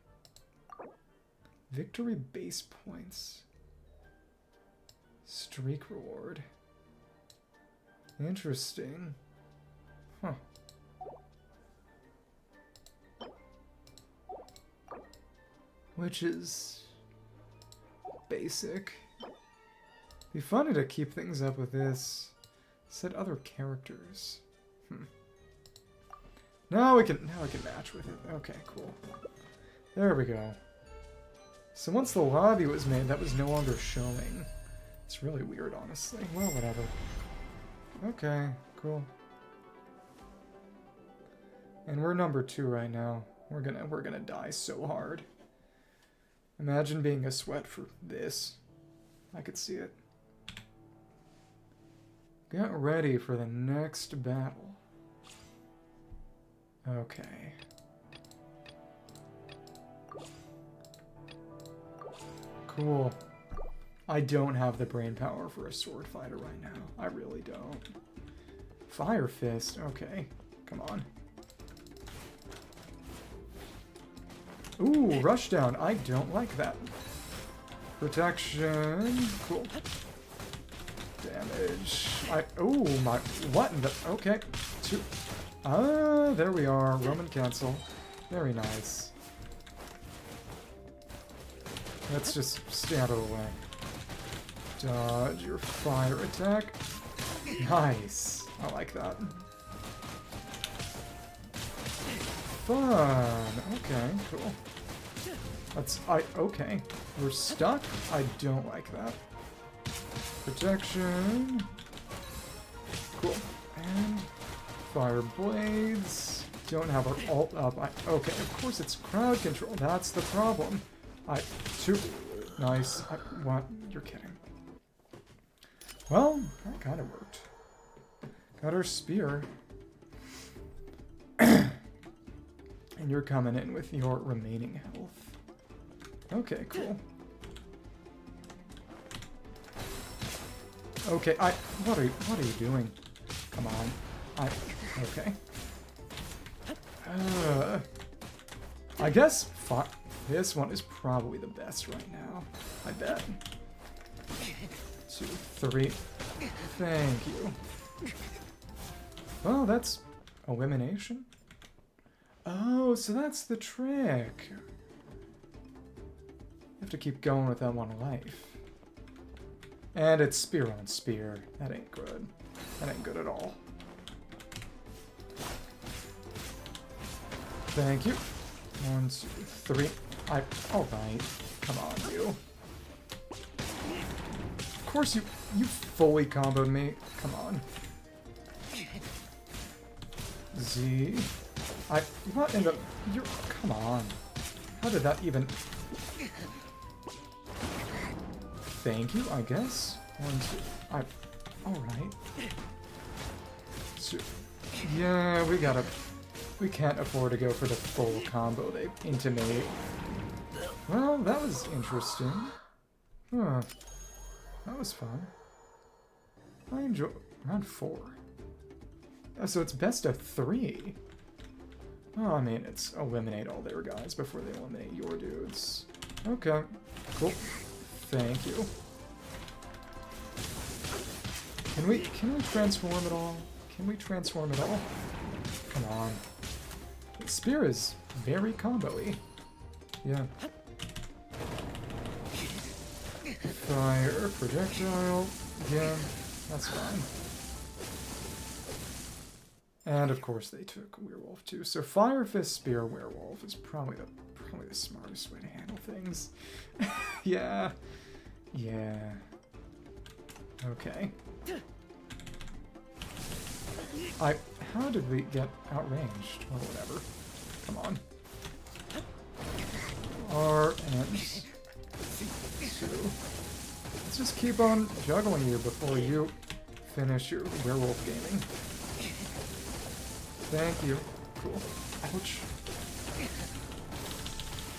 Speaker 1: Victory base points. Streak reward. Interesting. Huh. Which is basic. Be funny to keep things up with this. Set other characters. Now we can match with it. Okay, cool. There we go. So once the lobby was made, that was no longer showing. It's really weird, honestly. Well, whatever. Okay, cool. And we're number 2 right now. We're gonna die so hard. Imagine being a sweat for this. I could see it. Get ready for the next battle. Okay. Cool. I don't have the brain power for a sword fighter right now. I really don't. Fire Fist. Okay. Come on. Ooh, Rushdown. I don't like that. Protection. Cool. Damage. Oh my. What in the. Okay. 2. Ah, there we are. Roman cancel. Very nice. Let's just stay out of the way. Dodge your fire attack. Nice. I like that. Fun. Okay, cool. Okay. We're stuck? I don't like that. Protection. Cool. And fire blades. don't have our ult up. Okay, of course it's crowd control. That's the problem. Nice. What? You're kidding. Well, that kind of worked. Got our spear. And you're coming in with your remaining health. Okay, cool. Okay, what are you doing? Come on. Okay. I guess this one is probably the best right now. I bet. 2, 3. Thank you. Well, that's elimination. Oh, so that's the trick. You have to keep going with that one life. And it's spear on spear. That ain't good. That ain't good at all. Thank you. 1, 2, 3. Alright. Come on, you. Of course you fully comboed me. Come on. Z. What in the... Come on. How did that even... Thank you, I guess. 1, 2... Alright. 2... Yeah, we can't afford to go for the full combo they intimate. Well, that was interesting. Huh. That was fun. I enjoy... Round 4. Oh, so it's best of 3. Oh, I mean, it's eliminate all their guys before they eliminate your dudes. Okay. Cool. Thank you. Can we transform at all? Can we transform at all? Come on. The spear is very combo-y. Yeah. Fire, projectile. Yeah, that's fine. And of course they took werewolf too. So fire, fist, spear, werewolf is probably the smartest way to handle things. Yeah. Yeah. Okay. How did we get outranged? Or whatever. Come on. R and 2. Let's just keep on juggling you before you finish your werewolf gaming. Thank you. Cool. Ouch.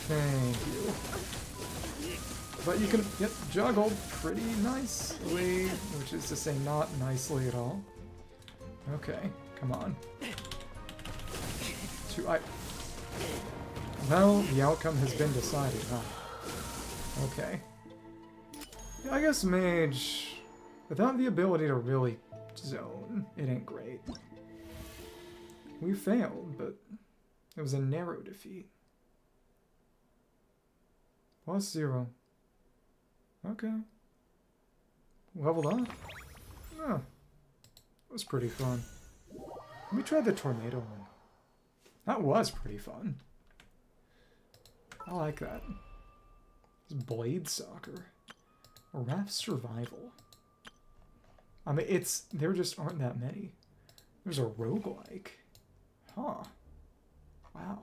Speaker 1: Thank you. But you can get juggled pretty nicely, which is to say not nicely at all. Okay, come on. 2, Well, the outcome has been decided, huh? Okay. Yeah, I guess mage, without the ability to really zone, it ain't great. We failed, but it was a narrow defeat. +0. Okay. Leveled up? Oh. It was pretty fun. Let me try the tornado one. That was pretty fun. I like that. It's Blade Soccer. Raft Survival. I mean, there just aren't that many. There's a roguelike. Huh. Wow.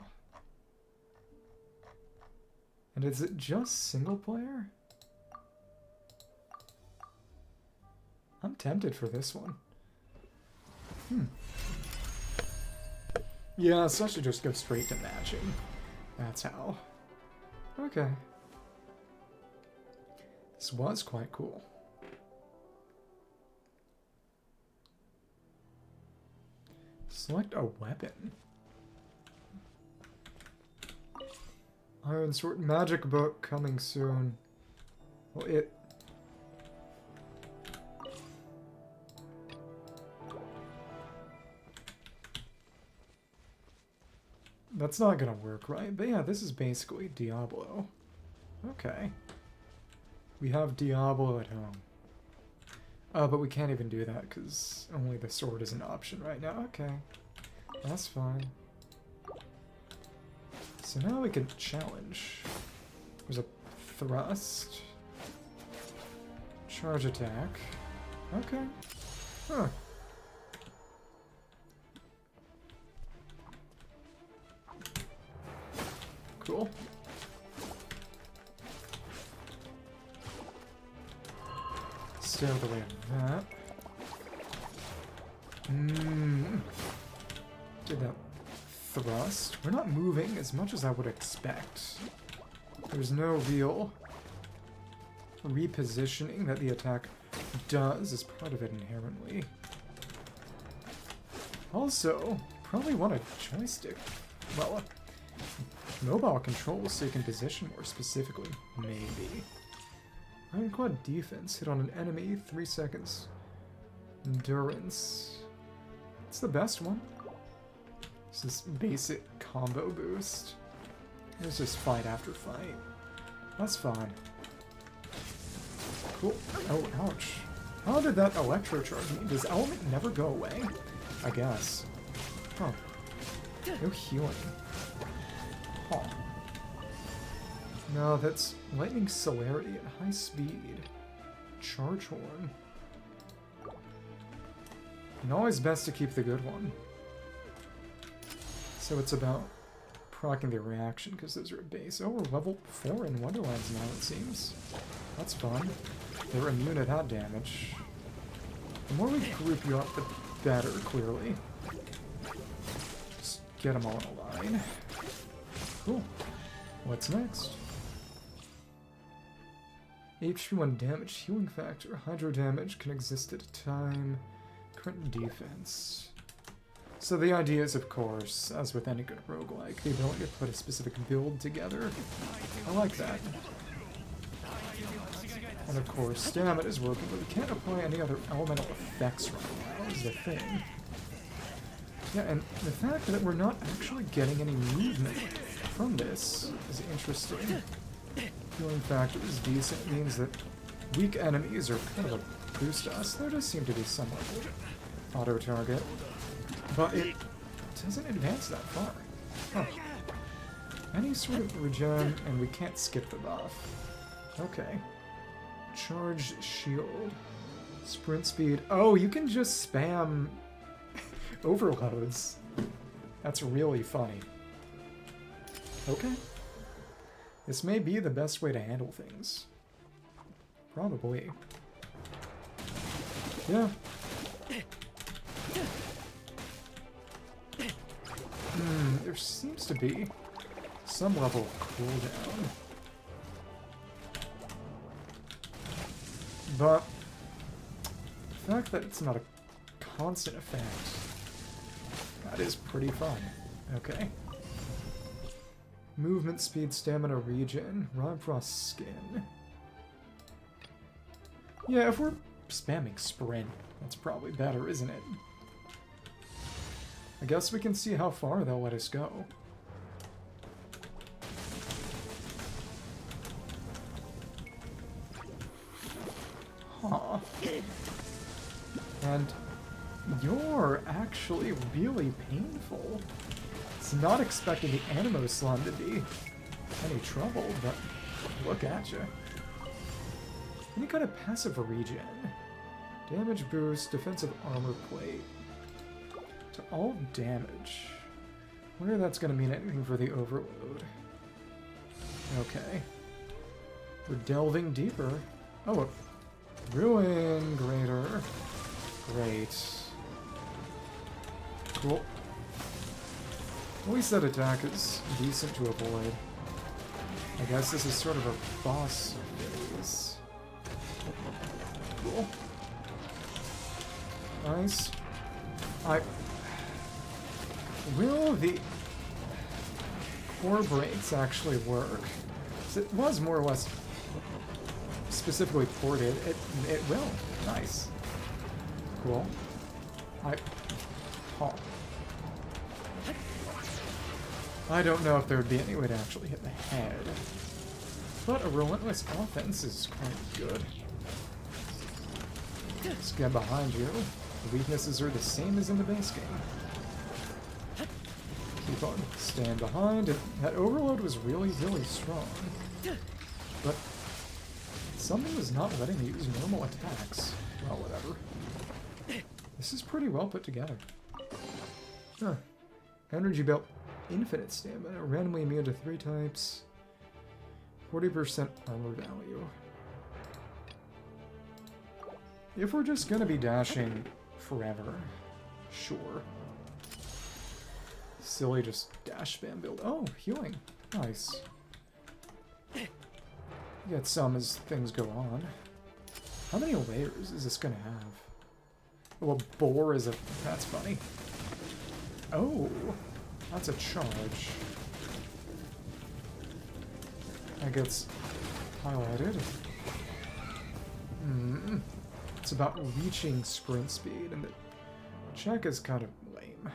Speaker 1: And is it just single player? I'm tempted for this one. Yeah, so I should just go straight to matching. That's how. Okay. This was quite cool. Select a weapon. Iron Sword Magic Book coming soon. Well, that's not gonna work, right? But yeah, this is basically Diablo. Okay. We have Diablo at home. But we can't even do that because only the sword is an option right now. Okay. That's fine. So now we can challenge. There's a thrust. Charge attack. Okay. Huh. cool. Stay out of the way of that. Did that thrust. We're not moving as much as I would expect. There's no real repositioning that the attack does as part of it inherently. Also, probably want a joystick. Well, mobile controls so you can position more specifically. Maybe. Ironclad defense. Hit on an enemy. 3 seconds. Endurance. It's the best one. It's this basic combo boost. It's just fight after fight. That's fine. Cool. Oh, ouch. How did that electro charge me? Does element never go away? I guess. Huh. No healing. Huh. No, that's lightning celerity at high speed. Charge horn. And always best to keep the good one. So it's about proccing the reaction, because those are at base. Oh, we're level 4 in Wonderlands now, it seems. That's fun. They're immune at hot damage. The more we group you up, the better, clearly. Just get them all in a line. Cool. What's next? HP 1 damage, healing factor, hydro damage can exist at a time. Current defense. So the idea is, of course, as with any good roguelike, the ability to put a specific build together. I like that. And of course, stamina is working, but we can't apply any other elemental effects right now, is the thing. Yeah, and the fact that we're not actually getting any movement from this is interesting. Healing factor is decent. It means that weak enemies are kind of a boost to us. There does seem to be some level auto-target. But it doesn't advance that far. Huh. Any sort of regen, and we can't skip the buff. Okay. Charged shield. Sprint speed. Oh, you can just spam overloads. That's really funny. Okay. This may be the best way to handle things. Probably. Yeah. There seems to be some level of cooldown. But the fact that it's not a constant effect, that is pretty fun. Okay. Movement speed, stamina, regen, Rhyme-Frost skin. Yeah, if we're spamming sprint, that's probably better, isn't it? I guess we can see how far they'll let us go. Huh. And you're actually really painful. It's not expecting the Animo Slime to be any trouble, but look at you. Any kind of passive regen. Damage boost, defensive armor plate. To all damage. Wonder if that's going to mean anything for the overload. Okay. We're delving deeper. Oh, a ruin greater. Great. Cool. At least that attack is decent to avoid. I guess this is sort of a boss phase. Cool. Nice. Will the core breaks actually work? So it was more or less specifically ported. It will. Nice. Cool. I don't know if there would be any way to actually hit the head. But a relentless offense is quite good. Let's get behind you. The weaknesses are the same as in the base game. Keep on. Stand behind. That overload was really, really strong. But something was not letting me use normal attacks. Well, whatever. This is pretty well put together. Huh. Energy belt. infinite stamina, randomly immune to 3 types, 40% armor value. If we're just gonna be dashing forever, sure. Silly, just dash spam build. Oh, healing. Nice. Get some as things go on. How many layers is this gonna have? Oh, a boar is a... That's funny. Oh, that's a charge. That gets highlighted. It's about reaching sprint speed, and the check is kind of lame.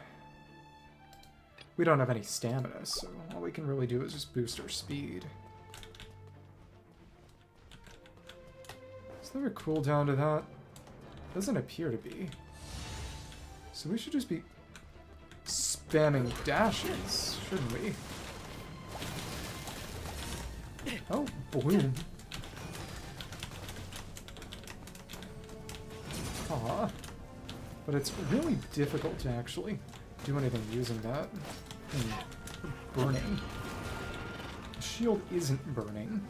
Speaker 1: We don't have any stamina, so all we can really do is just boost our speed. Is there a cooldown to that? Doesn't appear to be. So we should just be spamming dashes, shouldn't we? Oh, bloom. Aw. But it's really difficult to actually do anything using that. Burning. The shield isn't burning.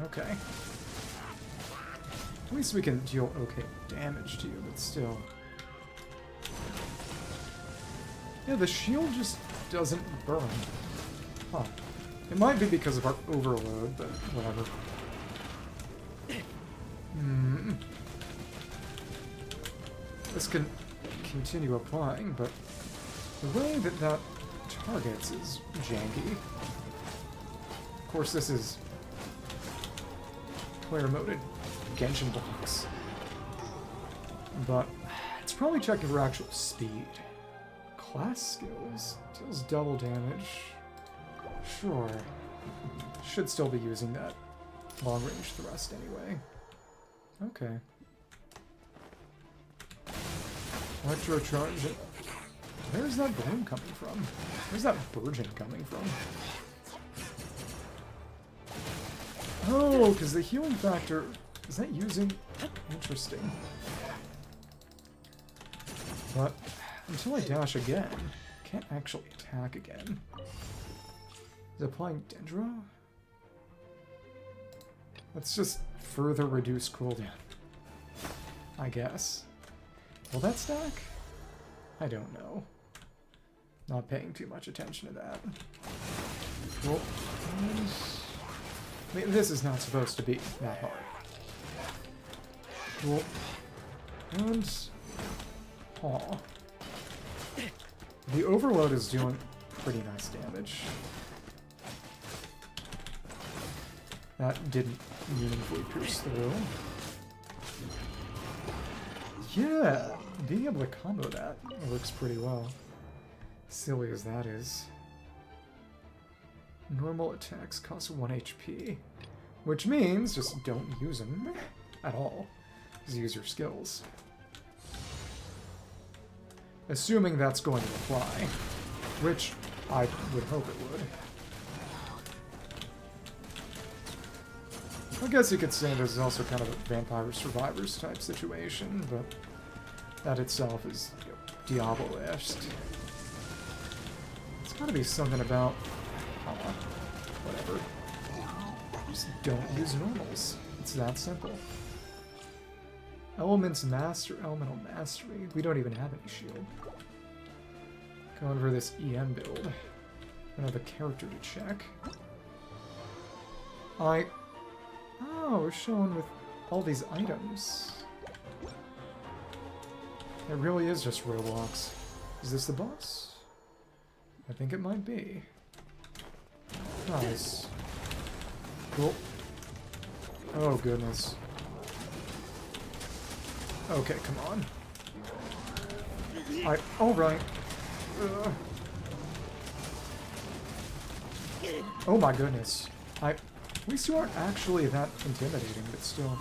Speaker 1: Okay. At least we can deal okay damage to you, but still. Yeah, the shield just doesn't burn. Huh. It might be because of our overload, but whatever. This can continue applying, but the way that that targets is janky. Of course, this is player-moded Genshin blocks. But it's probably checking for actual speed. Class skills deals double damage. Sure. Should still be using that long-range thrust anyway. Okay. Electrocharge. Where's that bloom coming from? Where's that virgin coming from? Oh, because the healing factor... Is that using... Interesting. But until I dash again, I can't actually attack again. Is it applying Dendro? Let's just further reduce cooldown. I guess. Will that stack? I don't know. Not paying too much attention to that. Well, I mean, this is not supposed to be that hard. Cool. And... Aw. The overload is doing pretty nice damage. That didn't meaningfully pierce through. Yeah! Being able to combo that works pretty well. Silly as that is. Normal attacks cost 1 HP. Which means just don't use them at all. Just use your skills. Assuming that's going to apply. Which I would hope it would. I guess you could say this is also kind of a Vampire Survivors type situation, but that itself is, you know, Diablo-esque. It's gotta be something about... whatever. Just don't use normals. It's that simple. Elemental Mastery. We don't even have any shield. Going for this EM build. Another character to check. Oh, we're showing with all these items. It really is just Roblox. Is this the boss? I think it might be. Nice. Cool. Oh, goodness. Okay, come on. Alright. Oh my goodness. At least you aren't actually that intimidating, but still.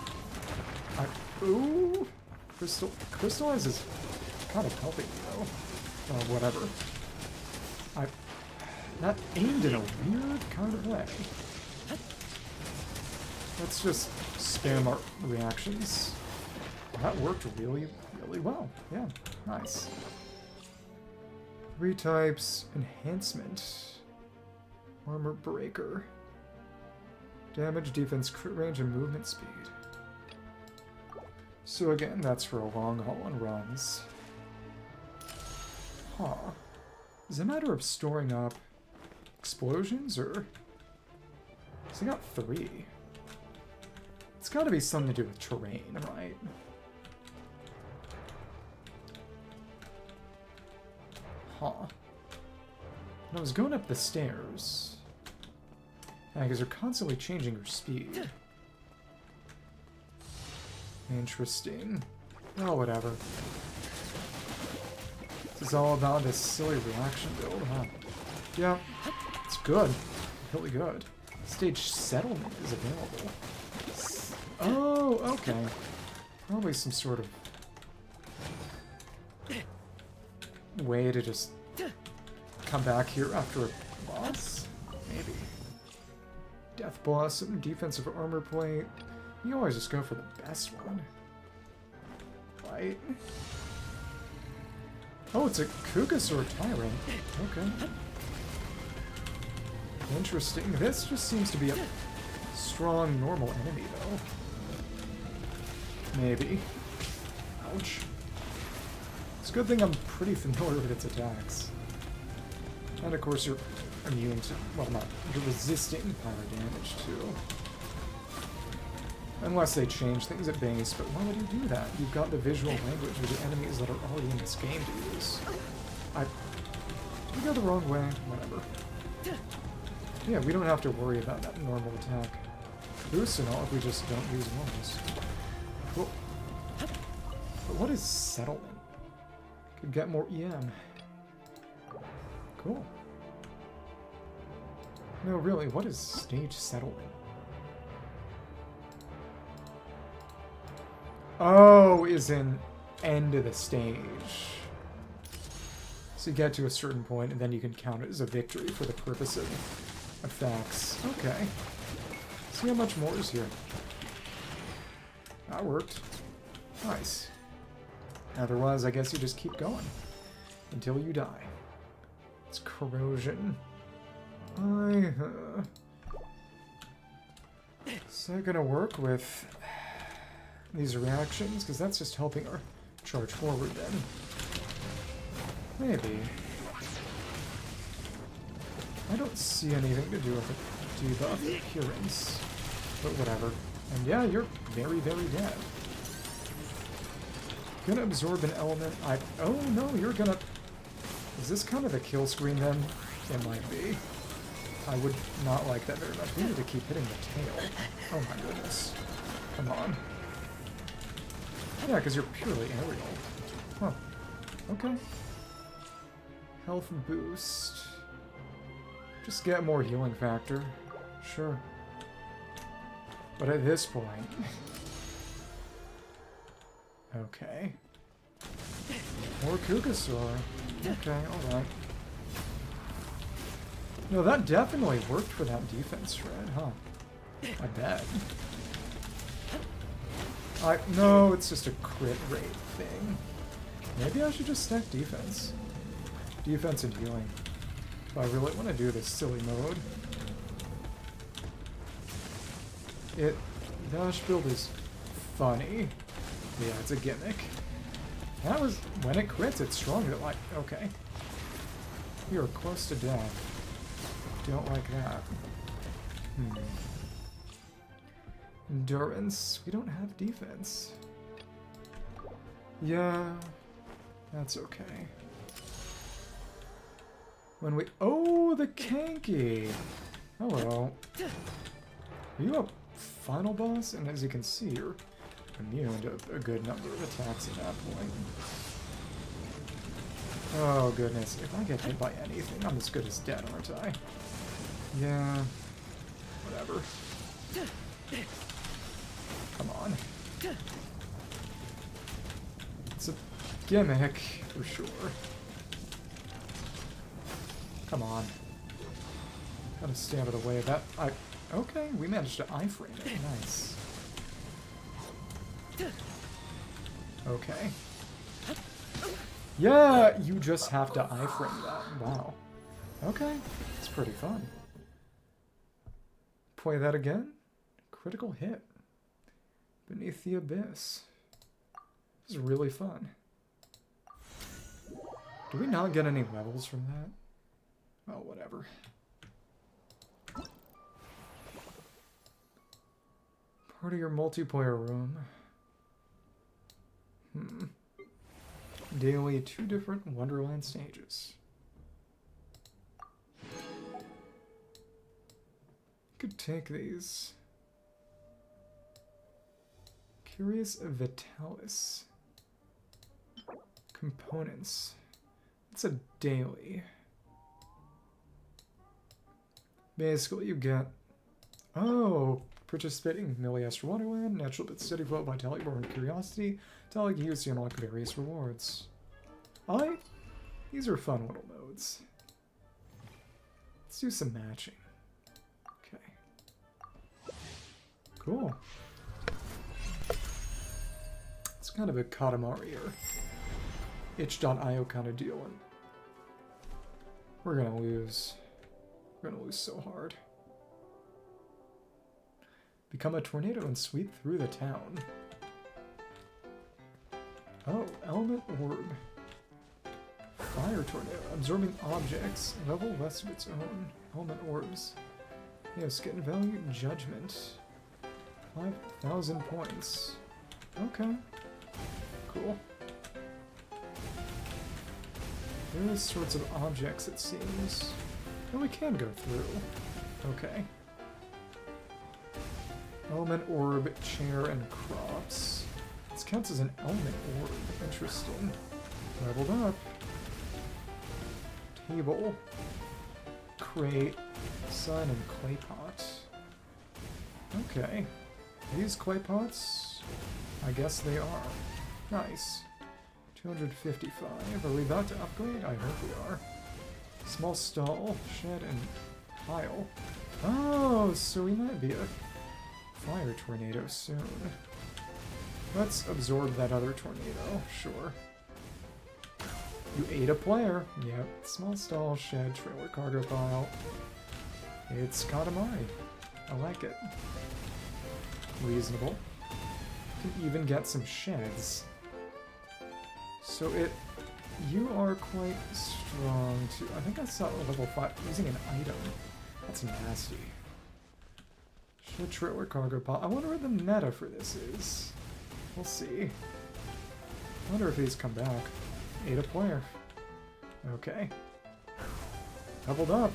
Speaker 1: Ooh! Crystallize is kind of helping me, though. Whatever. That aimed in a weird kind of way. Let's just spam our reactions. That worked really, really well. Yeah, nice. 3 types. Enhancement. Armor breaker. Damage, defense, crit range, and movement speed. So again, that's for a long haul and runs. Huh. Is it a matter of storing up explosions, or... So I got 3. It's gotta be something to do with terrain, right? Huh. When I was going up the stairs... Yeah, because they're constantly changing your speed. Interesting. Oh, whatever. This is all about this silly reaction build, huh? Yeah, it's good. Really good. Stage settlement is available. Oh, okay. Probably some sort of way to just come back here after a boss? Maybe. Death Blossom, defensive armor plate. You always just go for the best one. Right? Oh, it's a Kugasaur Tyrant. Okay. Interesting. This just seems to be a strong, normal enemy, though. Maybe. Ouch. It's a good thing I'm pretty familiar with its attacks. And of course you're immune to, well, not, you're resisting fire damage, too. Unless they change things at base, but why would you do that? You've got the visual language of the enemies that are already in this game to use. You go the wrong way, whatever. Yeah, we don't have to worry about that normal attack boost and all if we just don't use normals. Cool. But what is settlement? Could get more EM. Cool. No, really, what is stage settlement? Oh, is in end of the stage. So you get to a certain point, and then you can count it as a victory for the purpose of effects. Okay. See how much more is here. That worked. Nice. Otherwise, I guess you just keep going until you die. It's corrosion. Is that gonna work with these reactions? Because that's just helping our charge forward then. Maybe. I don't see anything to do with the debuff appearance. But whatever. And yeah, you're very, very dead. Gonna absorb an element. Oh no, you're gonna... Is this kind of a kill screen then? It might be. I would not like that very much. We need to keep hitting the tail. Oh my goodness. Come on. Yeah, because you're purely aerial. Huh. Okay. Health boost. Just get more healing factor. Sure. But at this point... Okay. More Kugasaur. Okay, alright. No, that definitely worked for that defense shred, huh? I bet. No, it's just a crit rate thing. Maybe I should just stack defense. Defense and healing. If I really want to do this silly mode. Dash build is funny. Yeah, it's a gimmick. That was, when it crits, it's stronger. Like, okay. You're close to death. Don't like that. Endurance. We don't have defense. Yeah, that's okay. When we... Oh, the Kanky! Hello. Are you a final boss? And as you can see, you're immune to a good number of attacks at that point. Oh, goodness. If I get hit by anything, I'm as good as dead, aren't I? Yeah. Whatever. Come on. It's a gimmick, for sure. Come on. Gotta stay out of the way of that. Okay, we managed to iframe it. Nice. Okay. Yeah, you just have to iframe that. Wow. Okay, it's pretty fun. Play that again. Critical hit. Beneath the Abyss. This is really fun. Do we not get any levels from that? Oh, whatever. Part of your multiplayer room. Daily 2 different Wonderland stages. Could take these. Curious Vitalis. Components. It's a daily. Basically, you get... Oh! Participating in Miliastra Wonderland, Natural Bit Steady Flow, Vitality Bar, and Curiosity. Tally use to unlock various rewards. These are fun little nodes. Let's do some matching. Okay. Cool. It's kind of a Katamari or itch.io kind of deal, and we're gonna lose. We're gonna lose so hard. Become a tornado and sweep through the town. Oh, Element Orb. Fire Tornado. Absorbing objects. Level less of its own. Element Orbs. Yes, getting value. Judgment. 5,000 points. Okay. Cool. Various sorts of objects, it seems. Oh, we can go through. Okay. Element Orb, Chair, and Crops. This counts as an Element Orb. Interesting. Leveled up. Table. Crate. Sun, and Clay Pot. Okay. Are these clay pots? I guess they are. Nice. 255. Are we about to upgrade? I hope we are. Small stall, shed, and pile. Oh, so we might be a fire tornado soon. Let's absorb that other tornado, sure. You ate a player. Yep. Small stall, shed, trailer, cargo pile. It's Katamari. I like it. Reasonable. Can even get some sheds. So you are quite strong too. I think I saw level 5 using an item. That's nasty. Shed, trailer, cargo pile. I wonder what the meta for this is. We'll see. I wonder if these come back. Ate a player. Okay. Leveled up.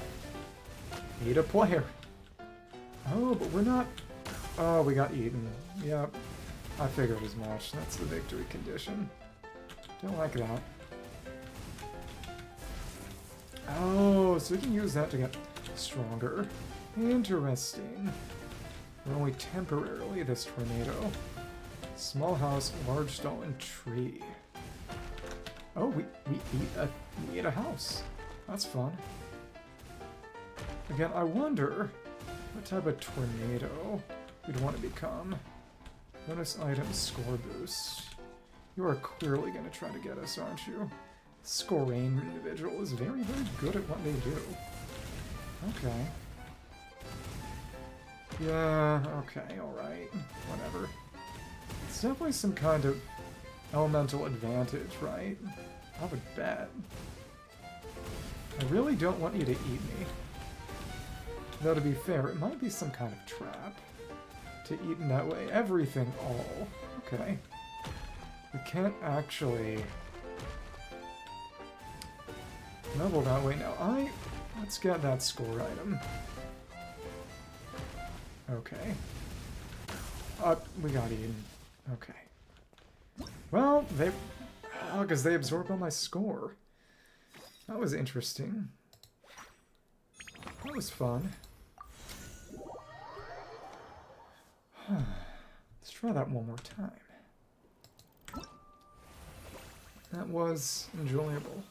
Speaker 1: Ate a player. Oh, but we're not... Oh, we got eaten. Yep. I figured as much. That's the victory condition. Don't like that. Oh, so we can use that to get stronger. Interesting. We're only temporarily this tornado. Small house, large stall, and tree. Oh, we ate a house. That's fun. Again, I wonder what type of tornado we'd want to become. Bonus item, score boost. You are clearly going to try to get us, aren't you? Scorain individual is very, very good at what they do. Okay. Yeah, okay, alright. Whatever. It's definitely some kind of elemental advantage, right? I would bet. I really don't want you to eat me. Though to be fair, it might be some kind of trap. To eat in that way. Everything all. Okay. We can't actually level that way now. Let's get that score item. Okay. We got eaten. Okay. Well, because they absorbed all my score. That was interesting. That was fun. Let's try that one more time. That was enjoyable.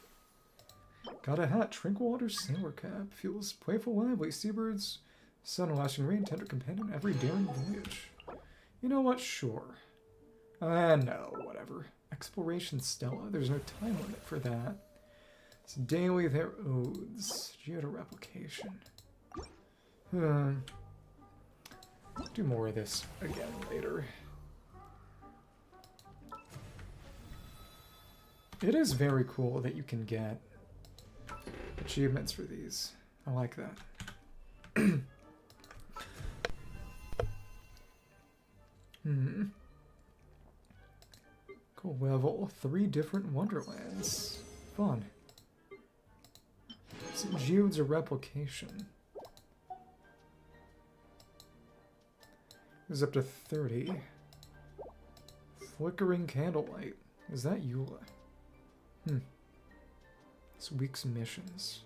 Speaker 1: Got a hat, Trinkwater sailor cap, feels playful, lively, seabirds, sun, lashing rain, tender companion, every daring voyage. You know what? Sure. No, whatever. Exploration Stella. There's no time limit for that. It's daily their oaths. Geoda replication. Do more of this again later. It is very cool that you can get achievements for these. I like that. Cool level. 3 different Wonderlands. Fun. So Geode's a replication. Is up to 30. Flickering Candlelight. Is that Eula? This week's missions.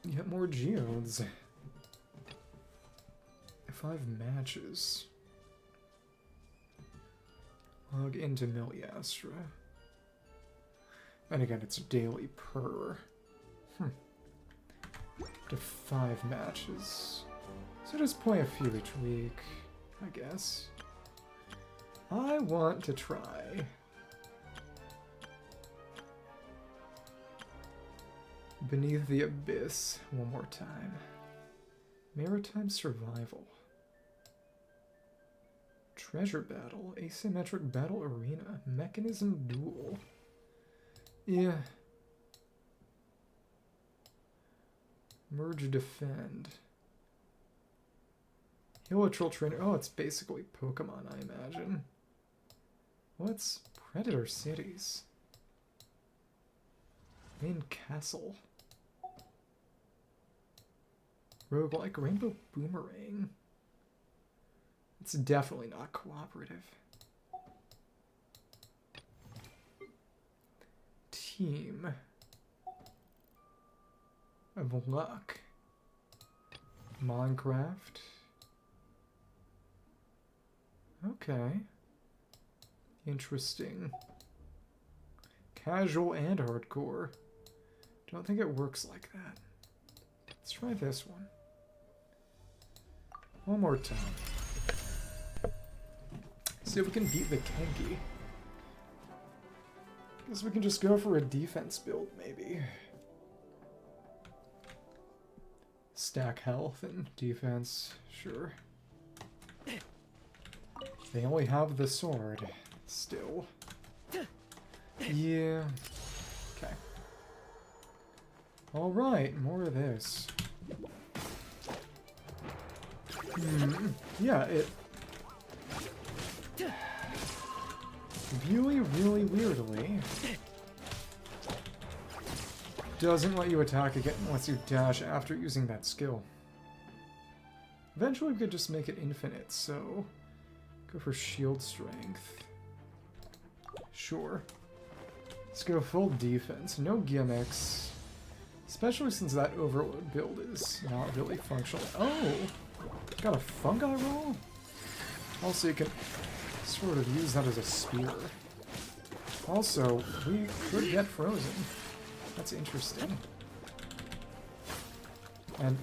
Speaker 1: Yet more Geodes. 5 matches. Log into Miliastra. And again, it's daily per. To 5 matches. So just play a few each week, I guess. I want to try. Beneath the Abyss one more time. Maritime Survival. Treasure Battle. Asymmetric Battle Arena. Mechanism Duel. Yeah. Merge Defend. Hilichurl Trainer. Oh, it's basically Pokemon, I imagine. What's Predator Cities? Main Castle. Roguelike Rainbow Boomerang. It's definitely not cooperative. Team of Luck. Minecraft. Okay. Interesting. Casual and hardcore. Don't think it works like that. Let's try this one. One more time. See if we can beat the Kenki. Guess we can just go for a defense build, maybe. Stack health and defense, sure. They only have the sword, still. Yeah. Okay. Alright, more of this. Yeah, it... really weirdly doesn't let you attack again unless you dash after using that skill. Eventually we could just make it infinite, so go for shield strength. Sure. Let's go full defense. No gimmicks. Especially since that overload build is not really functional. Oh! Got a fungi roll? Also, you can sort of use that as a spear. Also, we could get frozen. That's interesting. And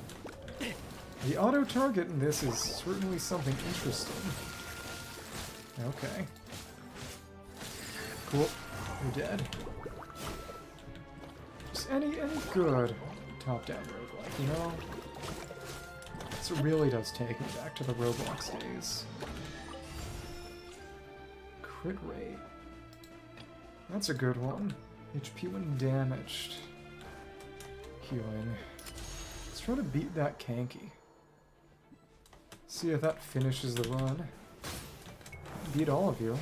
Speaker 1: the auto-target in this is certainly something interesting. Okay. Cool. You're dead. Just any good top-down roguelike, you know? This really does take me back to the Roblox days. Crit rate. That's a good one. HP when damaged. Healing. Let's try to beat that Kanky. See if that finishes the run. Beat all of you.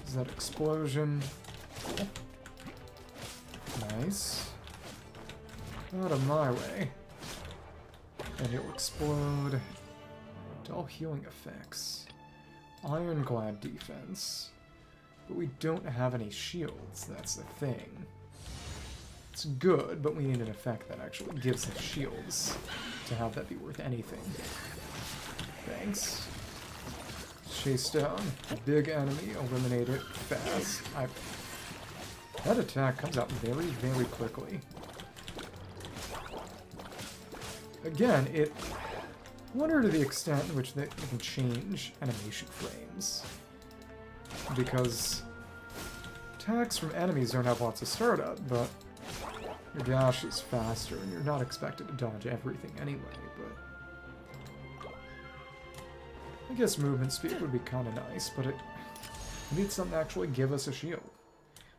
Speaker 1: Is that explosion? Cool. Nice. Out of my way. And it'll explode. Dull healing effects. Ironclad defense. But we don't have any shields, that's the thing. It's good, but we need an effect that actually gives us shields to have that be worth anything. Thanks. Chase down a big enemy, eliminate it fast. That attack comes out very quickly. Again, wonder to the extent in which they can change animation frames. Because attacks from enemies don't have lots of startup, but your dash is faster, and you're not expected to dodge everything anyway, but I guess movement speed would be kind of nice, but we need something to actually give us a shield.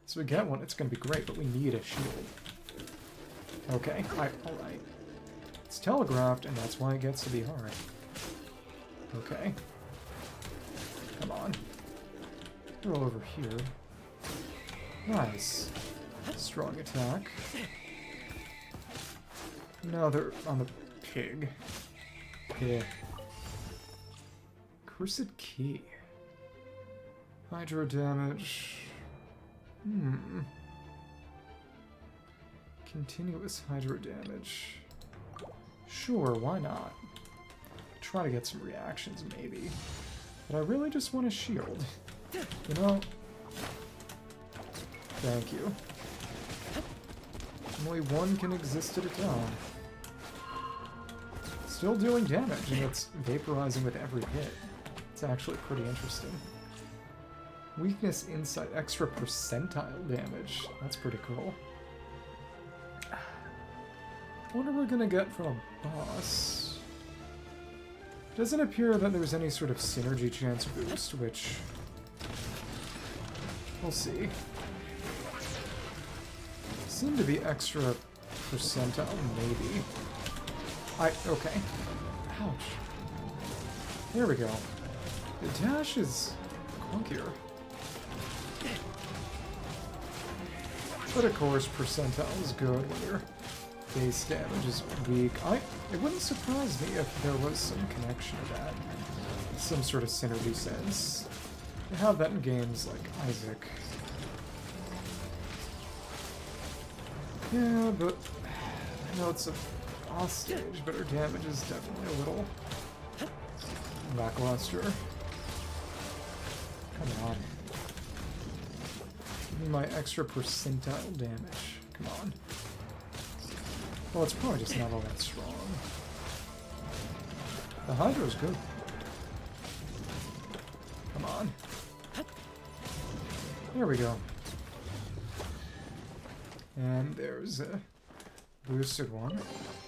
Speaker 1: So we get one, it's going to be great, but we need a shield. Okay, alright. It's telegraphed, and that's why it gets to be hard. Okay. Come on. They're all over here. Nice. Strong attack. No, they're on the pig. Pig. Cursed key. Hydro damage. Continuous hydro damage. Sure, why not? Try to get some reactions, maybe. But I really just want a shield. You know? Thank you. Only one can exist at a time. Still doing damage, and it's vaporizing with every hit. It's actually pretty interesting. Weakness, insight, extra percentile damage. That's pretty cool. What are we gonna get from a boss? Doesn't appear that there's any sort of synergy chance boost, which we'll see. Seem to be extra percentile, maybe. Okay. Ouch. There we go. The dash is clunkier. But of course, percentile is good when your base damage is weak. It wouldn't surprise me if there was some connection to that. Some sort of synergy sense. They have that in games like Isaac. Yeah, but I know it's a boss stage, but her damage is definitely a little lackluster. Come on. Give me my extra percentile damage. Come on. Well, it's probably just not all that strong. The Hydra's good. Come on. There we go. And there's a boosted one.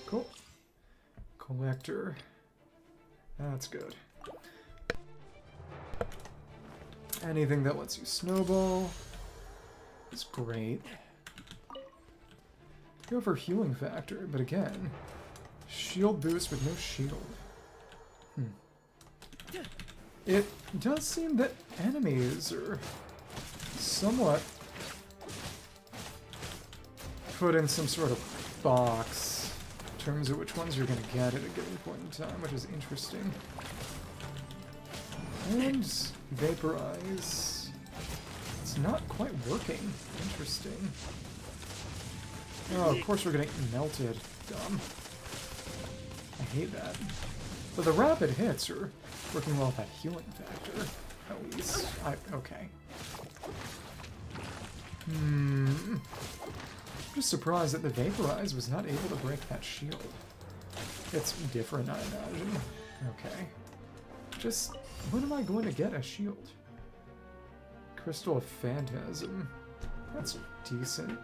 Speaker 1: Cool. Collector. That's good. Anything that lets you snowball is great. Go for healing factor, but again, shield boost with no shield. It does seem that enemies are somewhat put in some sort of box in terms of which ones you're going to get at a given point in time, which is interesting. And vaporize. It's not quite working. Interesting. Oh, of course we're getting melted. Dumb. I hate that. But the rapid hits are working well with that healing factor, at least. Okay. I'm just surprised that the Vaporize was not able to break that shield. It's different, I imagine. Okay. Just, when am I going to get a shield? Crystal of Phantasm. That's decent.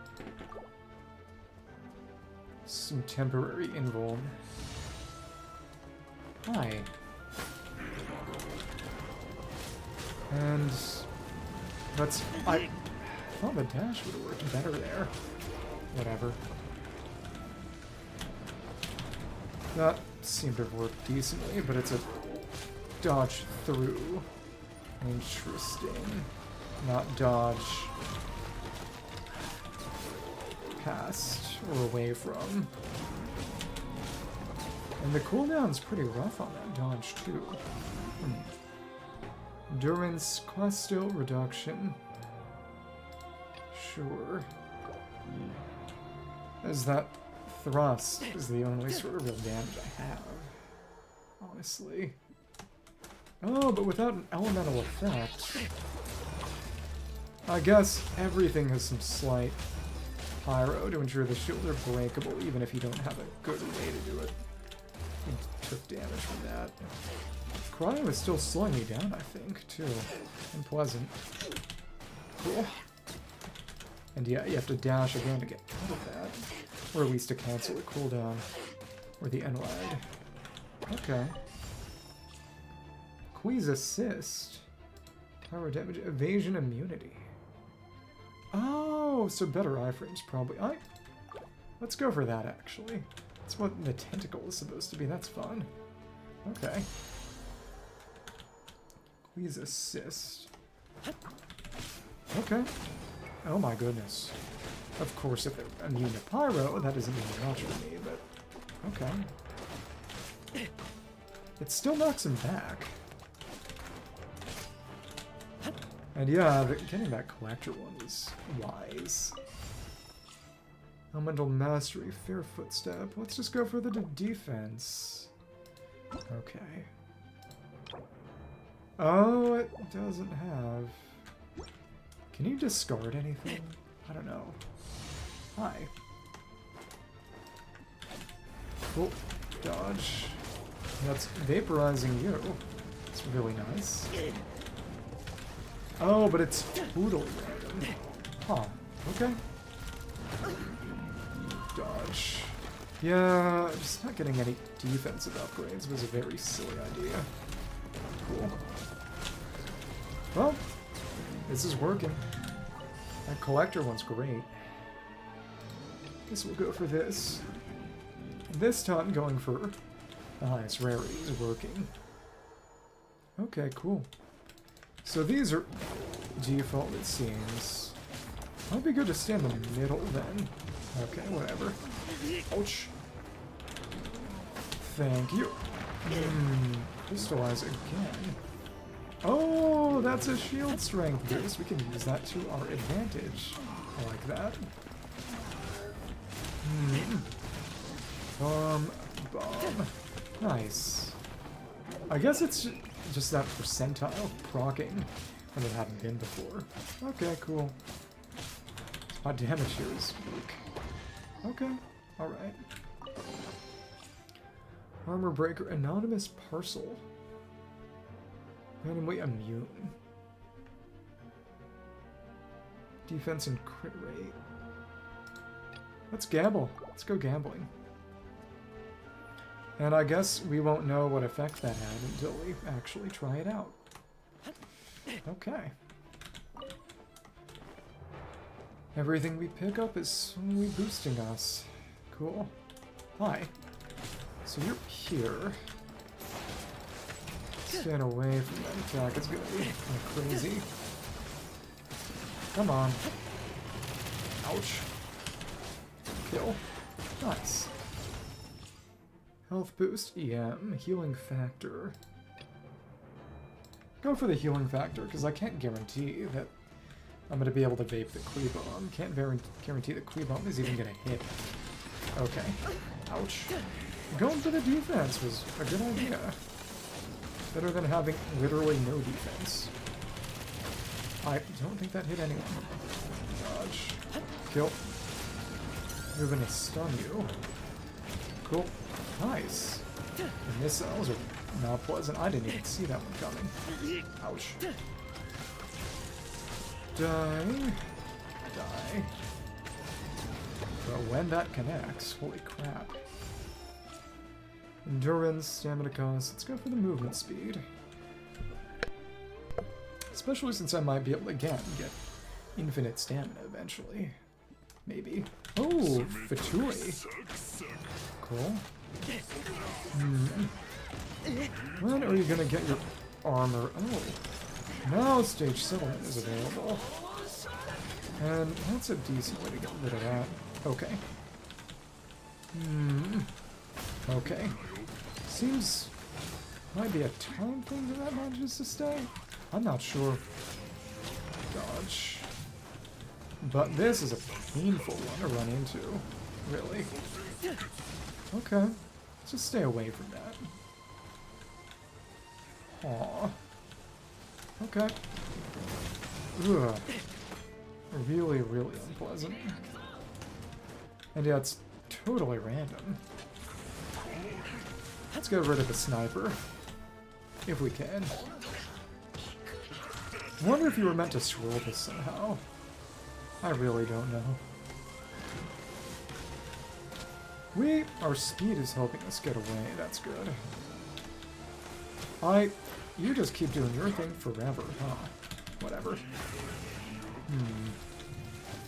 Speaker 1: Some temporary invuln. Hi. And that's... I thought the dash would have worked better there. Whatever. That seemed to have worked decently, but it's a dodge through. Interesting. Not dodge past or away from. And the cooldown's pretty rough on that dodge too. Endurance, Questil, reduction. Sure. As that thrust is the only sort of real damage I have. Honestly. Oh, but without an elemental effect. I guess everything has some slight pyro to ensure the shields are breakable, even if you don't have a good way to do it. took damage from that. Cryo is still slowing me down, I think, too. Unpleasant. Cool. And yeah, you have to dash again to get out of that. Or at least to cancel the cooldown. Or the end lag. Okay. Queeze assist. Power damage, evasion, immunity. Oh, so better iframes probably. Let's go for that actually. That's what the tentacle is supposed to be. That's fun. Okay. Please assist. Okay. Oh my goodness. Of course, if they're immune to pyro, that doesn't mean much for me, but okay. It still knocks him back. And yeah, getting that collector one is wise. Elemental Mastery, Fair Footstep. Let's just go for the defense. Okay. Oh, it doesn't have... Can you discard anything? I don't know. Hi. Cool. Dodge. That's vaporizing you. It's really nice. Oh, but it's totally random. Huh. Okay. Dodge. Yeah, just not getting any defensive upgrades was a very silly idea. Cool. Well, this is working. That collector one's great. Guess we'll go for this. This time going for the highest rarity is working. Okay, cool. So these are default, it seems. Might be good to stay in the middle then. Okay, whatever. Ouch. Thank you. Crystallize again. Oh, that's a shield strength boost. We can use that to our advantage. I like that. Bomb. Nice. I guess it's just that percentile proccing when it hadn't been before. Okay, cool. My damage here is weak. Okay, alright. Armor Breaker, Anonymous Parcel. Randomly immune. Defense and crit rate. Let's gamble. Let's go gambling. And I guess we won't know what effect that had until we actually try it out. Okay. Everything we pick up is slowly boosting us. Cool. Hi. So you're here. Staying away from that attack is gonna be kind of crazy. Come on. Ouch. Kill. Nice. Health boost, EM, healing factor. Go for the healing factor, because I can't guarantee that I'm going to be able to vape the Kui Bomb. Can't guarantee the Kui Bomb is even going to hit. Okay. Ouch. Going for the defense was a good idea. Better than having literally no defense. I don't think that hit anyone. Dodge. Kill. You're going to stun you. Cool. Nice. The missiles are not pleasant. I didn't even see that one coming. Ouch. Die. Die. But when that connects, holy crap. Endurance, stamina cost. Let's go for the movement speed. Especially since I might be able to, again, get infinite stamina eventually. Maybe. Oh, Fatui. Cool. When are you gonna get your armor? Oh. Now stage settlement is available. And that's a decent way to get rid of that. Okay. Okay. Seems might be a time thing that manages to stay. I'm not sure. Dodge. But this is a painful one to run into. Really. Okay. Let's just stay away from that. Aww. Okay. Ugh. Really, really unpleasant. And yeah, it's totally random. Let's get rid of the sniper. If we can. I wonder if you were meant to swirl this somehow. I really don't know. Our speed is helping us get away. That's good. You just keep doing your thing forever, huh? Whatever.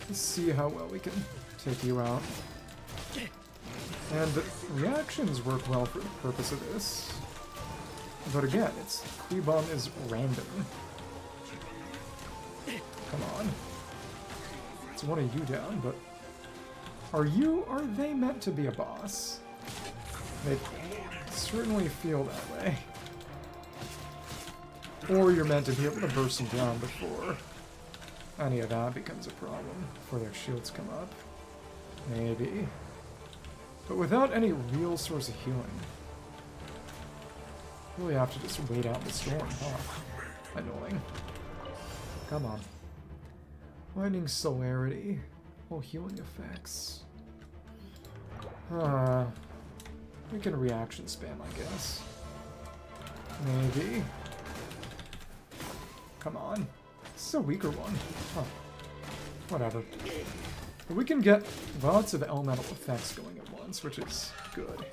Speaker 1: Let's see how well we can take you out. And the reactions work well for the purpose of this. But again, Kleebon is random. Come on. It's one of you down, but... Are they meant to be a boss? They certainly feel that way. Or you're meant to be able to burst them down before any of that becomes a problem, before their shields come up. Maybe. But without any real source of healing. You really have to just wait out the storm, huh? Annoying. Come on. Lightning celerity. Oh, healing effects. We can reaction spam, I guess. Maybe. Come on. This is a weaker one. Huh. Whatever. But we can get lots of elemental effects going at once, which is good.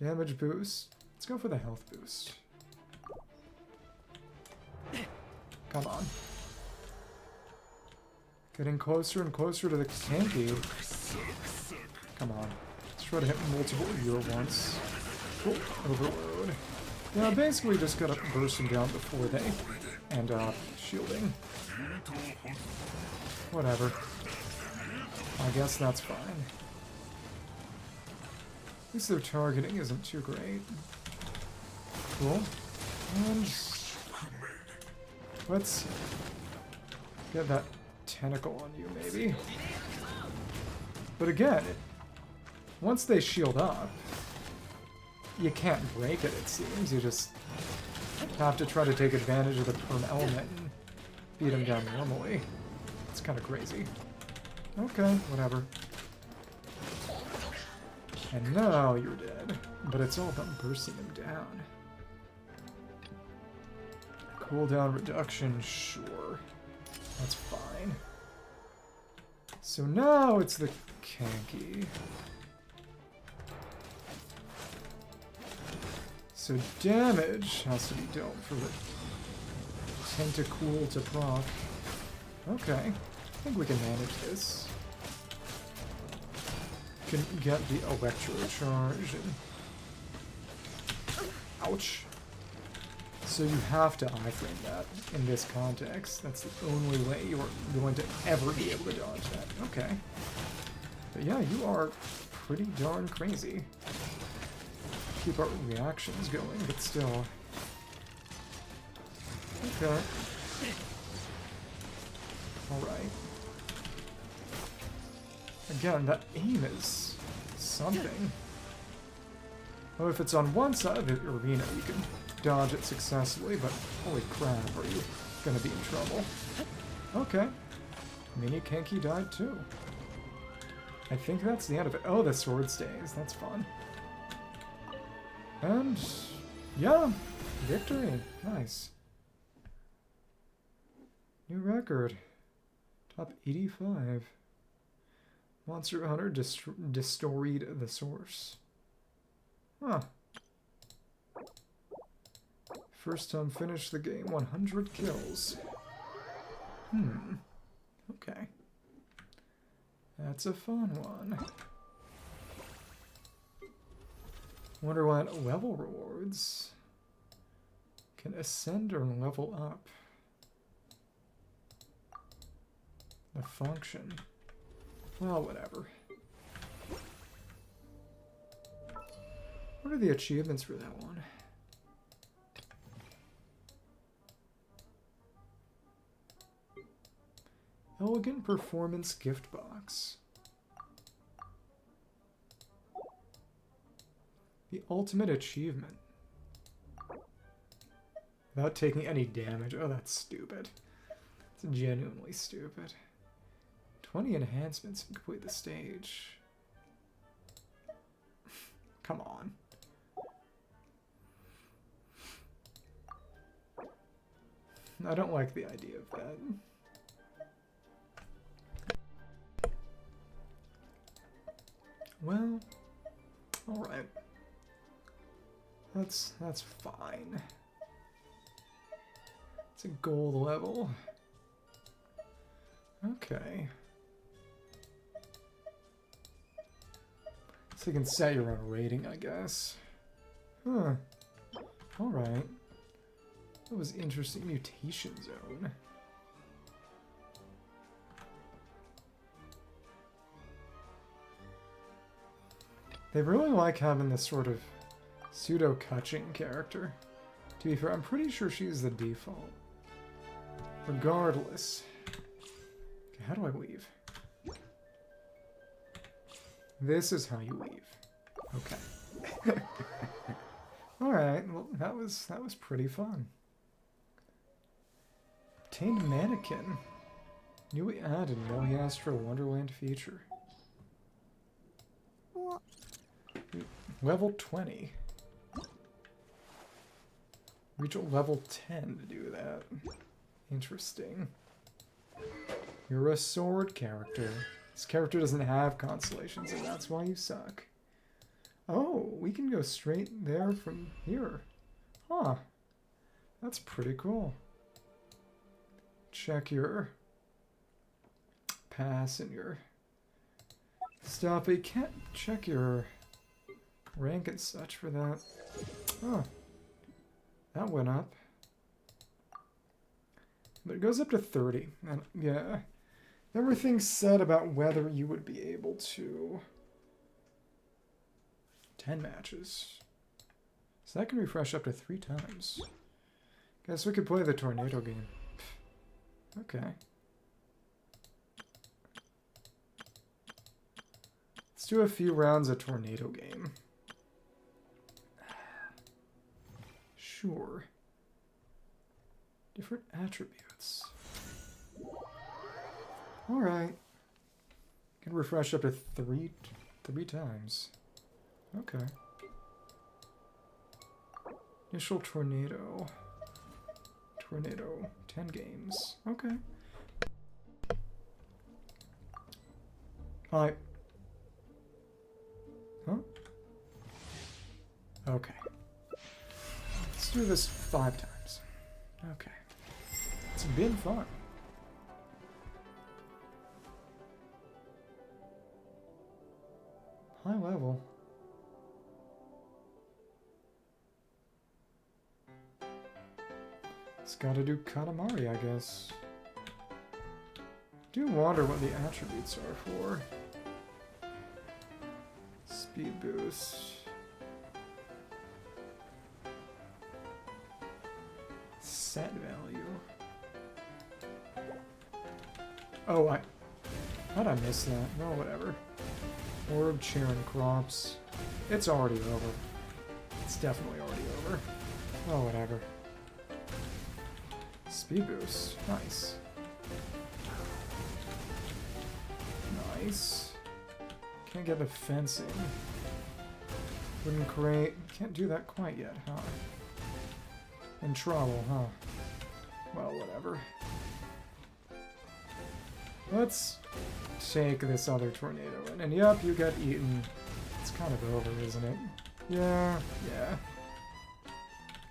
Speaker 1: Damage boost. Let's go for the health boost. Come on. Getting closer and closer to the tanky. Come on. Let's try to hit multiple of you at once. Oh, overload. Yeah, basically just gotta burst them down before they end up shielding. Whatever. I guess that's fine. At least their targeting isn't too great. Cool. And let's get that tentacle on you, maybe. But again, once they shield up, you can't break it, it seems. You just have to try to take advantage of the perm element and beat them down normally. It's kind of crazy. Okay, whatever. And now you're dead. But it's all about bursting them down. Cooldown reduction, sure. That's fine. So now it's the Kanky. So damage has to be dealt for the Tentacool to proc. Okay. I think we can manage this. Can get the electro charge and... Ouch. So you have to iframe that in this context. That's the only way you are going to ever be able to dodge that. Okay. But yeah, you are pretty darn crazy. Keep our reactions going, but still. Okay. Alright. Again, that aim is something. Oh, if it's on one side of the arena, you can dodge it successfully, but holy crap, are you gonna be in trouble? Okay. Mini Kanky died too. I think that's the end of it. Oh, the sword stays. That's fun. And yeah, victory. Nice. New record. Top 85. Monster Hunter destoried the source. Huh. First time finished the game, 100 kills. Okay. That's a fun one. Wonder what level rewards can ascend or level up. The function. Well, whatever. What are the achievements for that one? Elegant Performance Gift Box. The ultimate achievement. Without taking any damage. Oh, that's stupid. It's genuinely stupid. 20 enhancements and complete the stage. Come on. I don't like the idea of that. Well, alright. That's fine. It's a gold level. Okay. So you can set your own rating, I guess. Huh. Alright. That was interesting. Mutation zone. They really like having this sort of pseudo-Kutching character. To be fair, I'm pretty sure she's the default. Regardless. Okay, how do I leave? This is how you leave. Okay. Alright, well that was pretty fun. Obtained mannequin. Newly added Miliastra Wonderland feature. Level 20. Reach level 10 to do that. Interesting. You're a sword character. This character doesn't have constellations, and that's why you suck. Oh, we can go straight there from here. Huh. That's pretty cool. Check your pass and your stuff. But you can't check your rank and such for that. Oh. That went up. But it goes up to 30. And yeah. Everything's said about whether you would be able to 10 matches. So that can refresh up to 3 times. Guess we could play the tornado game. Okay. Let's do a few rounds of tornado game. Sure. Different attributes. Alright. Can refresh up to three times. Okay. Initial tornado. Tornado. 10 games. Okay. Hi. Huh? Okay. Let's do this 5 times. Okay. It's been fun. High level. It's gotta do Katamari, I guess. Do wonder what the attributes are for. Speed boost. Set value. Oh, how'd I miss that? Well, whatever. Orb, Charon Crops. It's already over. It's definitely already over. Oh, whatever. Speed boost. Nice. Nice. Can't get the fencing. Wooden crate. Can't do that quite yet, huh? In trouble, huh? Well, whatever. Let's take this other tornado in. And yep, you got eaten. It's kind of over, isn't it? Yeah.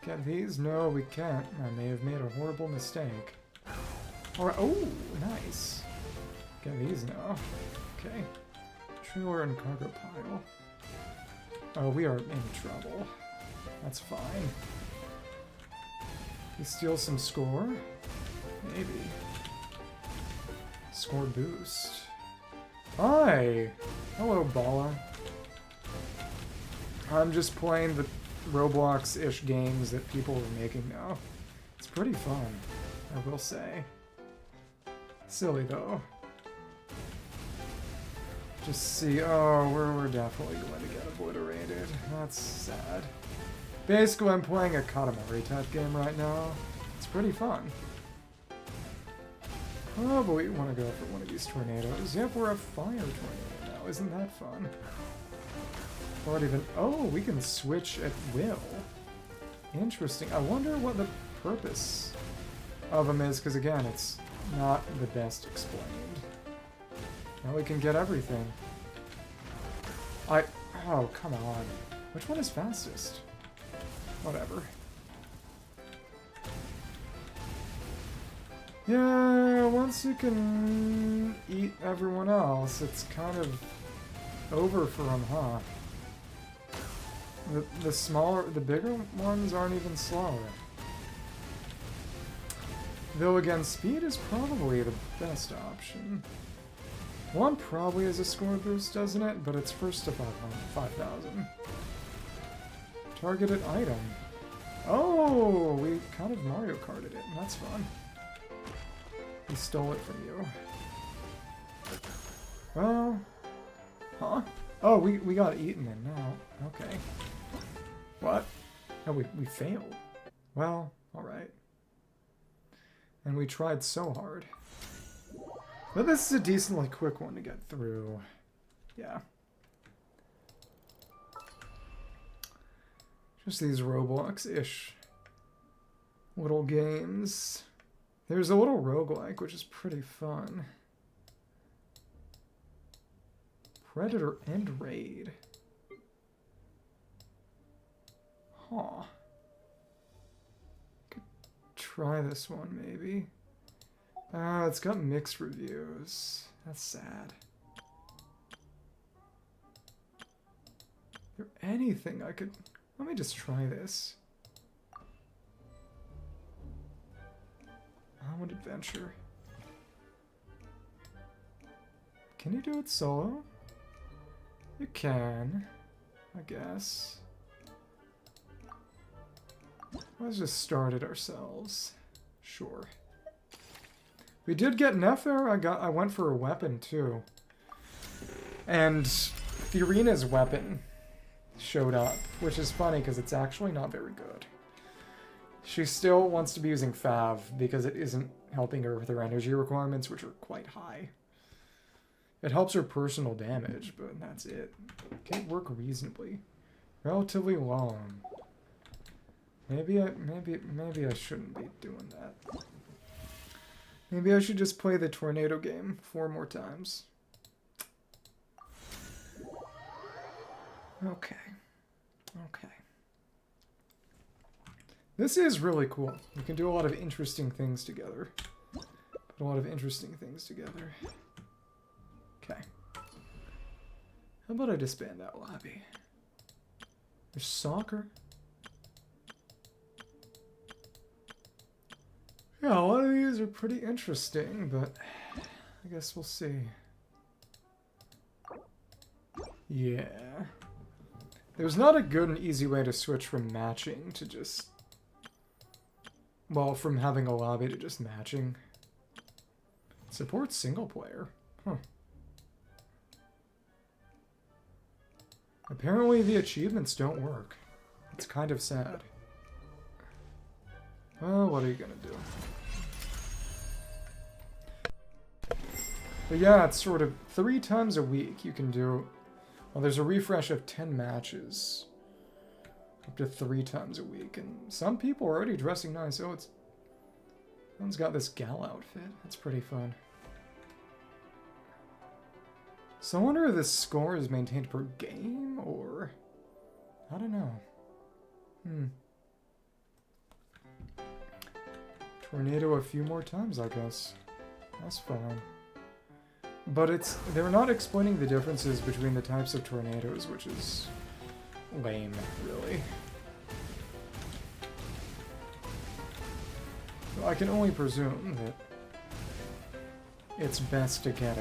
Speaker 1: Get these? No, we can't. I may have made a horrible mistake. Alright, oh, nice. Get these now. Okay. Trailer and cargo pile. Oh, we are in trouble. That's fine. You steal some score? Maybe. Score boost. Hi! Hello, Bala. I'm just playing the Roblox-ish games that people are making now. It's pretty fun, I will say. Silly, though. Just see, oh, we're definitely going to get obliterated. That's sad. Basically, I'm playing a Katamari type game right now. It's pretty fun. Probably want to go for one of these tornadoes. Yep, we're a fire tornado now. Isn't that fun? Or even, oh, we can switch at will. Interesting. I wonder what the purpose of them is because, again, it's not the best explained. Now we can get everything. Oh, come on. Which one is fastest? Whatever. Yeah, once you can eat everyone else, it's kind of over for them, huh? The bigger ones aren't even slower. Though again, speed is probably the best option. One probably has a score boost, doesn't it? But it's first to 5,000. Targeted item. Oh, we kind of Mario Karted it. That's fun. He stole it from you. Well, huh? Oh, we got eaten then now. Okay. What? Oh, we failed. Well, alright. And we tried so hard. But this is a decently quick one to get through. Yeah. Just these Roblox-ish little games. There's a little roguelike, which is pretty fun. Predator and Raid. Huh. Could try this one, maybe. It's got mixed reviews. That's sad. Is there anything I could... Let me just try this. Almond Adventure. Can you do it solo? You can, I guess. Let's just start it ourselves. Sure. We did get Nefer. I went for a weapon too. And Fiorina's weapon showed up, which is funny because it's actually not very good. She still wants to be using Fav because it isn't helping her with her energy requirements, which are quite high. It helps her personal damage, but that's it. Can't work reasonably. Relatively long. Maybe I shouldn't be doing that. Maybe I should just play the tornado game 4 more times. Okay. Okay. This is really cool. We can do a lot of interesting things together. Put a lot of interesting things together. Okay. How about I disband that lobby? There's soccer. Yeah, a lot of these are pretty interesting, but I guess we'll see. Yeah. There's not a good and easy way to switch from matching to just... Well, from having a lobby to just matching. It supports single player. Huh. Apparently the achievements don't work. It's kind of sad. Well, what are you gonna do? But yeah, it's sort of 3 times a week you can do... Well, there's a refresh of 10 matches. Up to 3 times a week. And some people are already dressing nice. Oh, it's... Someone's got this gal outfit. That's pretty fun. So I wonder if this score is maintained per game, or... I don't know. Tornado a few more times, I guess. That's fine. But they're not explaining the differences between the types of tornadoes, which is lame, really. So I can only presume that it's best to get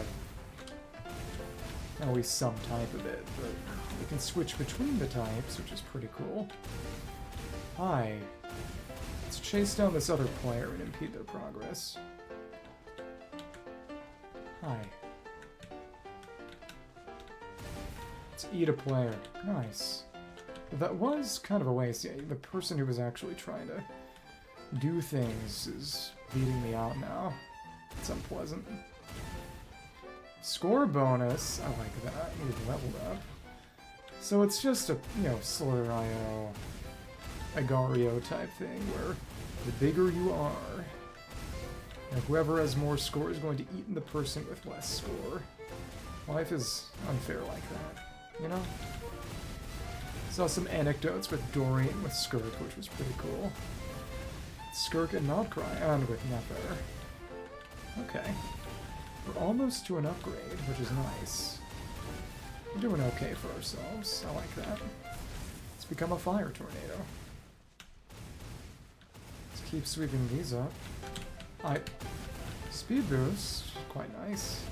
Speaker 1: at least some type of it, but you can switch between the types, which is pretty cool. Hi. Let's chase down this other player and impede their progress. Hi. Let's eat a player. Nice. But that was kind of a waste. Yeah, the person who was actually trying to do things is beating me out now. It's unpleasant. Score bonus. I like that. We've leveled up. So it's just a, Slither.io, Agario type thing where the bigger you are, And whoever has more score is going to eat the person with less score. Life is unfair like that, you know? Saw some anecdotes with Dorian with Skirk, which was pretty cool. Skirk and Nodcry, and with Nefer. Okay. We're almost to an upgrade, which is nice. We're doing okay for ourselves. I like that. Let's become a fire tornado. Let's keep sweeping these up. Speed boost, quite nice.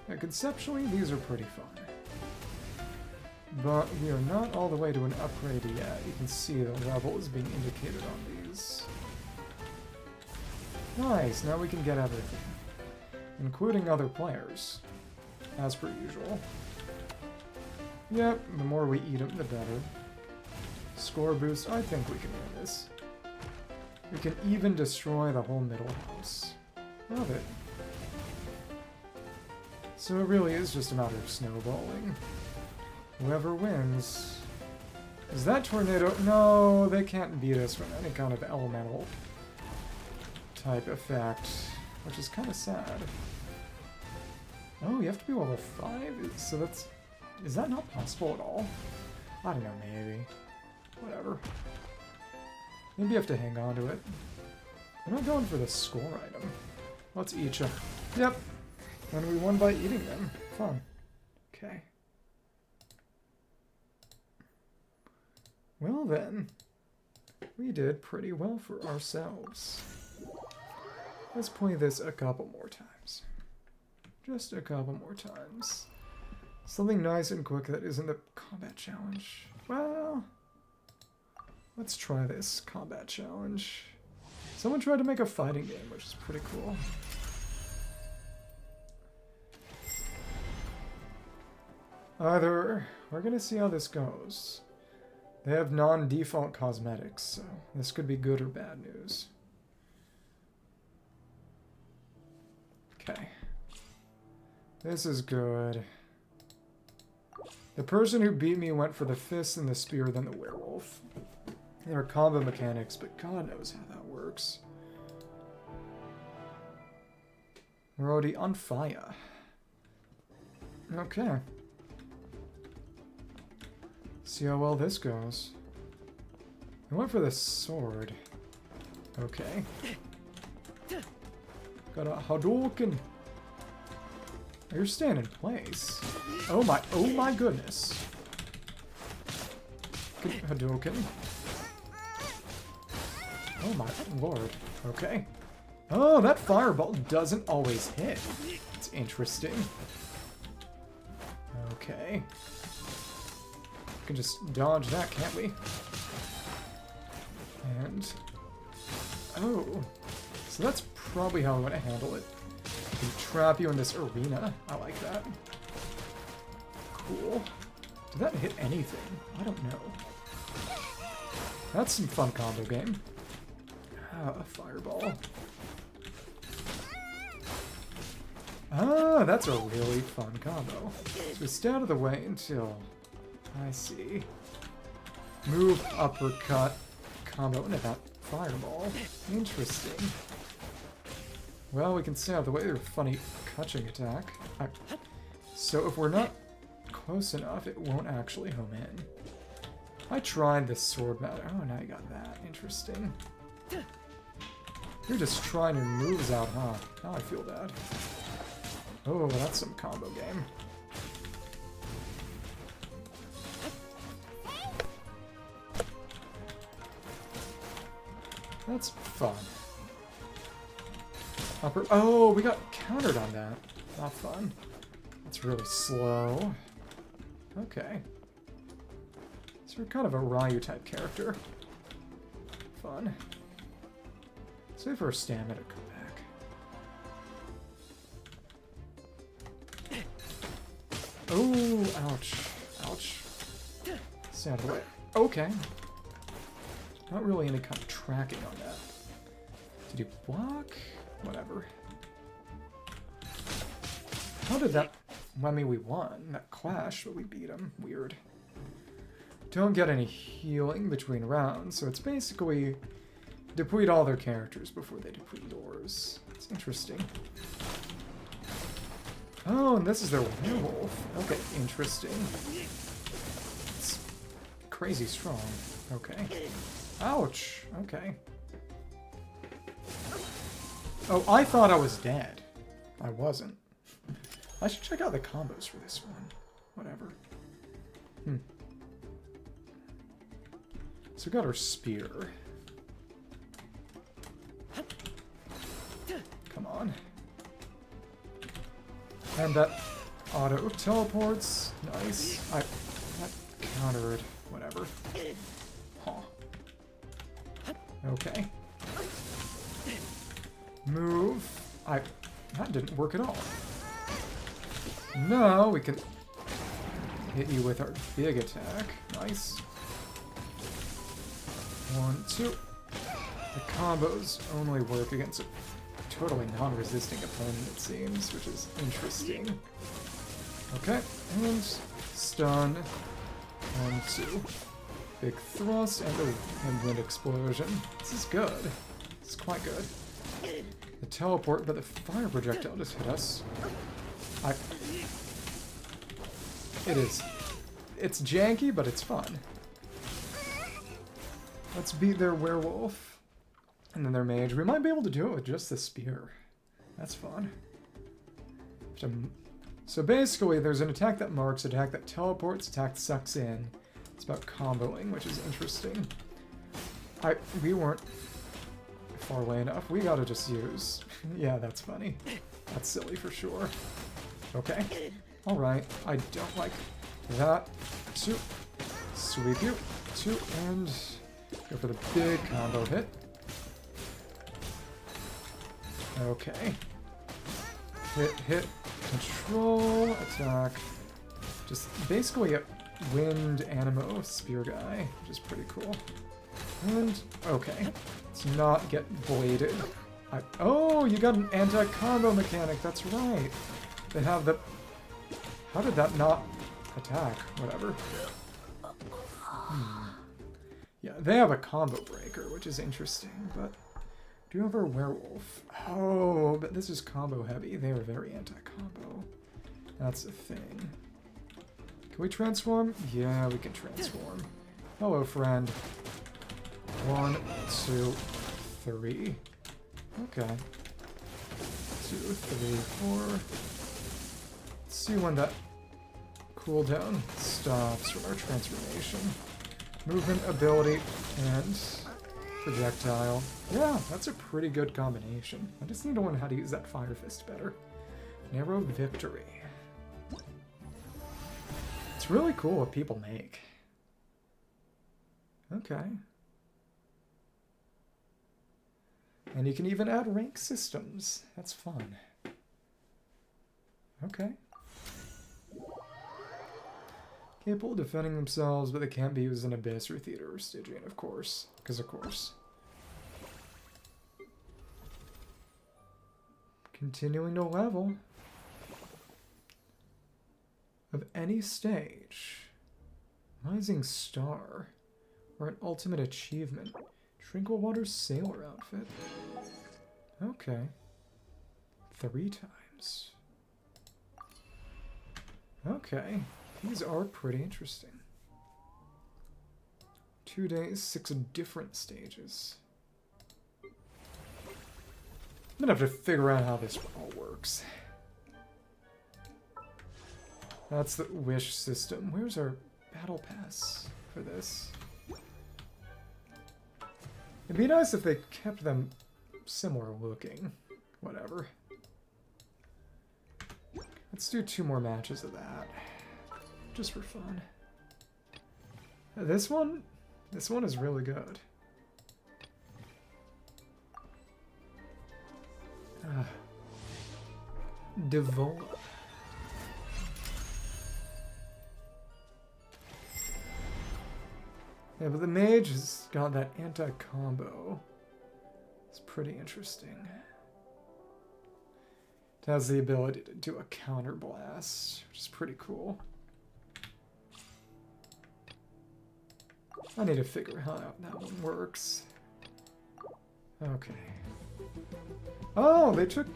Speaker 1: Yeah, conceptually, these are pretty fun. But we are not all the way to an upgrade yet. You can see the level is being indicated on these. Nice, now we can get everything. Including other players. As per usual. Yep, the more we eat them, the better. Score boost, I think we can win this. We can even destroy the whole middle house. Love it. So it really is just a matter of snowballing. Whoever wins... Is that tornado? No, they can't beat us from any kind of elemental type effect, which is kind of sad. Oh, you have to be level 5? So that's... Is that not possible at all? I don't know, maybe. Whatever. Maybe you have to hang on to it. I'm not going for the score item. Let's eat you. Yep. And we won by eating them. Fun. Okay. Well then, we did pretty well for ourselves. Let's play this a couple more times. Just a couple more times. Something nice and quick that isn't the combat challenge. Well, let's try this combat challenge. Someone tried to make a fighting game, which is pretty cool. Either, we're gonna see how this goes. They have non-default cosmetics, so this could be good or bad news. Okay. This is good. The person who beat me went for the fist and the spear, then the werewolf. There are combo mechanics, but God knows how that works. We're already on fire. Okay. See how well this goes. I went for the sword. Okay. Got a Hadouken. You're staying in place. Oh my goodness. Hadouken. Oh my lord. Okay. Oh, that fireball doesn't always hit. It's interesting. Okay. We can just dodge that, can't we? And... Oh. So that's probably how I want to handle it. I can trap you in this arena. I like that. Cool. Did that hit anything? I don't know. That's some fun combo game. Ah, a fireball. Ah, that's a really fun combo. So stay out of the way until... I see. Move, uppercut, combo into that fireball. Interesting. Well, we can stay out of the way of a funny catching attack. So if we're not close enough, it won't actually home in. I tried this sword matter. Oh, now you got that. Interesting. You're just trying your moves out, huh? Now I feel bad. Oh, that's some combo game. That's fun. Oh, we got countered on that. Not fun. That's really slow. Okay. So you're kind of a Ryu type character. Fun. Save for a stamina to come back. Oh, ouch. Ouch. Stay out of the way. Okay. Not really any kind of tracking on that. Did you block? Whatever. How did that... I mean, we won. That clash, but we beat him. Weird. Don't get any healing between rounds, so it's basically deplete all their characters before they deplete yours. It's interesting. Oh, and this is their werewolf. Okay, interesting. It's crazy strong. Okay. Ouch. Okay. Oh, I thought I was dead. I wasn't. I should check out the combos for this one. Whatever. So we got our spear. Come on. And that auto teleports. Nice. That countered. Whatever. Huh. Okay. Move. That didn't work at all. No, we can hit you with our big attack. Nice. 1, 2. The combos only work against a totally non-resisting opponent, it seems, which is interesting. Okay, and stun. 1, 2. Big thrust and wind explosion. This is good. This is quite good. The teleport, but the fire projectile just hit us. It's janky, but it's fun. Let's beat their werewolf. And then their mage. We might be able to do it with just the spear. That's fun. So basically, there's an attack that marks, attack that teleports, attack that sucks in. It's about comboing, which is interesting. We weren't far away enough. We gotta just use... Yeah, that's funny. That's silly for sure. Okay. Alright. I don't like that. 2. Sweep you. 2. And go for the big combo hit. Okay. Hit. Control. Attack. Just basically a wind animo spear guy, which is pretty cool. And, okay. Let's not get bladed. Oh, you got an anti-combo mechanic, that's right. They have the... How did that not attack? Whatever. Yeah, they have a combo breaker, which is interesting, but... Do you have a werewolf? Oh, but this is combo heavy. They are very anti-combo. That's the thing. Can we transform? Yeah, we can transform. Hello, friend. 1, 2, 3. Okay. 2, 3, 4. Let's see when that cooldown stops from our transformation. Movement, ability, and projectile. Yeah, that's a pretty good combination. I just need to learn how to use that Fire Fist better. Narrow Victory. It's really cool what people make. Okay. And you can even add rank systems. That's fun. Okay. Capable of defending themselves, but they can't be used in Abyss or Theater or Stygian, of course. Because of course. Continuing to level. Of any stage. Rising Star. Or an ultimate achievement. Tranquilwater Sailor outfit. Okay. 3 times. Okay. These are pretty interesting. 2 days, 6 different stages. I'm gonna have to figure out how this all works. That's the wish system. Where's our battle pass for this? It'd be nice if they kept them similar looking. Whatever. Let's do 2 more matches of that. Just for fun. This one is really good. Devola. Yeah, but the mage has got that anti-combo. It's pretty interesting. It has the ability to do a counter blast, which is pretty cool. I need to figure out how that one works. Okay. Oh, they took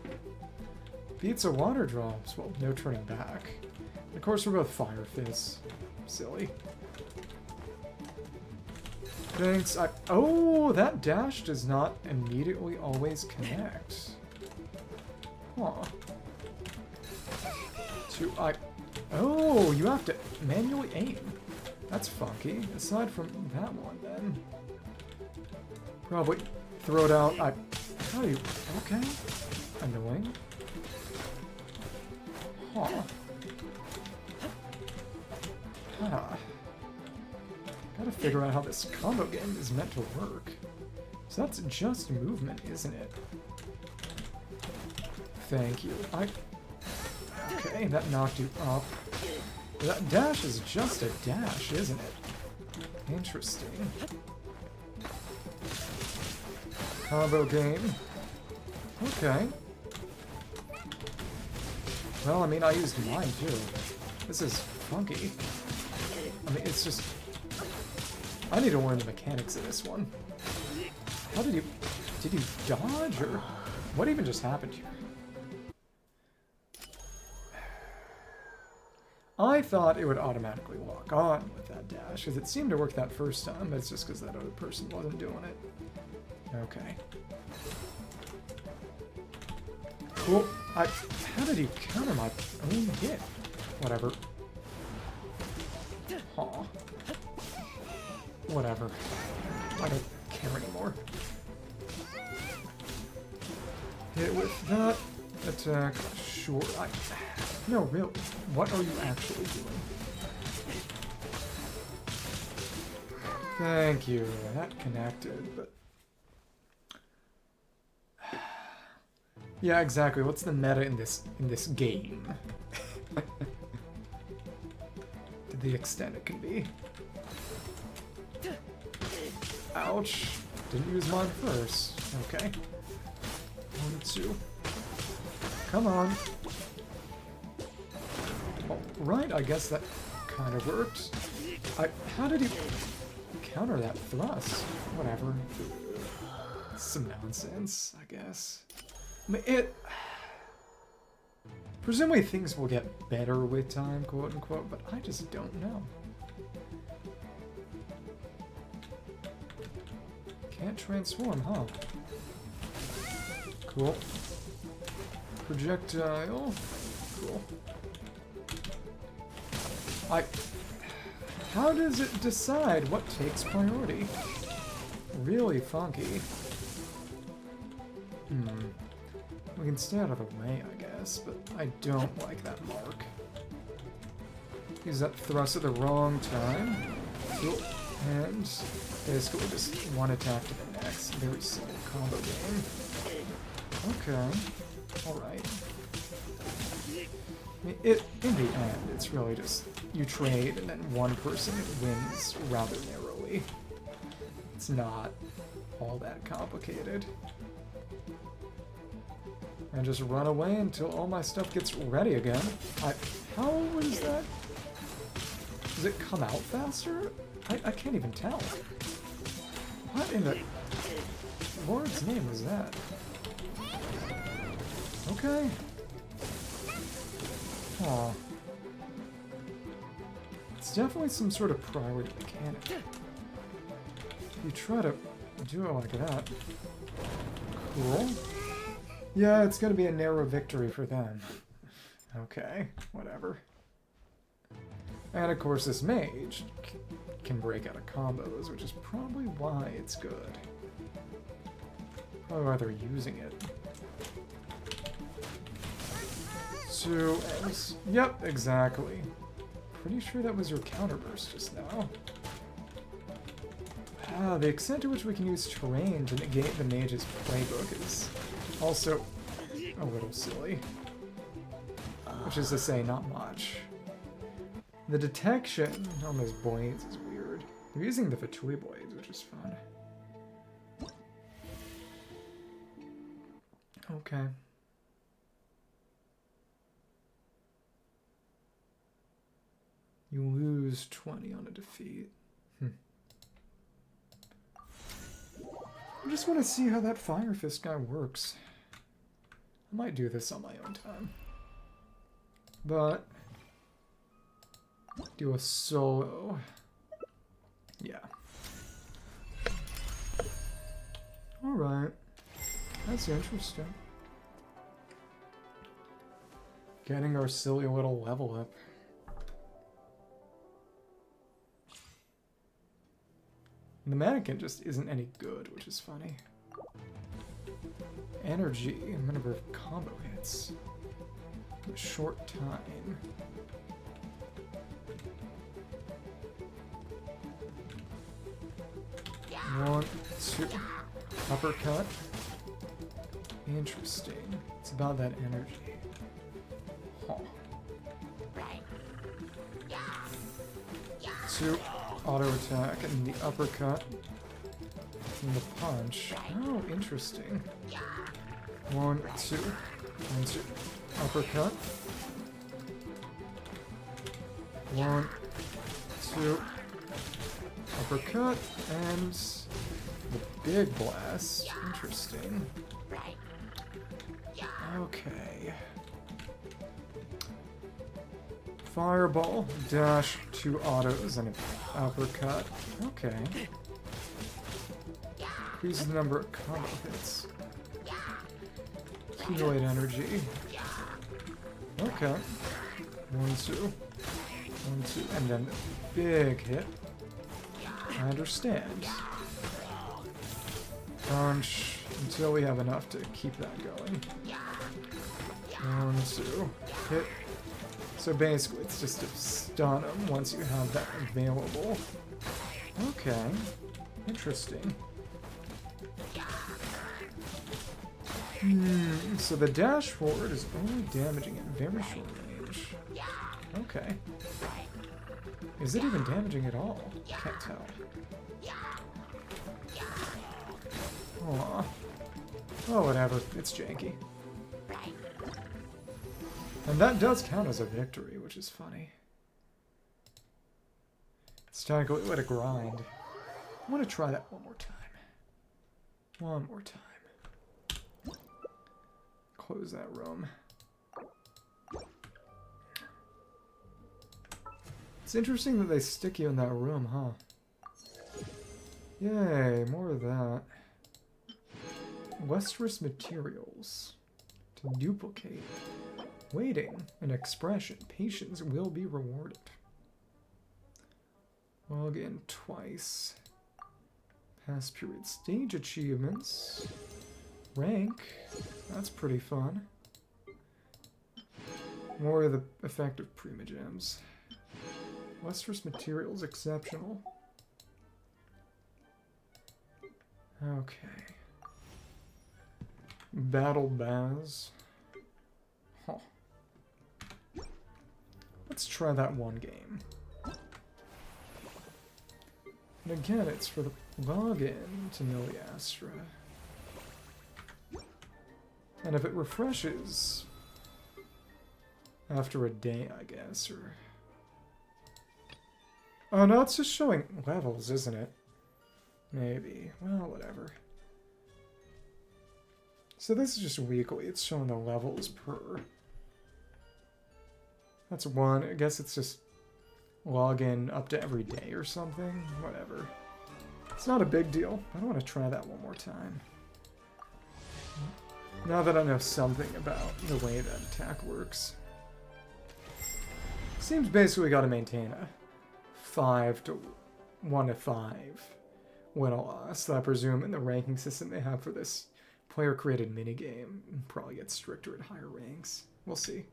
Speaker 1: beats of water drops. Well, no turning back. Of course, we're both fire fists. Silly. Thanks. Oh, that dash does not immediately always connect. Huh. Oh, you have to manually aim. That's funky. Aside from that one, then. Probably throw it out. How do you... Okay. Annoying. Huh. Huh. Gotta figure out how this combo game is meant to work. So that's just movement, isn't it? Thank you. Okay, that knocked you up. That dash is just a dash, isn't it? Interesting. Combo game. Okay. Well, I mean, I used mine too. This is funky. I mean, it's just... I need to learn the mechanics of this one. How did you... Did you dodge, or... What even just happened here? I thought it would automatically lock on with that dash, because it seemed to work that first time, but it's just because that other person wasn't doing it. Okay. Cool. How did he counter my own hit? Whatever. Aw. Whatever. I don't care anymore. Hit with that. Attack. Sure. No, really. What are you actually doing? Thank you. That connected, but... Yeah, exactly. What's the meta in this game? To the extent it can be. Ouch. Didn't use mine first. Okay. 1, 2. Come on. Right, I guess that kind of worked. How did he counter that thrust? Whatever. Some nonsense, I guess. I mean, presumably things will get better with time, quote unquote, but I just don't know. Can't transform, huh? Cool. Projectile. Cool. How does it decide what takes priority? Really funky. We can stay out of the way, I guess, but I don't like that mark. Use that thrust at the wrong time. Cool. And basically just one attack to the next. Very simple combo game. Okay. Alright. I mean, in the end, it's really just you trade and then one person wins rather narrowly. It's not all that complicated. And just run away until all my stuff gets ready again. How was that? Does it come out faster? I can't even tell. What in the Lord's name was that? Okay. Aw. It's definitely some sort of priority mechanic. You try to do it like that. Cool. Yeah, it's gonna be a narrow victory for them. Okay, whatever. And of course this mage can break out of combos, which is probably why it's good. Probably why they're using it. 2 M's. Yep, exactly. Pretty sure that was your counterburst just now. The extent to which we can use terrain to negate the mage's playbook is also a little silly. Which is to say, not much. The detection on those blades is weird. They're using the Fatui blades, which is fun. Okay. You lose 20 on a defeat. I just want to see how that Fire Fist guy works. I might do this on my own time. But do a solo. Yeah. Alright. That's interesting. Getting our silly little level up. The mannequin just isn't any good, which is funny. Energy and number of combo hits. In a short time. One, two. Uppercut. Interesting. It's about that energy. Huh. Two. Auto attack and the uppercut and the punch. Oh, interesting. One, two, uppercut. One, two, uppercut, and the big blast. Interesting. Okay. Fireball, dash, 2 autos, and an uppercut. Okay. Increases the number of combo hits. Accumulate energy. Okay. 1, 2. 1, 2. And then big hit. I understand. Punch until we have enough to keep that going. 1, 2. Hit. So basically, it's just to stun them once you have that available. Okay. Interesting. So the dash forward is only damaging at very short range. Okay. Is it even damaging at all? Can't tell. Aw. Oh, whatever. It's janky. And that does count as a victory, which is funny. It's time to let it grind. I want to try that one more time. One more time. Close that room. It's interesting that they stick you in that room, huh? Yay, more of that. Lustrous materials. To duplicate. Waiting, an expression. Patience will be rewarded. Log in twice. Past period stage achievements. Rank. That's pretty fun. More of the effective primogems. Lustrous materials exceptional. Okay. Battle Baz. Huh. Let's try that one game. And again, it's for the login to Miliastra. And if it refreshes after a day, I guess, or... Oh no, it's just showing levels, isn't it? Maybe. Well, whatever. So this is just weekly. It's showing the levels per... That's one. I guess it's just login up to every day or something. Whatever. It's not a big deal. I want to try that one more time. Now that I know something about the way that attack works. Seems basically got to maintain a 1 to 5 win or loss. So I presume in the ranking system they have for this player-created minigame probably gets stricter at higher ranks. We'll see.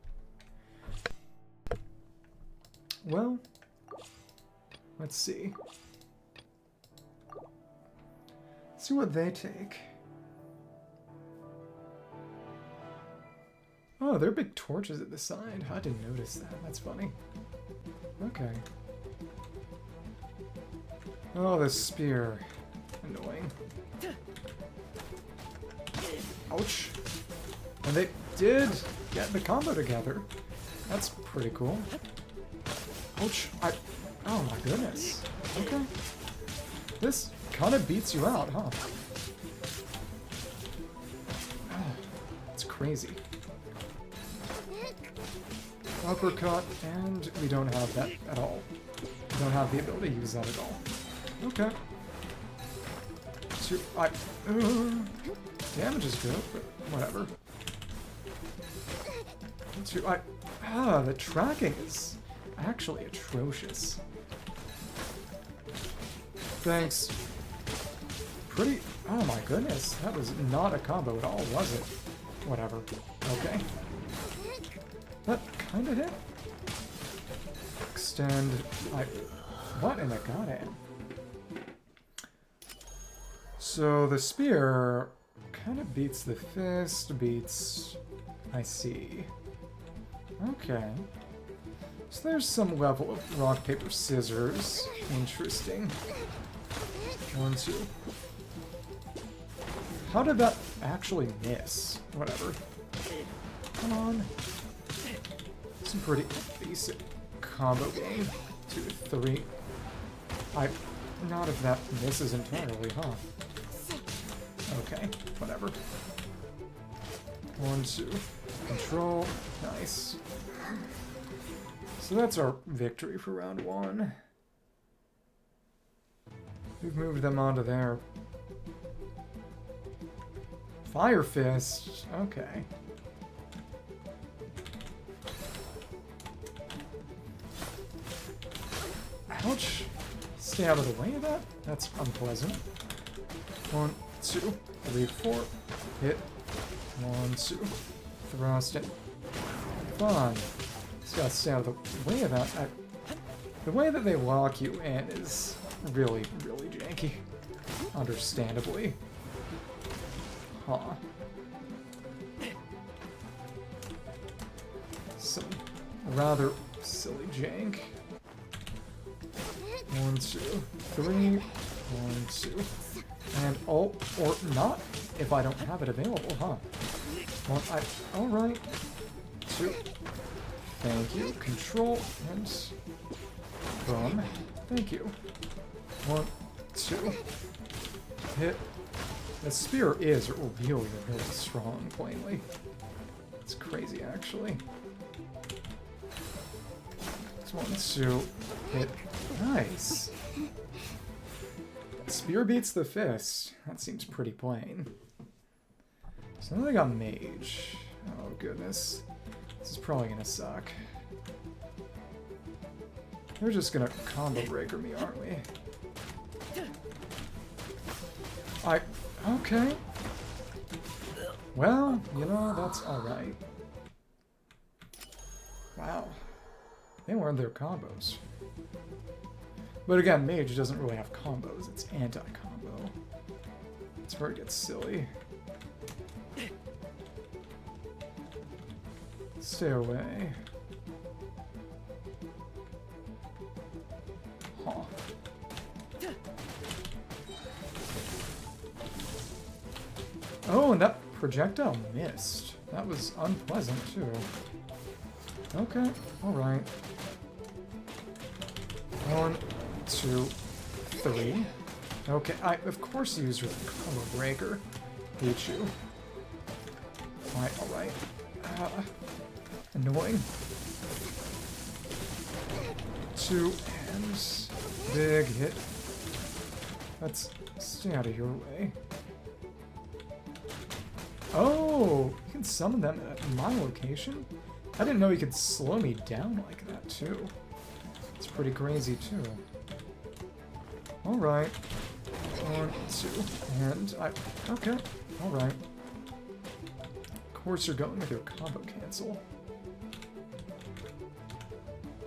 Speaker 1: Well, let's see. Let's see what they take. Oh, there are big torches at the side. I didn't notice that. That's funny. Okay. Oh, this spear. Annoying. Ouch. And they did get the combo together. That's pretty cool. Ouch. Oh my goodness. Okay. This kind of beats you out, huh? It's crazy. Uppercut, and we don't have that at all. We don't have the ability to use that at all. Okay. So, damage is good, but whatever. The tracking is actually atrocious. Thanks. Pretty... Oh my goodness, that was not a combo at all, was it? Whatever. Okay. That kinda hit. Extend... What in the goddamn? So the spear kind of beats the fist, beats... I see. Okay. So there's some level of rock, paper, scissors. Interesting. 1, 2. How did that actually miss? Whatever. Come on. Some pretty basic combo game. 2, 3. Not if that misses entirely, huh? Okay, whatever. 1, 2. Control. Nice. So that's our victory for round 1. We've moved them onto there. Fire Fist. Okay. Ouch. Stay out of the way of that? That's unpleasant. 1, 2, 3, 4. Hit. 1, 2. Thrust it. Fun. Just gotta stay out of the way of that. The way that they lock you in is really, really janky. Understandably. Huh. Some rather silly jank. 1, 2, 3. 1, 2. And or not if I don't have it available, huh? Well, alright. 2. Thank you. Control and boom. Thank you. 1, 2. Hit. The spear is really, really strong, plainly. It's crazy, actually. 1, 2. Hit. Nice. Spear beats the fist. That seems pretty plain. So now they got mage. Oh, goodness. This is probably gonna suck. They're just gonna combo breaker me, aren't we? Okay. Well, you know, that's alright. Wow. They learned their combos. But again, mage doesn't really have combos, it's anti-combo. That's where it gets silly. Stay away. Huh. Oh, and that projectile missed. That was unpleasant, too. Okay, alright. 1, 2, 3. Okay, I of course used your combo breaker. Hate you. Alright. Annoying. 2 and big hit. Let's stay out of your way. Oh, you can summon them at my location? I didn't know you could slow me down like that, too. It's pretty crazy, too. Alright. 1, 2, and okay. Alright. Of course you're going with your combo cancel.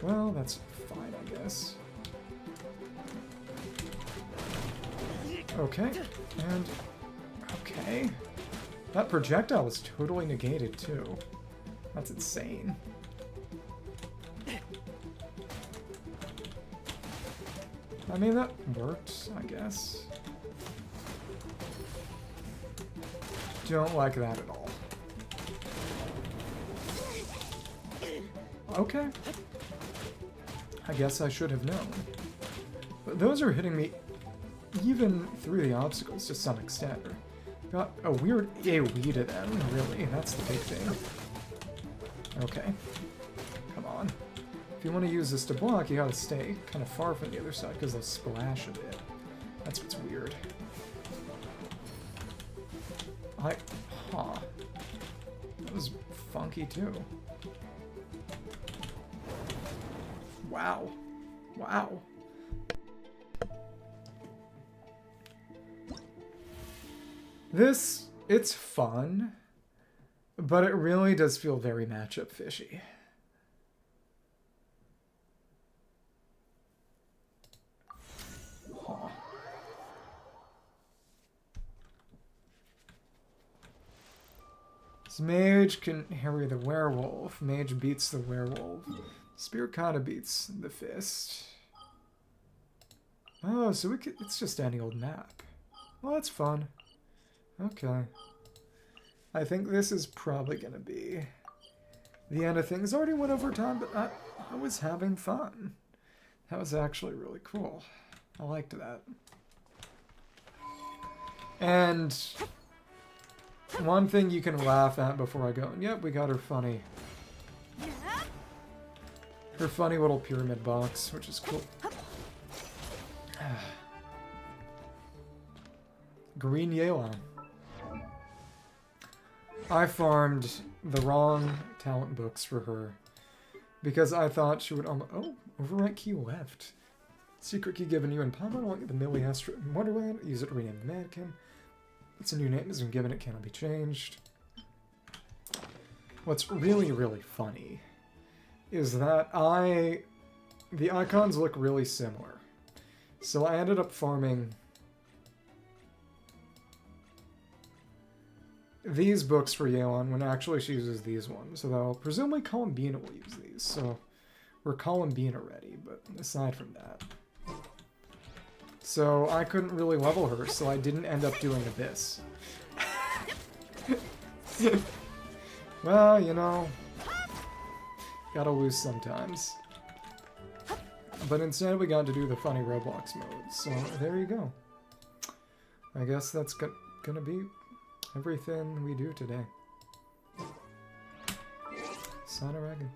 Speaker 1: Well, that's fine, I guess. Okay, and... okay. That projectile was totally negated, too. That's insane. I mean, that worked, I guess. Don't like that at all. Okay. I guess I should have known. But those are hitting me even through the obstacles to some extent. Got a weird AoE to them, really. That's the big thing. Okay. Come on. If you want to use this to block, you gotta stay kind of far from the other side, because they'll splash a bit. That's what's weird. Huh. That was funky, too. Wow. Wow. It's fun, but it really does feel very matchup fishy. Huh. This mage can harry the werewolf. Mage beats the werewolf. Spear kind of beats the fist. Oh, so it's just any old map. Well, that's fun. Okay. I think this is probably going to be the end of things. Already went over time, but I was having fun. That was actually really cool. I liked that. And one thing you can laugh at before I go, yep, we got her funny little pyramid box, which is cool. Green Yelan. I farmed the wrong talent books for her because I thought she would oh, overwrite key left. Secret key given you in Paimon, the Miliastra in Wonderland. Use it to rename the mannequin. It's a new name has been given, it cannot be changed. What's really, really funny is that the icons look really similar. So I ended up farming these books for Yelan when actually she uses these ones. So though presumably Columbina will use these. So we're Columbina ready, but aside from that. So I couldn't really level her, so I didn't end up doing Abyss. Well, you know, gotta lose sometimes. But instead we got to do the funny Roblox mode, so there you go. I guess that's gonna be everything we do today. Sonaragan.